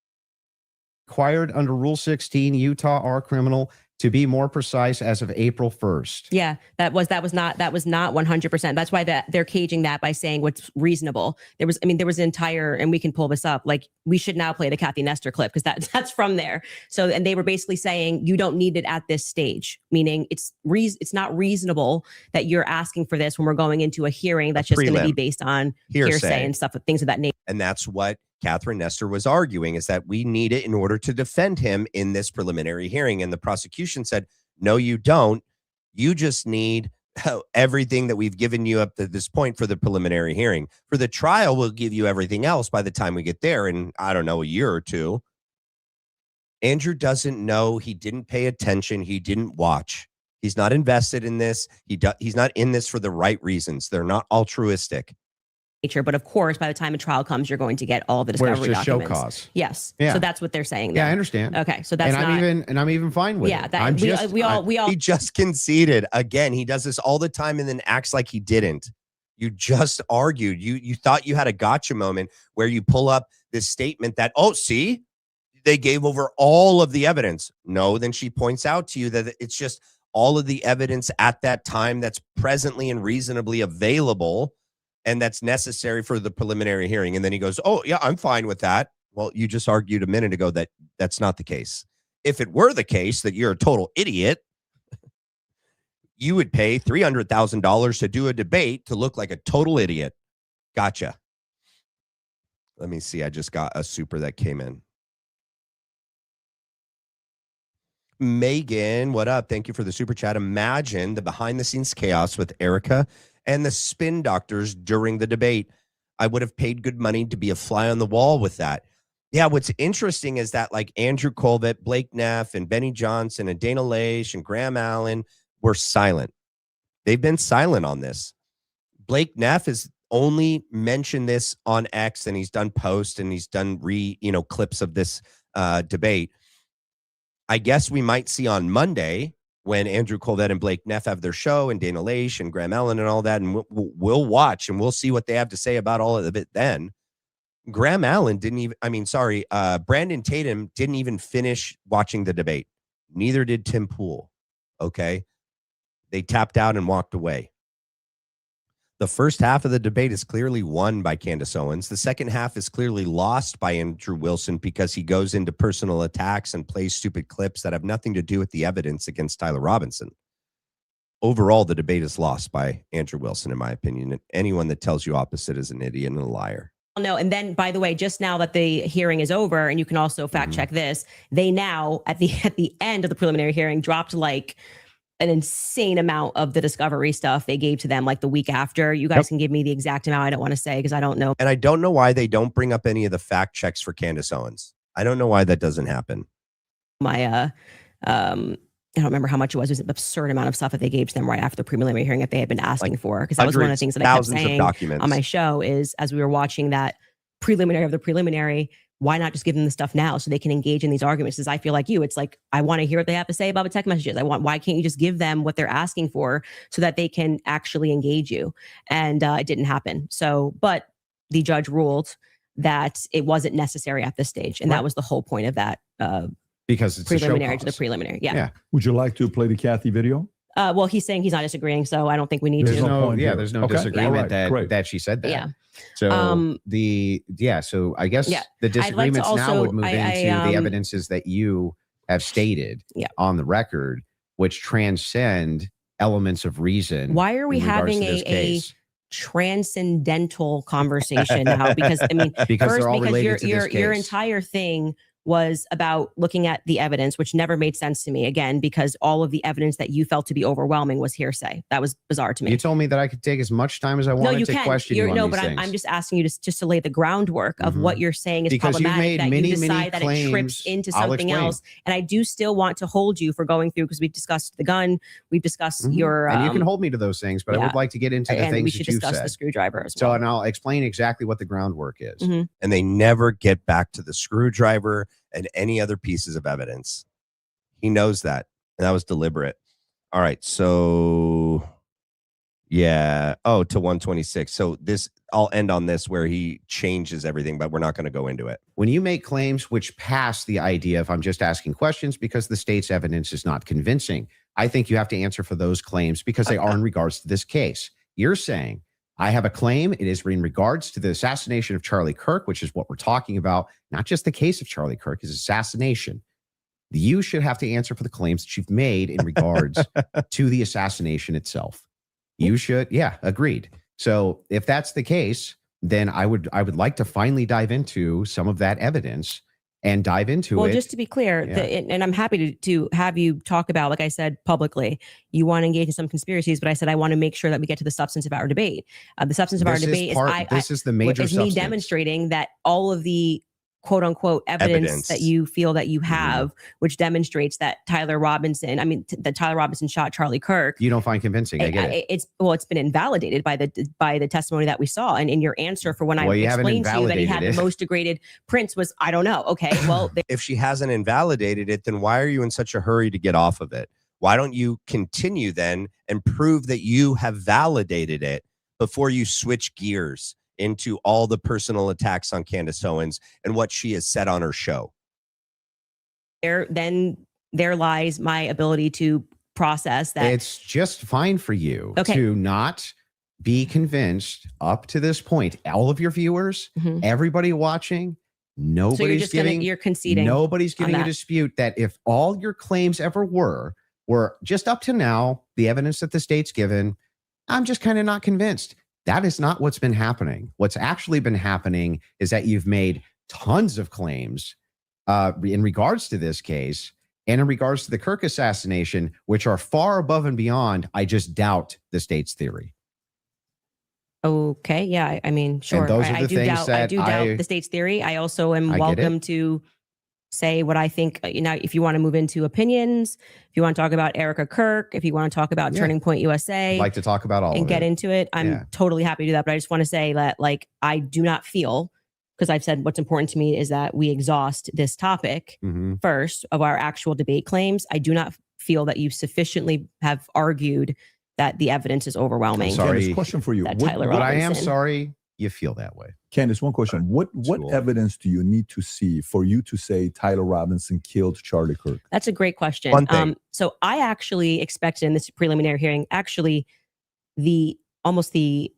Required under Rule 16, Utah R criminal To be more precise, as of April 1st. Yeah, that was not 100%. That's why they're caging that by saying what's reasonable. There was an entire, and we can pull this up. Like, we should now play the Kathy Nestor clip because that's from there. So, and they were basically saying you don't need it at this stage, meaning it's not reasonable that you're asking for this when we're going into a hearing that's just going to be based on hearsay and stuff, things of that nature. And that's what Catherine Nestor was arguing, is that we need it in order to defend him in this preliminary hearing. And the prosecution said, no, you don't. You just need everything that we've given you up to this point for the preliminary hearing. For the trial, we'll give you everything else by the time we get there in, I don't know, a year or two. Andrew doesn't know. He didn't pay attention. He didn't watch. He's not invested in this. He's not in this for the right reasons. They're not altruistic. But of course, by the time a trial comes, you're going to get all the discovery documents. Show cause. Yes. Yeah. So that's what they're saying. Yeah, I understand. Okay. So that's I'm even fine with it. Yeah. He just conceded. Again, he does this all the time and then acts like he didn't. You just argued. You thought you had a gotcha moment where you pull up this statement that, oh, see, they gave over all of the evidence. No, then she points out to you that it's just all of the evidence at that time that's presently and reasonably available, and that's necessary for the preliminary hearing. And then he goes, oh, yeah, I'm fine with that. Well, you just argued a minute ago that that's not the case. If it were the case that you're a total idiot, you would pay $300,000 to do a debate to look like a total idiot. Gotcha. Let me see. I just got a super that came in. Megan, what up? Thank you for the super chat. Imagine the behind the scenes chaos with Erica and the spin doctors during the debate. I would have paid good money to be a fly on the wall with that. Yeah, what's interesting is that like Andrew Colvett, Blake Neff, and Benny Johnson, and Dana Loesch, and Graham Allen were silent. They've been silent on this. Blake Neff has only mentioned this on X, and he's done posts, and he's done clips of this debate. I guess we might see on Monday when Andrew Colvett and Blake Neff have their show, and Dana Loesch and Graham Allen and all that, and we'll watch and we'll see what they have to say about all of it then. Graham Allen Brandon Tatum didn't even finish watching the debate. Neither did Tim Pool. Okay. They tapped out and walked away. The first half of the debate is clearly won by Candace Owens. The second half is clearly lost by Andrew Wilson because he goes into personal attacks and plays stupid clips that have nothing to do with the evidence against Tyler Robinson. Overall, the debate is lost by Andrew Wilson, in my opinion. And anyone that tells you opposite is an idiot and a liar. No, and then by the way, just now that the hearing is over, and you can also fact check this, they now at the end of the preliminary hearing dropped like an insane amount of the discovery stuff they gave to them like the week after. You guys can give me the exact amount. I don't want to say because I don't know. And I don't know why they don't bring up any of the fact checks for Candace Owens. I don't know why that doesn't happen. My I don't remember how much it was. It was an absurd amount of stuff that they gave to them right after the preliminary hearing that they had been asking for. Because that was one of the things that I kept saying on my show is as we were watching that preliminary of the preliminary, why not just give them the stuff now so they can engage in these arguments? Because I feel like you, it's like, I want to hear what they have to say about the text messages. Why can't you just give them what they're asking for so that they can actually engage you? And it didn't happen. So, but the judge ruled that it wasn't necessary at this stage. And that was the whole point of that. Because it's preliminary to the preliminary. Yeah. Would you like to play the Kathy video? Well, he's saying he's not disagreeing, so I don't think we need to. There's no disagreement that she said that. Yeah. So so I guess the disagreements now would move into the evidences that you have stated on the record, which transcend elements of reason. Why are we having a transcendental conversation now? Because I mean, your entire thing was about looking at the evidence, which never made sense to me, again, because all of the evidence that you felt to be overwhelming was hearsay. That was bizarre to me. You told me that I could take as much time as I wanted to question you on these things. I'm just asking you just to lay the groundwork of what you're saying is problematic, that you decide that it trips into something else. And I do still want to hold you for going through, because we've discussed the gun, we've discussed your... and you can hold me to those things, but I would like to get into the things that you said. We should discuss the screwdriver as well. So, and I'll explain exactly what the groundwork is. And they never get back to the screwdriver and any other pieces of evidence. He knows that. And that was deliberate. All right. So Yeah. Oh, to 126. So this, I'll end on this where he changes everything, but we're not going to go into it. When you make claims which pass the idea of I'm just asking questions because the state's evidence is not convincing, I think you have to answer for those claims because they are in regards to this case. You're saying, I have a claim. It is in regards to the assassination of Charlie Kirk, which is what we're talking about, not just the case of Charlie Kirk, his assassination. You should have to answer for the claims that you've made in regards to the assassination itself. You should. Yeah, agreed. So if that's the case, then I would like to finally dive into some of that evidence and dive into it. Well, just to be clear, and I'm happy to have you talk about, like I said, publicly, you want to engage in some conspiracies, but I said I want to make sure that we get to the substance of our debate. The substance of our debate is the major is me demonstrating that all of the quote unquote evidence that you feel that you have, which demonstrates that Tyler Robinson shot Charlie Kirk. You don't find convincing. I get it. It's been invalidated by the testimony that we saw. And in your answer for when I explained to you that he had the most degraded prints was, I don't know. Okay, well, if she hasn't invalidated it, then why are you in such a hurry to get off of it? Why don't you continue then and prove that you have validated it before you switch gears into all the personal attacks on Candace Owens and what she has said on her show? There lies my ability to process that. It's just fine for you to not be convinced up to this point. All of your viewers, everybody watching, nobody's you're conceding. Nobody's giving a dispute that if all your claims ever were just up to now, the evidence that the state's given, I'm just kind of not convinced. That is not what's been happening. What's actually been happening is that you've made tons of claims in regards to this case and in regards to the Kirk assassination, which are far above and beyond, I just doubt, the state's theory. Okay. Yeah. I mean, sure. I do doubt the state's theory. I also am welcome to say what I think. If you want to move into opinions, if you want to talk about Erica Kirk, if you want to talk about Turning Point USA, I'd like to talk about all and get into it, I'm totally happy to do that. But I just want to say that, I do not feel, because I've said what's important to me is that we exhaust this topic first of our actual debate claims. I do not feel that you sufficiently have argued that the evidence is overwhelming. Candace, question for you. But I am sorry you feel that way. Candace, one question. What evidence do you need to see for you to say Tyler Robinson killed Charlie Kirk? That's a great question. So I actually expected in this preliminary hearing, the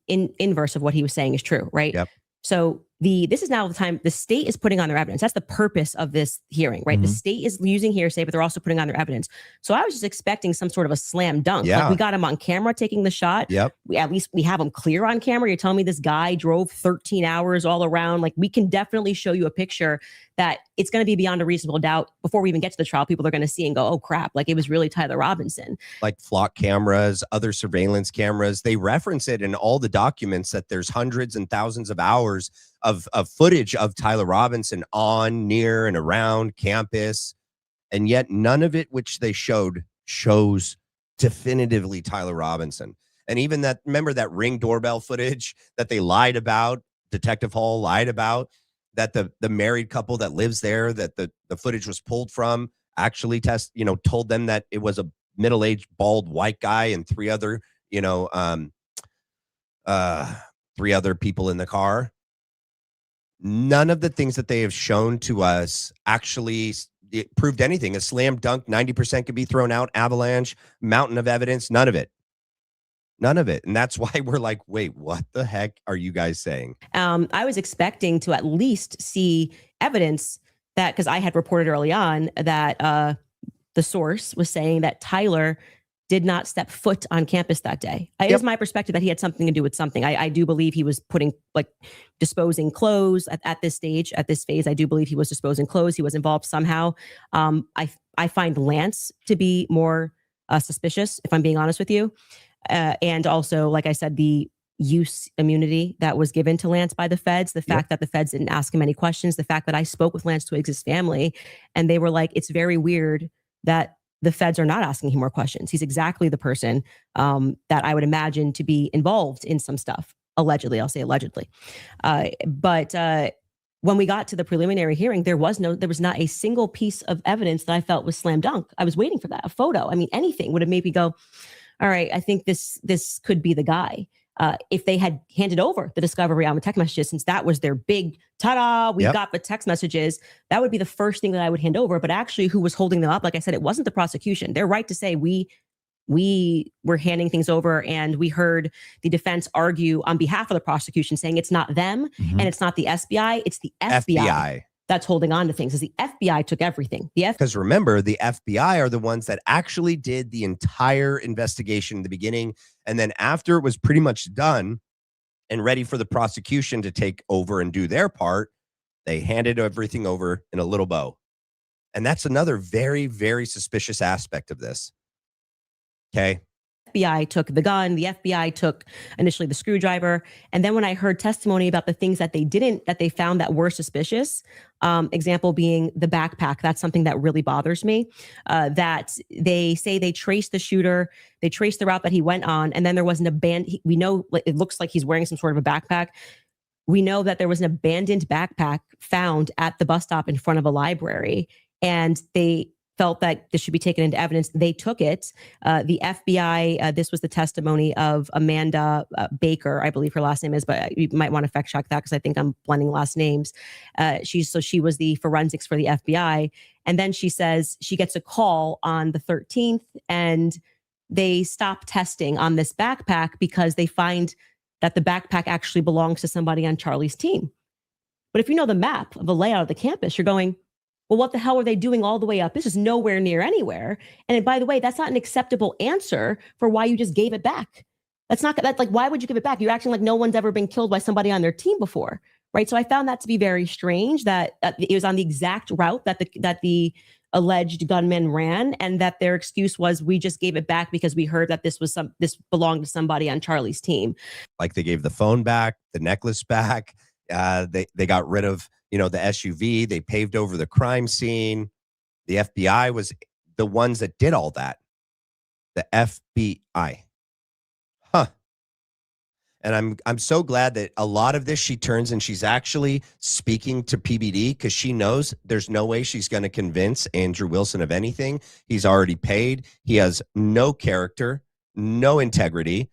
inverse of what he was saying is true, right? Yep. So this is now the time the state is putting on their evidence. That's the purpose of this hearing, right? The state is using hearsay, but they're also putting on their evidence. So I was just expecting some sort of a slam dunk. Yeah. Like, we got him on camera taking the shot. Yep. At least we have him clear on camera. You're telling me this guy drove 13 hours all around. Like, we can definitely show you a picture that it's going to be beyond a reasonable doubt. Before we even get to the trial, people are going to see and go, oh crap, like it was really Tyler Robinson. Like flock cameras, other surveillance cameras, they reference it in all the documents that there's hundreds and thousands of hours of footage of Tyler Robinson on, near, and around campus. And yet none of it which they showed shows definitively Tyler Robinson. And even that, remember that Ring doorbell footage that they lied about, Detective Hall lied about, that the married couple that lives there, that the footage was pulled from, actually told them that it was a middle-aged bald white guy and three other people in the car. None of the things that they have shown to us actually proved anything. A slam dunk, 90% could be thrown out, avalanche, mountain of evidence, none of it. None of it. And that's why we're like, wait, what the heck are you guys saying? I was expecting to at least see evidence that, because I had reported early on that the source was saying that Tyler did not step foot on campus that day. It is my perspective that he had something to do with something. I do believe he was disposing clothes at this stage, at this phase. I do believe he was disposing clothes. He was involved somehow. I find Lance to be more suspicious, if I'm being honest with you. And also, like I said, the use immunity that was given to Lance by the feds, the fact that the feds didn't ask him any questions, the fact that I spoke with Lance Twiggs' family, and they were like, it's very weird that the feds are not asking him more questions. He's exactly the person that I would imagine to be involved in some stuff. Allegedly, I'll say allegedly. But when we got to the preliminary hearing, there was not a single piece of evidence that I felt was slam dunk. I was waiting for that, a photo. I mean, anything would have made me go, all all right, I think this could be the guy. If they had handed over the discovery on the text messages, since that was their big ta-da, we got the text messages, that would be the first thing that I would hand over. But actually, who was holding them up? Like I said, it wasn't the prosecution. They're right to say we were handing things over, and we heard the defense argue on behalf of the prosecution, saying it's not them and it's not the SBI, it's the FBI. That's holding on to things, as the FBI took everything. Because remember, the FBI are the ones that actually did the entire investigation in the beginning. And then after it was pretty much done and ready for the prosecution to take over and do their part, they handed everything over in a little bow. And that's another very, very suspicious aspect of this. Okay. FBI took the gun, the FBI took initially the screwdriver. And then when I heard testimony about the things that they found that were suspicious, example being the backpack, that's something that really bothers me, that they say they traced the shooter, they traced the route that he went on, and then there was an abandoned, we know it looks like he's wearing some sort of a backpack. We know that there was an abandoned backpack found at the bus stop in front of a library, and they felt that this should be taken into evidence. They took it. The FBI, this was the testimony of Amanda Baker, I believe her last name is, but you might want to fact check that because I think I'm blending last names. She was the forensics for the FBI. And then she says she gets a call on the 13th and they stop testing on this backpack because they find that the backpack actually belongs to somebody on Charlie's team. But if you know the map of the layout of the campus, you're going, well, what the hell are they doing all the way up? This is nowhere near anywhere. And by the way, that's not an acceptable answer for why you just gave it back. That's like, why would you give it back? You're acting like no one's ever been killed by somebody on their team before, right? So I found that to be very strange that it was on the exact route that the alleged gunman ran, and that their excuse was, we just gave it back because we heard that this belonged to somebody on Charlie's team. Like they gave the phone back, the necklace back. They got rid of, the SUV. They paved over the crime scene. The FBI was the ones that did all that. The FBI. Huh. And I'm so glad that a lot of this she turns and she's actually speaking to PBD because she knows there's no way she's going to convince Andrew Wilson of anything. He's already paid. He has no character, no integrity,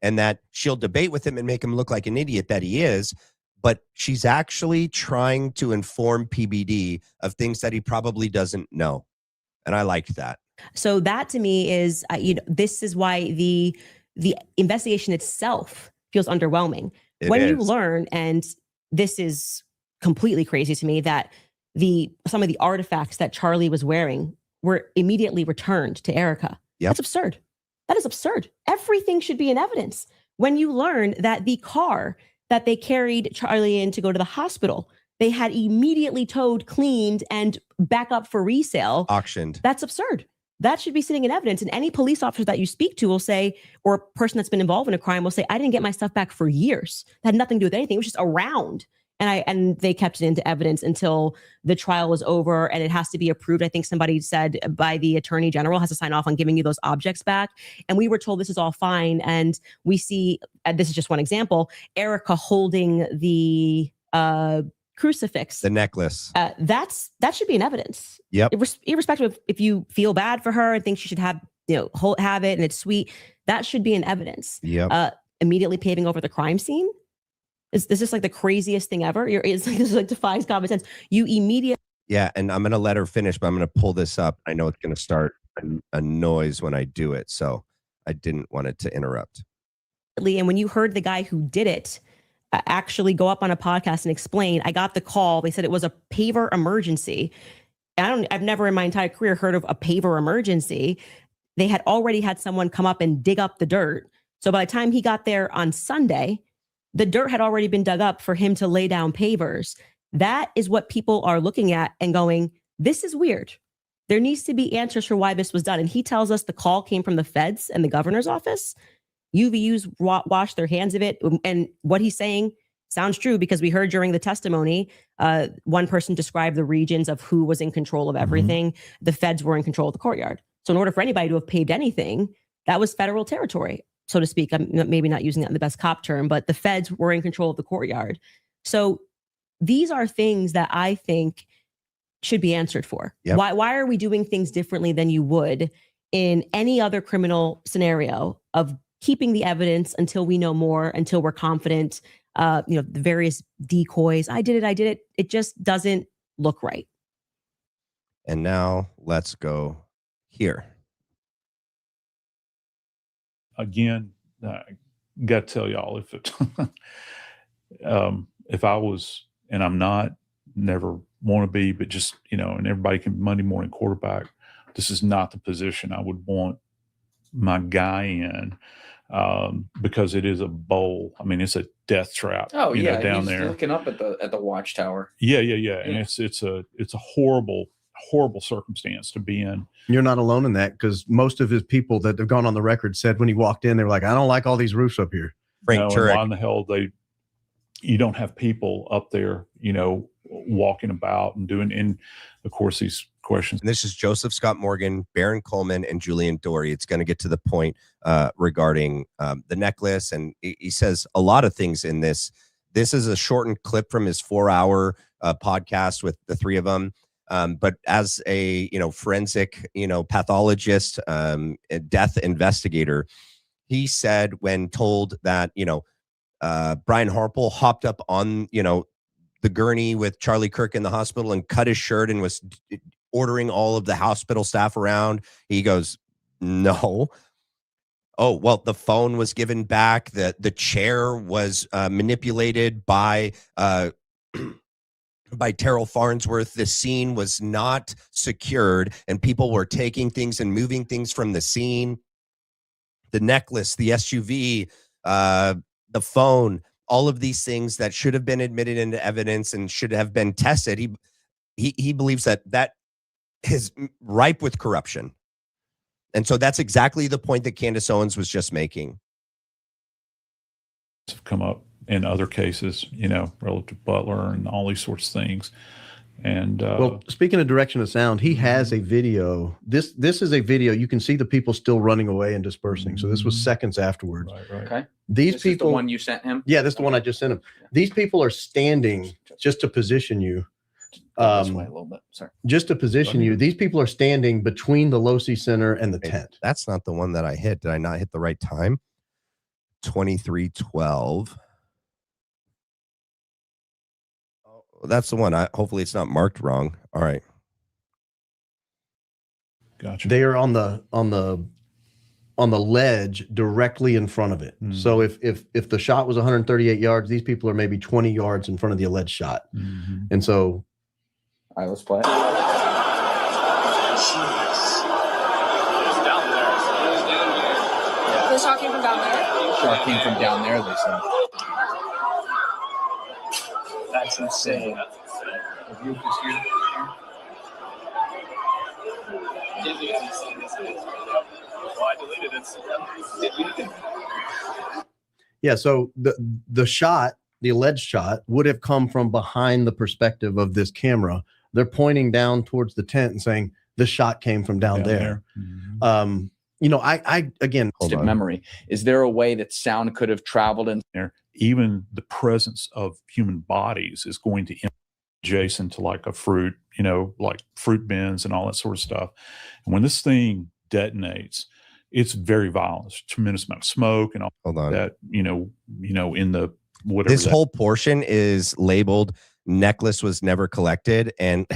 and that she'll debate with him and make him look like an idiot that he is. But she's actually trying to inform PBD of things that he probably doesn't know. And I liked that. So that to me is, this is why the investigation itself feels underwhelming. You learn, and this is completely crazy to me, that some of the artifacts that Charlie was wearing were immediately returned to Erica. Yep. That's absurd. That is absurd. Everything should be in evidence. When you learn that the car that they carried Charlie in to go to the hospital, they had immediately towed, cleaned, and back up for resale. Auctioned. That's absurd. That should be sitting in evidence. And any police officer that you speak to will say, or a person that's been involved in a crime will say, I didn't get my stuff back for years. It had nothing to do with anything. It was just around. And they kept it into evidence until the trial was over, and it has to be approved. I think somebody said by the attorney general has to sign off on giving you those objects back. And we were told this is all fine. And we see, this is just one example, Erica holding the crucifix, the necklace. That should be in evidence. Yep. Irrespective of if you feel bad for her and think she should have it and it's sweet, that should be in evidence. Yep. Immediately paving over the crime scene. This is like the craziest thing ever. This defies common sense. You immediately. Yeah, and I'm going to let her finish, but I'm going to pull this up. I know it's going to start a noise when I do it, so I didn't want it to interrupt. And when you heard the guy who did it actually go up on a podcast and explain, I got the call. They said it was a paver emergency. I've never in my entire career heard of a paver emergency. They had already had someone come up and dig up the dirt. So by the time he got there on Sunday, the dirt had already been dug up for him to lay down pavers. That is what people are looking at and going, this is weird. There needs to be answers for why this was done. And he tells us the call came from the feds and the governor's office. UVUs washed their hands of it. And what he's saying sounds true because we heard during the testimony, one person described the regions of who was in control of everything. Mm-hmm. The feds were in control of the courtyard. So in order for anybody to have paved anything, that was federal territory, so to speak. I'm maybe not using that in the best cop term, but the feds were in control of the courtyard. So these are things that I think should be answered for. Yep. Why are we doing things differently than you would in any other criminal scenario of keeping the evidence until we know more, until we're confident, the various decoys. I did it. It just doesn't look right. And now let's go here. Again, I got to tell y'all, if I was, and I'm not, never want to be, but just, and everybody can Monday morning quarterback, this is not the position I would want my guy in, because it is a bowl. I mean, it's a death trap. Oh yeah, down he's there, looking up at the watchtower. Yeah. And it's a horrible circumstance to be in. You're not alone in that, because most of his people that have gone on the record said when he walked in, they were like, I don't like all these roofs up here. Frank Turek. Why in the hell you don't have people up there, walking about and doing, and of course these questions. And this is Joseph Scott Morgan, Baron Coleman, and Julian Dory. It's going to get to the point regarding the necklace. And he says a lot of things in this. This is a shortened clip from his 4-hour podcast with the three of them. But as a, forensic, pathologist, death investigator, he said when told that, Brian Harple hopped up on, the gurney with Charlie Kirk in the hospital and cut his shirt and was ordering all of the hospital staff around. He goes, no. Oh, well, the phone was given back. The chair was manipulated by Terrell Farnsworth. The scene was not secured, and people were taking things and moving things from the scene. The necklace, the SUV, the phone, all of these things that should have been admitted into evidence and should have been tested. He believes that is ripe with corruption. And so that's exactly the point that Candace Owens was just making. Have come up in other cases, relative to Butler and all these sorts of things. And well, speaking of direction of sound, he has a video. This is a video. You can see the people still running away and dispersing. So this was seconds afterwards. Right. Okay. These this people, is the one you sent him? Yeah, this is the one I just sent him. These people are standing just to position you. This way a little bit. Sorry. Just to position you. These people are standing between the Losi Center and the tent. That's not the one that I hit. Did I not hit the right time? 23:12. That's the one. Hopefully it's not marked wrong. All right. Gotcha. They are on the ledge directly in front of it. Mm-hmm. So if the shot was 138 yards, these people are maybe 20 yards in front of the alleged shot. Mm-hmm. And so, all right, let's play it. The shot came from down there? Shot came from down there, they said. That's insane. The roof is here. yeah, so the shot, the alleged shot, would have come from behind the perspective of this camera. They're pointing down towards the tent and saying the shot came from down there. Mm-hmm. I again, memory. Is there a way that sound could have traveled in there? Even the presence of human bodies is going to adjacent to like a fruit, like fruit bins and all that sort of stuff. And when this thing detonates, it's very violent. There's a tremendous amount of smoke and all that, in the whatever. This whole portion is labeled necklace was never collected. And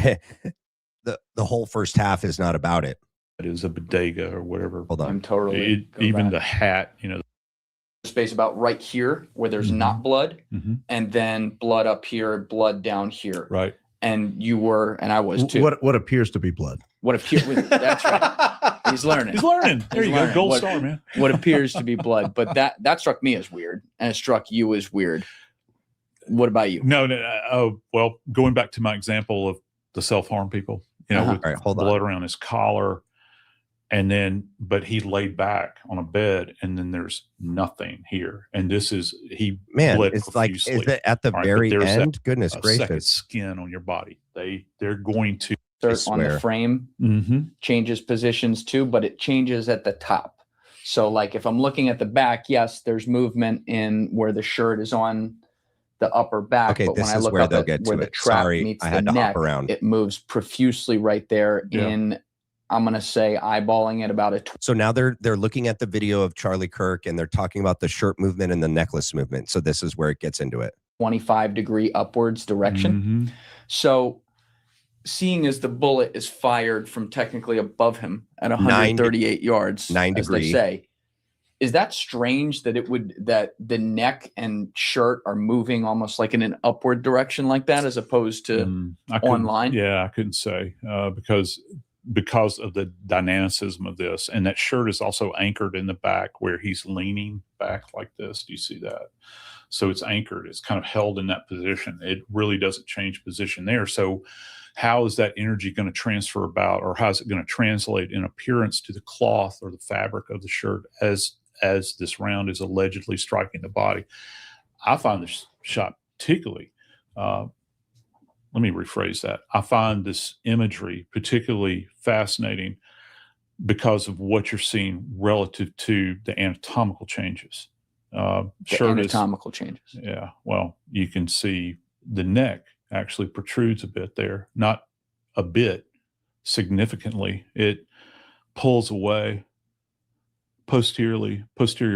the whole first half is not about it. It is a bodega or whatever. Hold on. I'm totally even the hat, space about right here where there's not blood, and then blood up here, blood down here. Right. And you were, and I was too. What appears to be blood. What appears? That's right. He's learning. He's learning. There you go. Gold star, man. What appears to be blood, but that struck me as weird, and it struck you as weird. What about you? No. Well, going back to my example of the self-harm people, with All right, hold blood on. around his collar. And then, but he laid back on a bed, and then there's nothing here. And this is bled it's profusely. like, is it at the very end? Goodness second gracious. skin on your body. They're going to on the frame changes positions too, but it changes at the top. So like if I'm looking at the back, yes, there's movement in where the shirt is on the upper back. Okay, but this when I is look where up they'll at get where to the it. trap Sorry, meets I the had to neck, hop around. it moves profusely right there Yeah. in I'm going to say eyeballing it about a. So now they're looking at the video of Charlie Kirk and they're talking about the shirt movement and the necklace movement. So this is where it gets into it. 25-degree upwards direction. So seeing as the bullet is fired from technically above him at 138 yards, 9 as they degree. say, is that strange that that the neck and shirt are moving almost like in an upward direction like that, as opposed to online? Yeah, I couldn't say because of the dynamicism of this, and that shirt is also anchored in the back where he's leaning back like this. Do you see that? So it's anchored. It's kind of held in that position. It really doesn't change position there. So how is that energy going to transfer about, or how is it going to translate in appearance to the cloth or the fabric of the shirt as this round is allegedly striking the body? I find this shot particularly, let me rephrase that. I find this imagery particularly fascinating because of what you're seeing relative to the anatomical changes. The anatomical changes. Yeah. Well, you can see the neck actually protrudes a bit there, not a bit, significantly. It pulls away posterior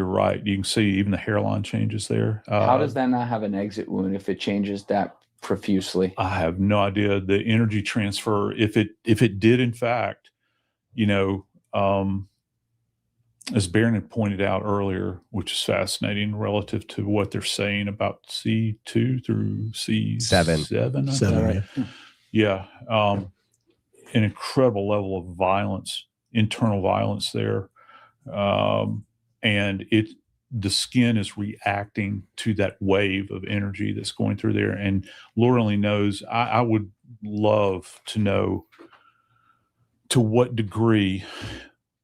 right. You can see even the hairline changes there. How does that not have an exit wound if it changes that profusely? I have no idea. The energy transfer, if it did in fact, as Barron had pointed out earlier, which is fascinating relative to what they're saying about C2 through C7. Seven. Yeah. An incredible level of violence, internal violence there. And the skin is reacting to that wave of energy that's going through there. And Lord only knows, I would love to know to what degree.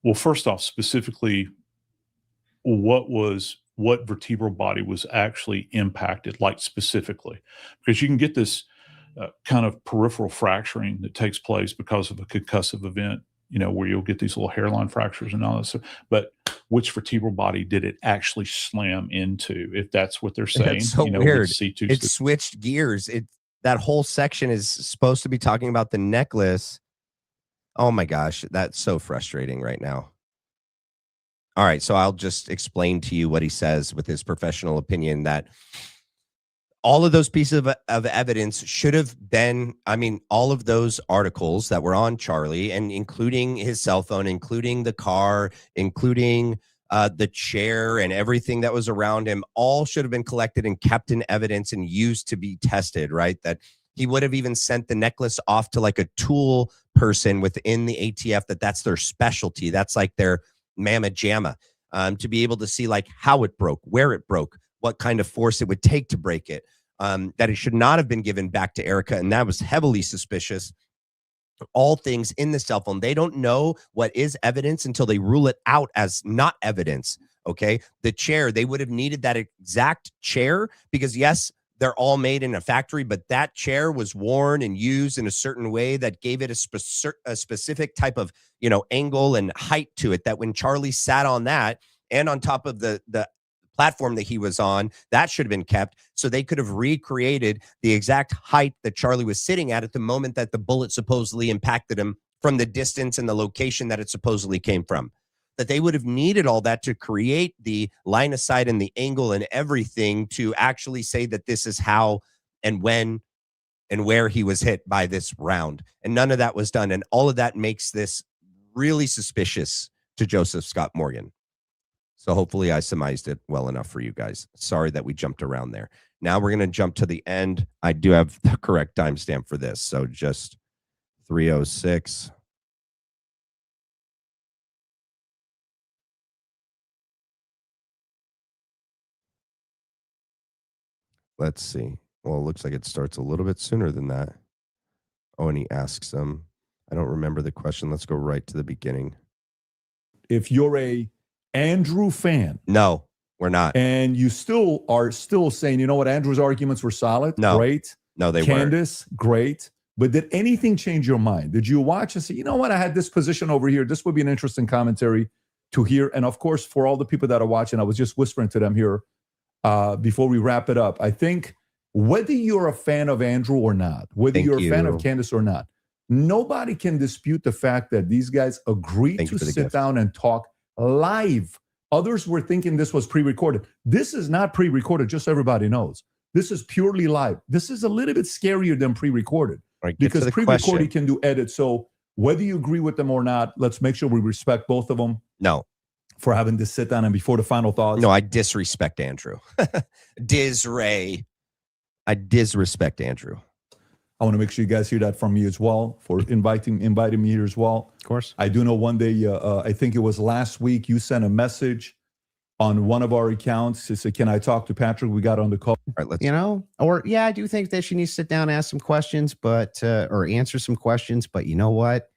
Well, first off, specifically, what vertebral body was actually impacted, like specifically, because you can get this kind of peripheral fracturing that takes place because of a concussive event, where you'll get these little hairline fractures and all that stuff. But which vertebral body did it actually slam into, if that's what they're saying? It's so weird. It switched gears. That whole section is supposed to be talking about the necklace. Oh my gosh, that's so frustrating right now. All right, so I'll just explain to you what he says with his professional opinion, that all of those pieces of evidence should have been, all of those articles that were on Charlie, and including his cell phone, including the car, including the chair and everything that was around him, all should have been collected and kept in evidence and used to be tested, right? That he would have even sent the necklace off to like a tool person within the ATF, that's their specialty. That's like their mamma jamma, to be able to see like how it broke, where it broke, what kind of force it would take to break it, that it should not have been given back to Erica. And that was heavily suspicious. All things in the cell phone. They don't know what is evidence until they rule it out as not evidence. Okay. The chair, they would have needed that exact chair because yes, they're all made in a factory, but that chair was worn and used in a certain way that gave it a specific type of, angle and height to it, that when Charlie sat on that and on top of the platform that he was on, that should have been kept. So they could have recreated the exact height that Charlie was sitting at the moment that the bullet supposedly impacted him, from the distance and the location that it supposedly came from. That they would have needed all that to create the line of sight and the angle and everything to actually say that this is how and when and where he was hit by this round. And none of that was done. And all of that makes this really suspicious to Joseph Scott Morgan. So hopefully I surmised it well enough for you guys. Sorry that we jumped around there. Now we're going to jump to the end. I do have the correct timestamp for this. So just 3:06. Let's see. Well, it looks like it starts a little bit sooner than that. Oh, and he asks them. I don't remember the question. Let's go right to the beginning. If you're a Andrew fan. No, we're not. And you are still saying, you know what, Andrew's arguments were solid. No. Great. No, they weren't. Candace, great. But did anything change your mind? Did you watch and say, you know what, I had this position over here. This would be an interesting commentary to hear. And of course, for all the people that are watching, I was just whispering to them here before we wrap it up. I think whether you're a fan of Andrew or not, whether you're a fan of Candace or not, Nobody can dispute the fact that these guys agreed to sit down and talk live. Others were thinking this was pre-recorded. This is not pre-recorded, just so everybody knows. This is purely live. This is a little bit scarier than pre-recorded, because pre-recorded can do edits. So whether you agree with them or not, let's make sure we respect both of them. No. For having to sit down and before the final thoughts. No, I disrespect Andrew. Disray. I disrespect Andrew. I want to make sure you guys hear that from me as well, for inviting me here as well. Of course. I do know one day, I think it was last week, you sent a message on one of our accounts to say, can I talk to Patrick? We got on the call. All right, you know, or yeah, I do think that she needs to sit down and ask some questions, but or answer some questions. But you know what?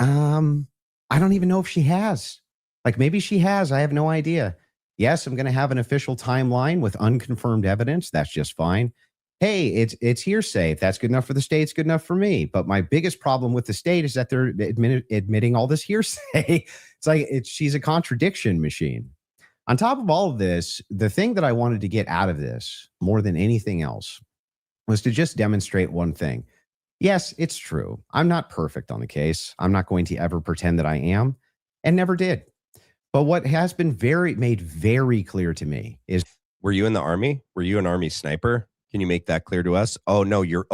I don't even know if she has. Like, maybe she has. I have no idea. Yes, I'm going to have an official timeline with unconfirmed evidence. That's just fine. Hey, it's hearsay. If that's good enough for the state, it's good enough for me. But my biggest problem with the state is that they're admitting all this hearsay. It's like she's a contradiction machine. On top of all of this, the thing that I wanted to get out of this more than anything else was to just demonstrate one thing. Yes, it's true. I'm not perfect on the case. I'm not going to ever pretend that I am, and never did. But what has been made very clear to me is, were you in the Army? Were you an Army sniper? Can you make that clear to us? Oh no, your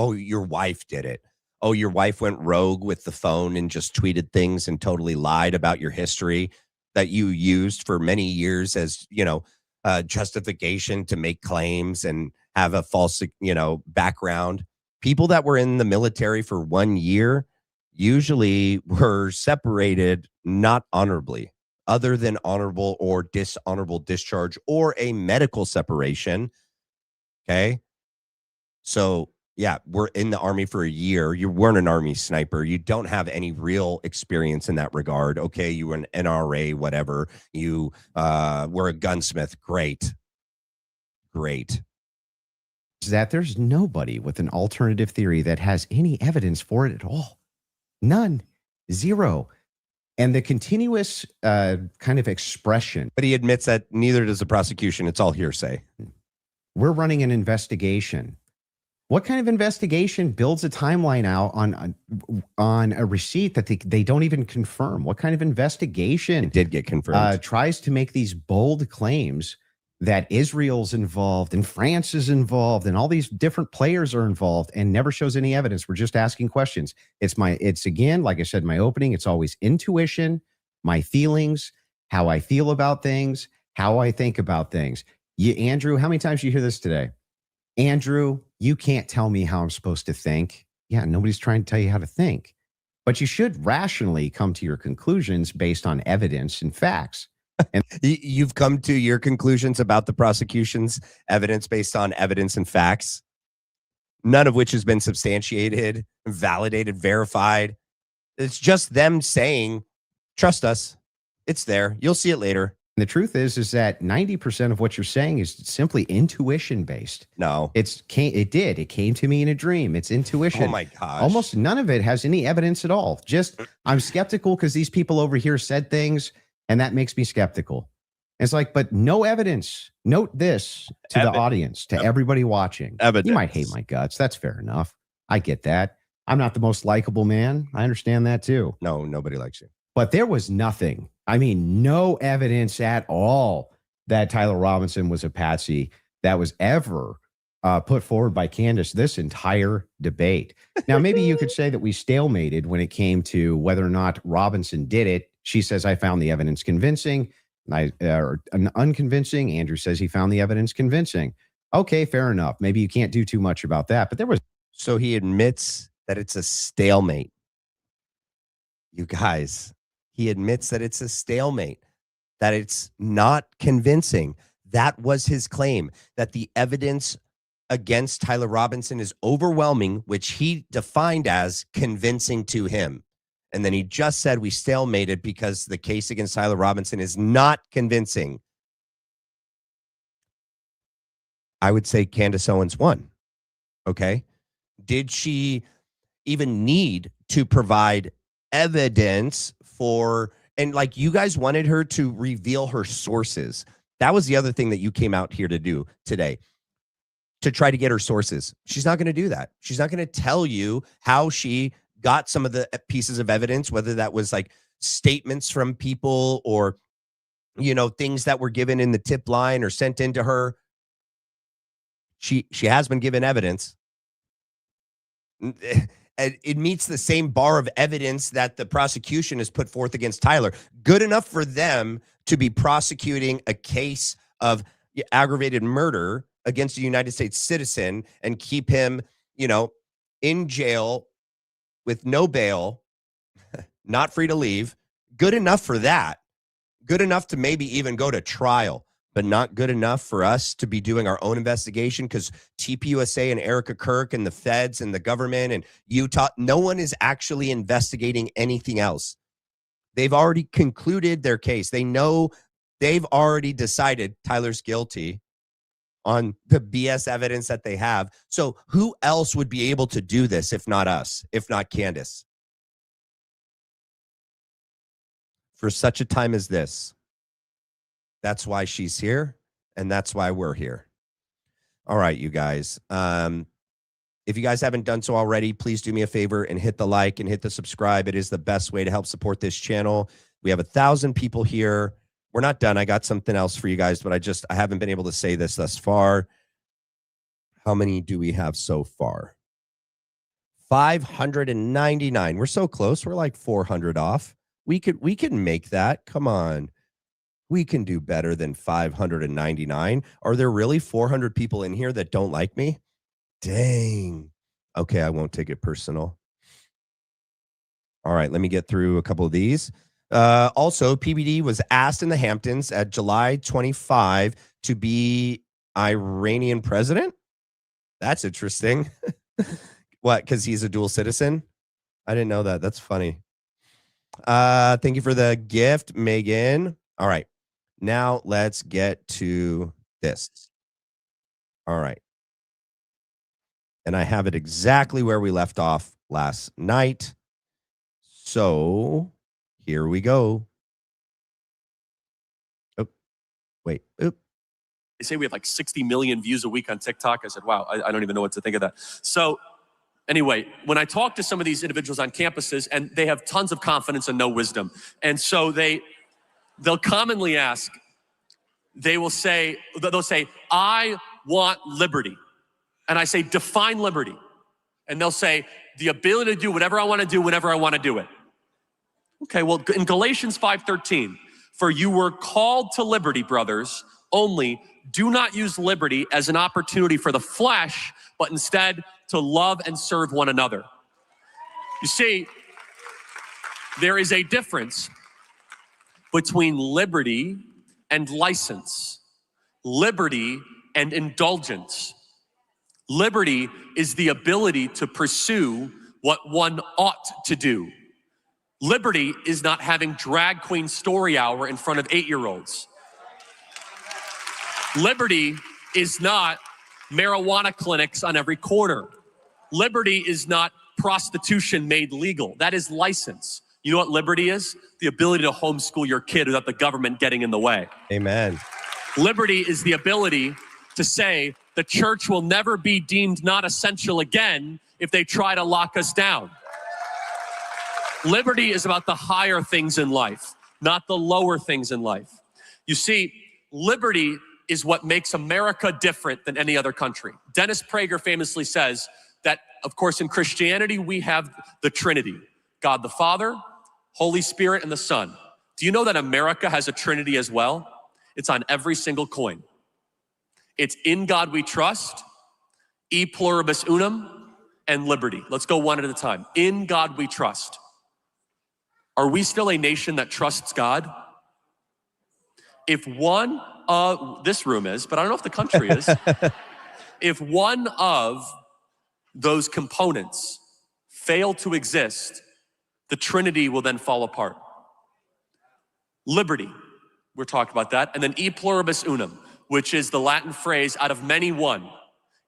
wife did it. Oh, your wife went rogue with the phone and just tweeted things and totally lied about your history that you used for many years as, justification to make claims and have a false, background. People that were in the military for 1 year usually were separated not honorably, other than honorable or dishonorable discharge or a medical separation. Okay. So yeah, we're in the Army for a year. You weren't an Army sniper. You don't have any real experience in that regard. Okay. You were an NRA, whatever. You were a gunsmith. Great. that there's nobody with an alternative theory that has any evidence for it at all. None. Zero. And the continuous kind of expression. But he admits that neither does the prosecution. It's all hearsay. We're running an investigation. What kind of investigation builds a timeline out on a receipt that they don't even confirm? What kind of investigation did get confirmed? Tries to make these bold claims that Israel's involved and France is involved and all these different players are involved and never shows any evidence. We're just asking questions. It's again, like I said in my opening, it's always intuition, my feelings, how I feel about things, how I think about things. Andrew, how many times did you hear this today? Andrew, you can't tell me how I'm supposed to think. Yeah, nobody's trying to tell you how to think. But you should rationally come to your conclusions based on evidence and facts. And you've come to your conclusions about the prosecution's evidence based on evidence and facts, none of which has been substantiated, validated, verified. It's just them saying, trust us. It's there. You'll see it later. And the truth is that 90% of what you're saying is simply intuition based. No, it came to me in a dream. It's intuition. Oh my gosh. Almost none of it has any evidence at all. Just I'm skeptical because these people over here said things, and that makes me skeptical. It's like, but no evidence. Note this to the audience, to everybody watching. Evidence. You might hate my guts. That's fair enough. I get that. I'm not the most likable man. I understand that too. No, nobody likes you. But there was nothing. I mean, no evidence at all that Tyler Robinson was a patsy that was ever put forward by Candace this entire debate. Now, maybe you could say that we stalemated when it came to whether or not Robinson did it. She says, I found the evidence convincing, or unconvincing. Andrew says he found the evidence convincing. Okay, fair enough. Maybe you can't do too much about that. But there was. So he admits that it's a stalemate. You guys. He admits that it's a stalemate, that it's not convincing. That was his claim, that the evidence against Tyler Robinson is overwhelming, which he defined as convincing to him. And then he just said we stalemated because the case against Tyler Robinson is not convincing. I would say Candace Owens won. Okay. Did she even need to provide evidence for, and like you guys wanted her to reveal her sources. That was the other thing that you came out here to do today, to try to get her sources. She's not going to do that. She's not going to tell you how she got some of the pieces of evidence, whether that was like statements from people or, you know, things that were given in the tip line or sent into her. She has been given evidence. It meets the same bar of evidence that the prosecution has put forth against Tyler. Good enough for them to be prosecuting a case of aggravated murder against a United States citizen and keep him, you know, in jail with no bail, not free to leave. Good enough for that. Good enough to maybe even go to trial, but not good enough for us to be doing our own investigation because TPUSA and Erica Kirk and the feds and the government and Utah, no one is actually investigating anything else. They've already concluded their case. They know they've already decided Tyler's guilty on the BS evidence that they have. So who else would be able to do this if not us, if not Candace? For such a time as this. That's why she's here, and that's why we're here. All right, you guys. If you guys haven't done so already, please do me a favor and hit the like and hit the subscribe. It is the best way to help support this channel. We have 1,000 people here. We're not done. I got something else for you guys, but I haven't been able to say this thus far. How many do we have so far? 599. We're so close. We're like 400 off. We can make that. Come on. We can do better than 599. Are there really 400 people in here that don't like me? Dang. Okay, I won't take it personal. All right, let me get through a couple of these. Also, PBD was asked in the Hamptons at July 25 to be Iranian president. That's interesting. What, because he's a dual citizen? I didn't know that. That's funny. Thank you for the gift, Megan. All right. Now let's get to this. All right. And I have it exactly where we left off last night. So here we go. Oh, wait. Oop. They say we have like 60 million views a week on TikTok. I said, wow, I don't even know what to think of that. So anyway, when I talk to some of these individuals on campuses, and they have tons of confidence and no wisdom. And so they'll commonly ask, they'll say, I want liberty. And I say, define liberty. And they'll say, the ability to do whatever I want to do whenever I want to do it. Okay, well, in Galatians 5:13, for you were called to liberty, brothers, only do not use liberty as an opportunity for the flesh, but instead to love and serve one another. You see, there is a difference between liberty and license, liberty and indulgence. Liberty is the ability to pursue what one ought to do. Liberty is not having drag queen story hour in front of 8-year-olds. Liberty is not marijuana clinics on every corner. Liberty is not prostitution made legal. That is license. You know what liberty is? The ability to homeschool your kid without the government getting in the way. Amen. Liberty is the ability to say the church will never be deemed not essential again if they try to lock us down. Liberty is about the higher things in life, not the lower things in life. You see, liberty is what makes America different than any other country. Dennis Prager famously says that, of course, in Christianity, we have the Trinity, God the Father, Holy Spirit, and the Son. Do you know that America has a Trinity as well? It's on every single coin. It's in God we trust, e pluribus unum, and liberty. Let's go one at a time. In God we trust. Are we still a nation that trusts God? If one of, this room is, but I don't know if the country is, if one of those components fail to exist, the Trinity will then fall apart. Liberty, we're talking about that. And then e pluribus unum, which is the Latin phrase, out of many one.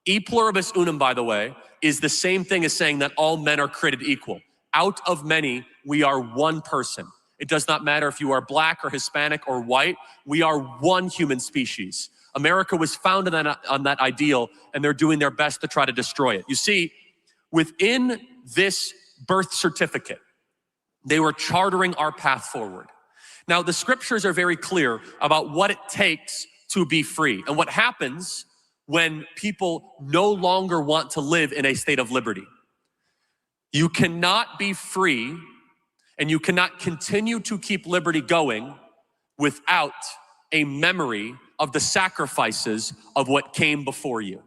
E pluribus unum, by the way, is the same thing as saying that all men are created equal. Out of many, we are one person. It does not matter if you are black or Hispanic or white. We are one human species. America was founded on that ideal, and they're doing their best to try to destroy it. You see, within this birth certificate. They were chartering our path forward. Now, the scriptures are very clear about what it takes to be free and what happens when people no longer want to live in a state of liberty. You cannot be free and you cannot continue to keep liberty going without a memory of the sacrifices of what came before you.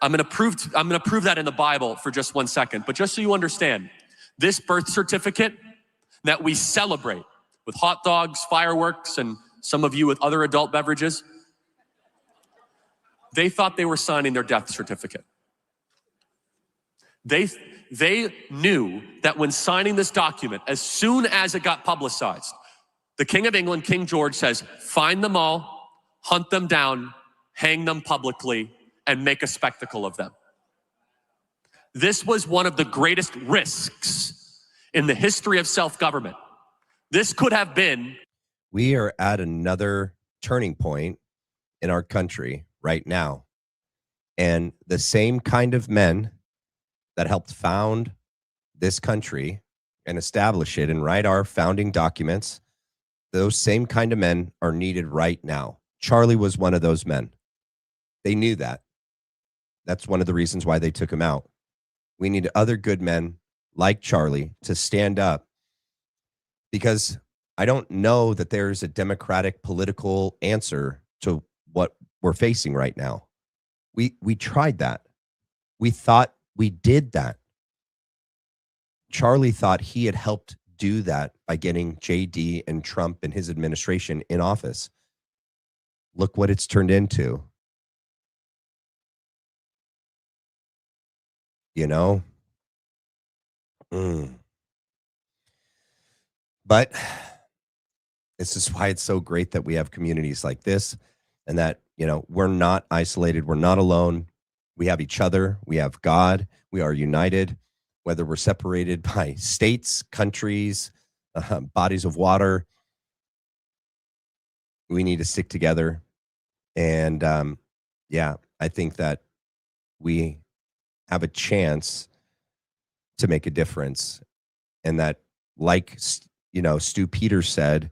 I'm going to prove that in the Bible for just 1 second, but just so you understand, this birth certificate that we celebrate with hot dogs, fireworks, and some of you with other adult beverages, they thought they were signing their death certificate. They knew that when signing this document, as soon as it got publicized, the King of England, King George, says, find them all, hunt them down, hang them publicly, and make a spectacle of them. This was one of the greatest risks in the history of self-government. This could have been. We are at another turning point in our country right now. And the same kind of men that helped found this country and establish it and write our founding documents, those same kind of men are needed right now. Charlie was one of those men. They knew that. That's one of the reasons why they took him out. We need other good men like Charlie to stand up, because I don't know that there's a democratic political answer to what we're facing right now. We tried that. We thought we did that. Charlie thought he had helped do that by getting JD and Trump and his administration in office. Look what it's turned into. You know? But this is why it's so great that we have communities like this, and that, you know, we're not isolated. We're not alone. We have each other. We have God. We are united, whether we're separated by states, countries, bodies of water. We need to stick together. And yeah, I think that we have a chance to make a difference. And that, like, you know, Stu Peters said,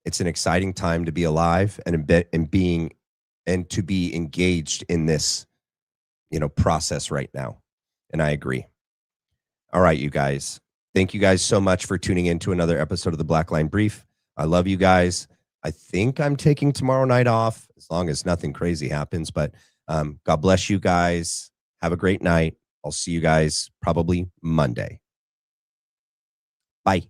it's an exciting time to be alive and to be engaged in this, you know, process right now. And I agree. All right, you guys. Thank you guys so much for tuning in to another episode of the Black Line Brief. I love you guys. I think I'm taking tomorrow night off, as long as nothing crazy happens. But God bless you guys. Have a great night. I'll see you guys probably Monday. Bye.